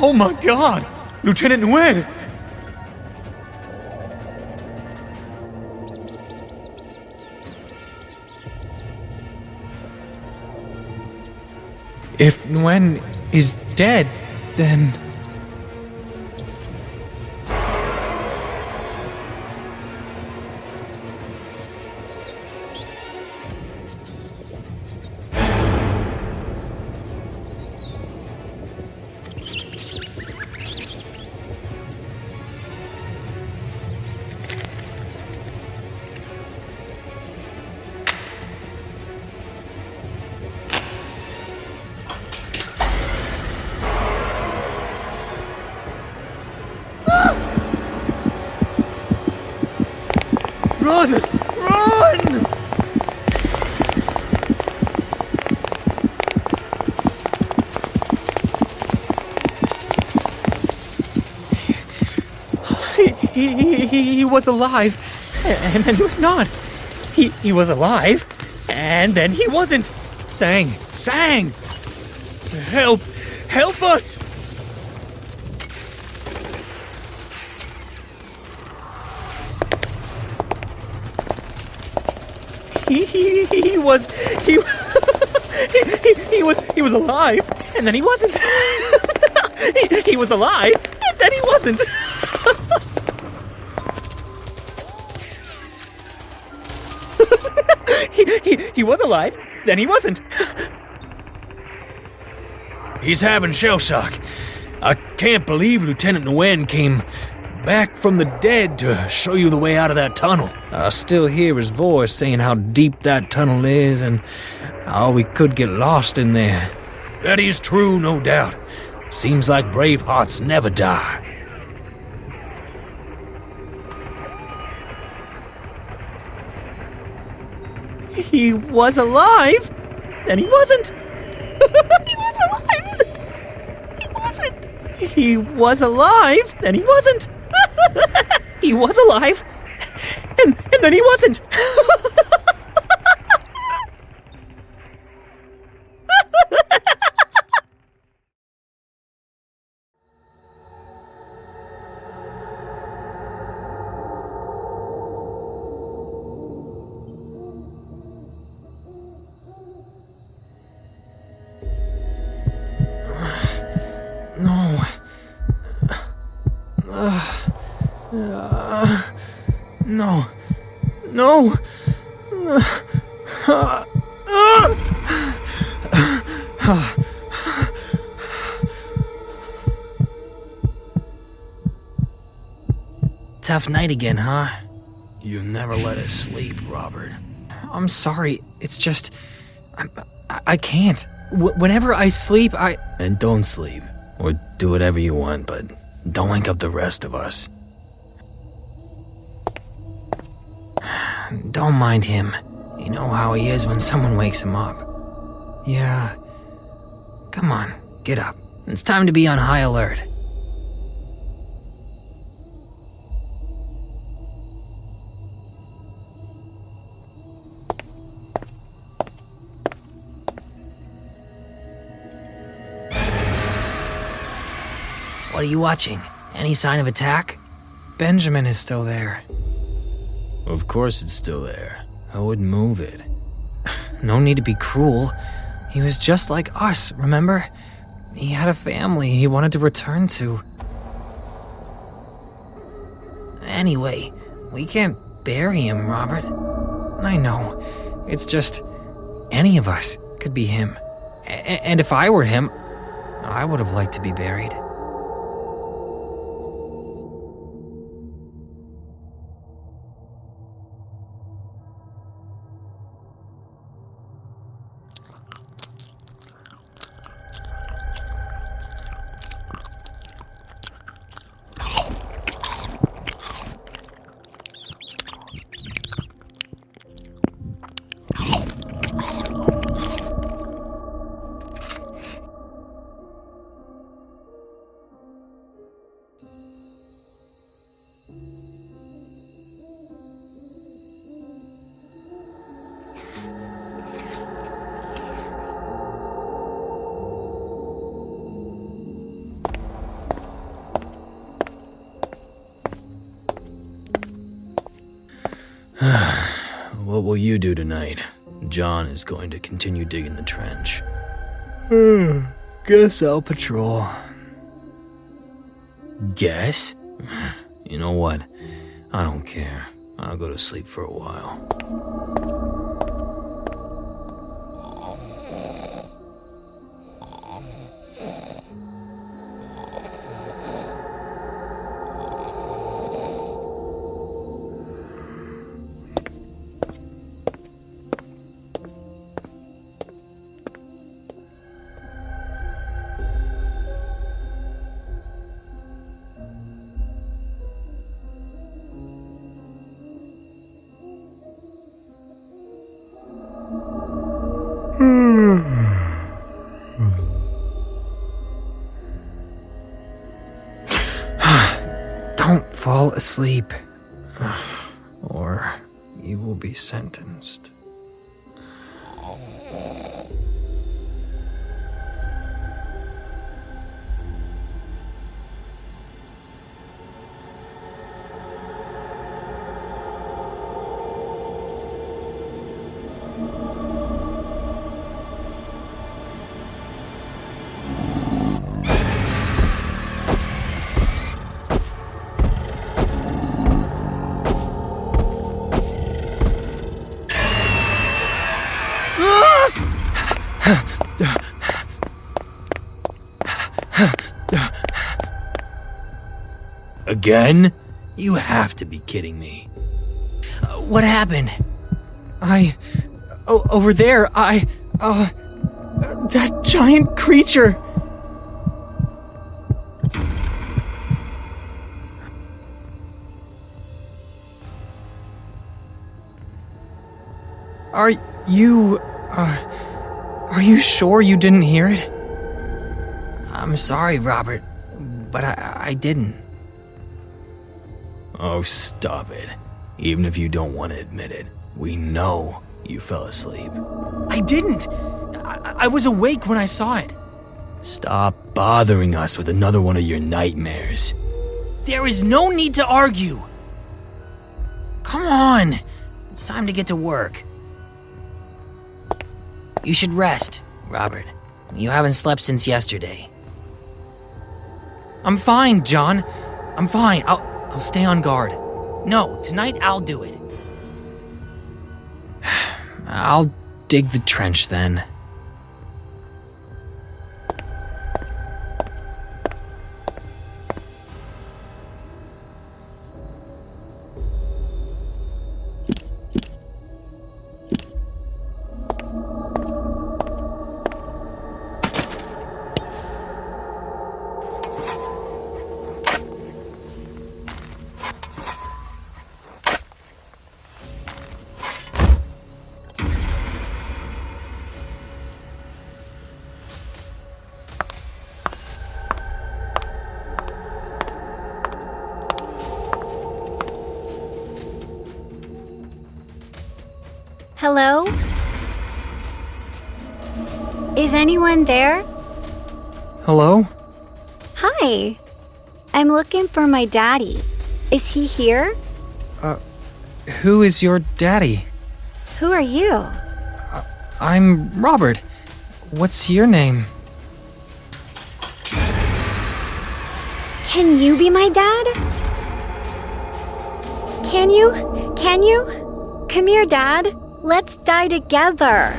Oh my God! Lieutenant Nguyen! If Nguyen is dead, then... He was alive, and then he was not. He was alive, and then he wasn't. Sang! Help us! He was alive, and then he wasn't. He was alive, and then he wasn't. He was alive, then he wasn't. He's having shell shock. I can't believe Lieutenant Nguyen came back from the dead to show you the way out of that tunnel. I still hear his voice saying how deep that tunnel is and how we could get lost in there. That is true, no doubt. Seems like brave hearts never die. He was alive, then he wasn't. He was alive, he wasn't. He was alive, then he wasn't. He was alive, and then he wasn't. No. Tough night again, huh? You never let us sleep, Robert. I'm sorry. It's just... I can't. Whenever I sleep, And don't sleep. Or do whatever you want, but don't wake up the rest of us. Don't mind him. You know how he is when someone wakes him up. Yeah. Come on, get up. It's time to be on high alert. What are you watching? Any sign of attack? Benjamin is still there. Of course it's still there. I wouldn't move it. No need to be cruel. He was just like us, remember? He had a family he wanted to return to. Anyway, we can't bury him, Robert. I know. It's just... any of us could be him. And if I were him, I would have liked to be buried. What will you do tonight? John is going to continue digging the trench. Guess I'll patrol. Guess? You know what? I don't care. I'll go to sleep for a while. Fall asleep, or you will be sentenced. Again? You have to be kidding me. What happened? Over there, that giant creature. Are you sure you didn't hear it? I'm sorry, Robert, but I didn't. Oh, stop it. Even if you don't want to admit it, we know you fell asleep. I didn't. I was awake when I saw it. Stop bothering us with another one of your nightmares. There is no need to argue. Come on. It's time to get to work. You should rest, Robert. You haven't slept since yesterday. I'm fine, John. I'm fine. I'll stay on guard. No, tonight I'll do it. I'll dig the trench then. Hello? Is anyone there? Hello? Hi. I'm looking for my daddy. Is he here? Who is your daddy? Who are you? I'm Robert. What's your name? Can you be my dad? Can you? Come here, Dad. Let's die together.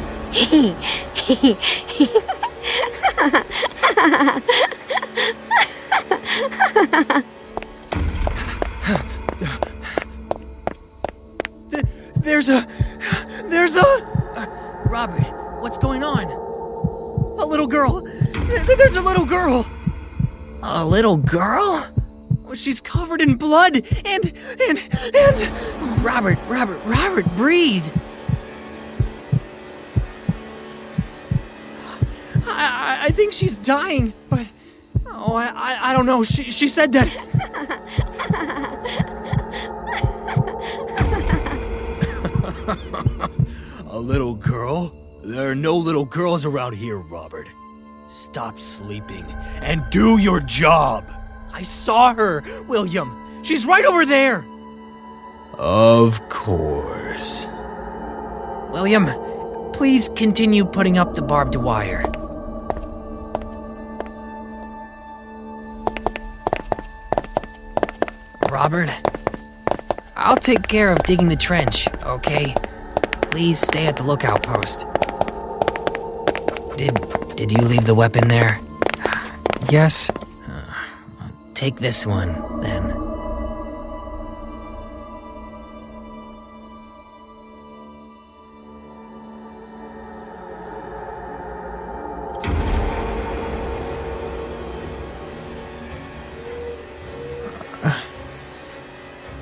There's a... Robert, what's going on? A little girl. There's a little girl. A little girl? She's covered in blood and... Robert, breathe. I think she's dying, but... Oh, I don't know. She said that... A little girl? There are no little girls around here, Robert. Stop sleeping and do your job. I saw her, William. She's right over there. Of course. William, please continue putting up the barbed wire. Robert, I'll take care of digging the trench, okay? Please stay at the lookout post. Did you leave the weapon there? Yes. Take this one, then.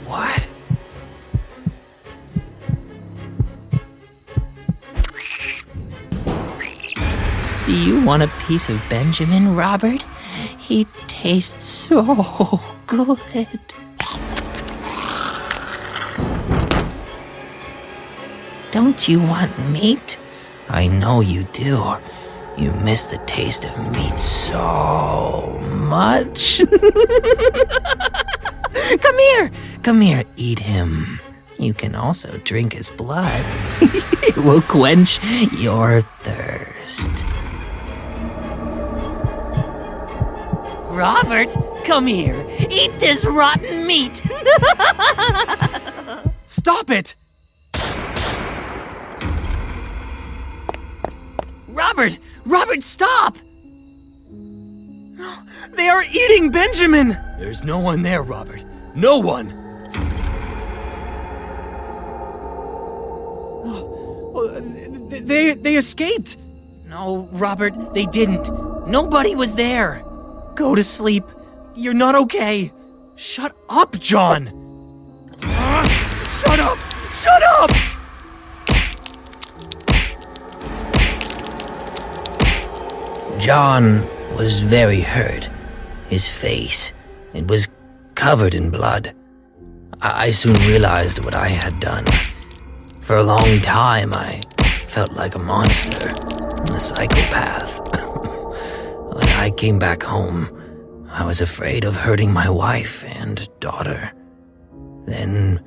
What? Do you want a piece of Benjamin, Robert? He tastes so good. Don't you want meat? I know you do. You miss the taste of meat so much. Come here, eat him. You can also drink his blood. It will quench your thirst. Robert, come here. Eat this rotten meat. Stop it! Robert, stop! They are eating Benjamin! There's no one there, Robert. No one! They escaped! No, Robert, they didn't. Nobody was there. Go to sleep. You're not okay. Shut up, John! Shut up! Shut up! John was very hurt. His face, it was covered in blood. I soon realized what I had done. For a long time, I felt like a monster, a psychopath. When I came back home, I was afraid of hurting my wife and daughter. Then,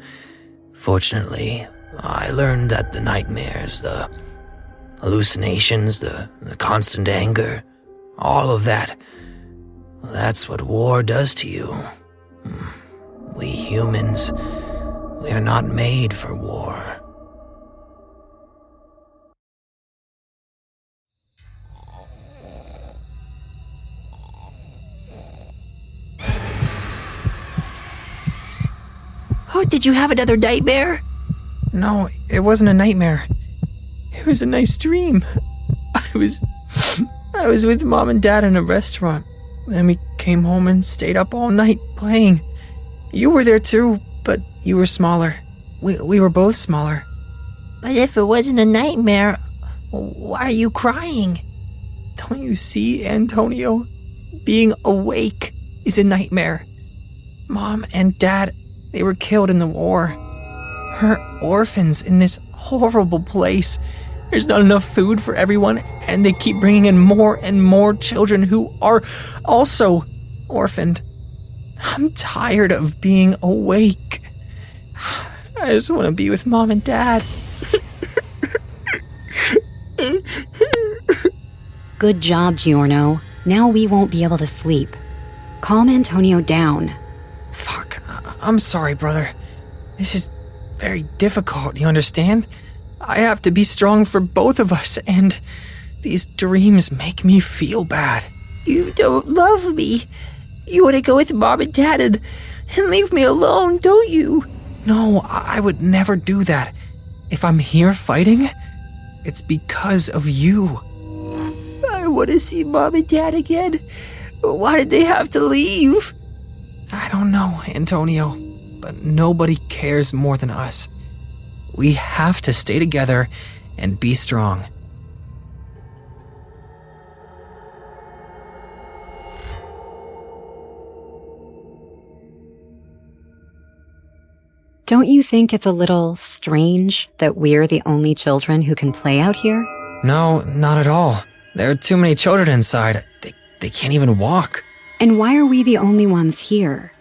fortunately, I learned that the nightmares, the hallucinations, the constant anger, all of that, that's what war does to you. We humans, we are not made for war. Oh, did you have another nightmare? No, it wasn't a nightmare. It was a nice dream. I was with Mom and Dad in a restaurant. Then we came home and stayed up all night playing. You were there too, but you were smaller. We were both smaller. But if it wasn't a nightmare, why are you crying? Don't you see, Antonio? Being awake is a nightmare. Mom and Dad, they were killed in the war. We're orphans in this horrible place. There's not enough food for everyone, and they keep bringing in more and more children who are also orphaned. I'm tired of being awake. I just want to be with Mom and Dad. Good job, Giorno. Now we won't be able to sleep. Calm Antonio down. Fuck, I'm sorry, brother. This is very difficult, you understand? I have to be strong for both of us, and these dreams make me feel bad. You don't love me. You want to go with Mom and Dad and leave me alone, don't you? No, I would never do that. If I'm here fighting, it's because of you. I want to see Mom and Dad again. Why did they have to leave? I don't know, Antonio, but nobody cares more than us. We have to stay together and be strong. Don't you think it's a little strange that we're the only children who can play out here? No, not at all. There are too many children inside. They can't even walk. And why are we the only ones here?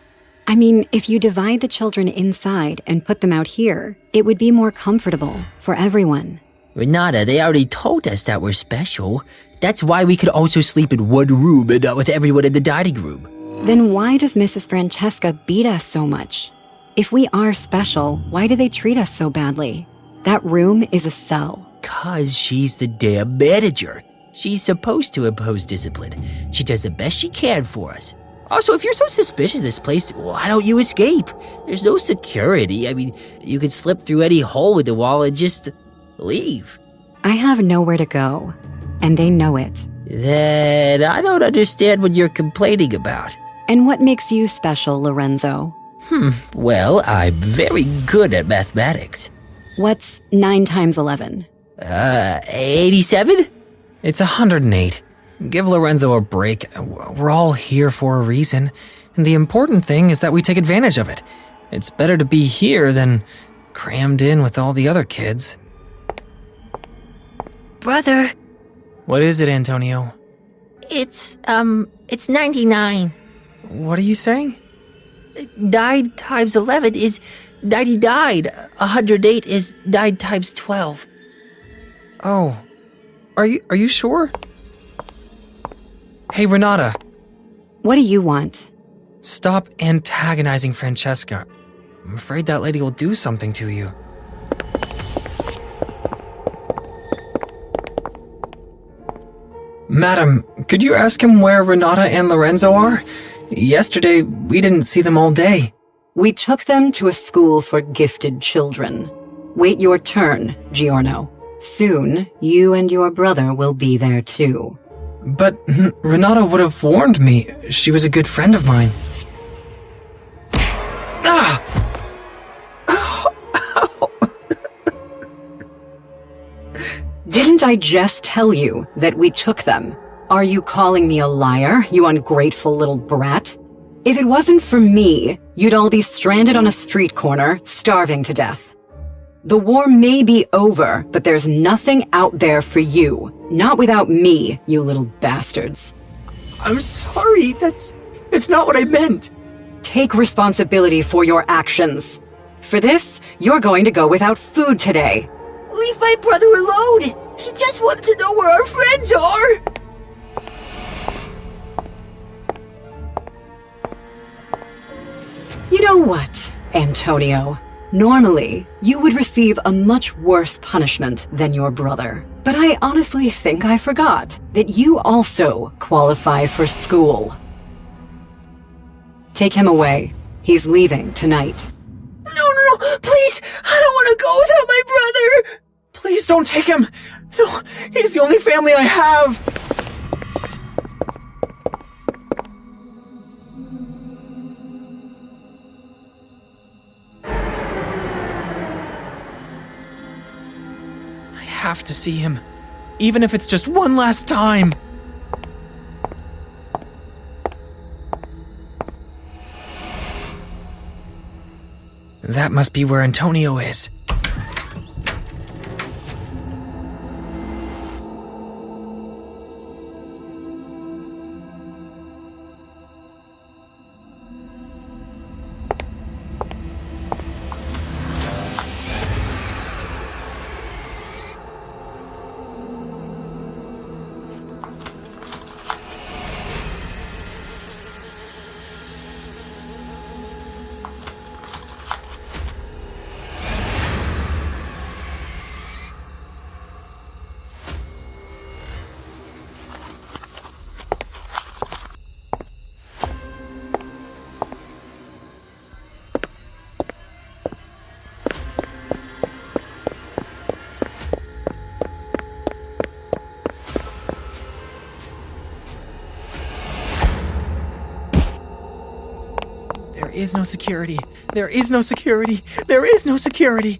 I mean, if you divide the children inside and put them out here, it would be more comfortable for everyone. Renata, they already told us that we're special. That's why we could also sleep in one room and not with everyone in the dining room. Then why does Mrs. Francesca beat us so much? If we are special, why do they treat us so badly? That room is a cell. 'Cause she's the damn manager. She's supposed to impose discipline. She does the best she can for us. Also, if you're so suspicious of this place, why don't you escape? There's no security. I mean, you could slip through any hole in the wall and just leave. I have nowhere to go, and they know it. Then I don't understand what you're complaining about. And what makes you special, Lorenzo? Well, I'm very good at mathematics. What's 9 times 11? 87? It's 108. Give Lorenzo a break. We're all here for a reason, and the important thing is that we take advantage of it. It's better to be here than crammed in with all the other kids. brother. What is it, Antonio? It's 99. What are you saying? Died times 11 is 90 died. 108 is died times 12. Oh. Are you sure? Hey, Renata. What do you want? Stop antagonizing Francesca. I'm afraid that lady will do something to you. Madam, could you ask him where Renata and Lorenzo are? Yesterday, we didn't see them all day. We took them to a school for gifted children. Wait your turn, Giorno. Soon, you and your brother will be there too. But Renata would have warned me. She was a good friend of mine. Ah! Didn't I just tell you that we took them? Are you calling me a liar, you ungrateful little brat? If it wasn't for me, you'd all be stranded on a street corner, starving to death. The war may be over, but there's nothing out there for you. Not without me, you little bastards. I'm sorry, that's not what I meant. Take responsibility for your actions. For this, you're going to go without food today. Leave my brother alone! He just wanted to know where our friends are! You know what, Antonio? Normally, you would receive a much worse punishment than your brother. But I honestly think I forgot that you also qualify for school. Take him away. He's leaving tonight. No, please! I don't want to go without my brother! Please don't take him! No, he's the only family I have! I have to see him, even if it's just one last time. That must be where Antonio is. There is no security. There is no security. There is no security.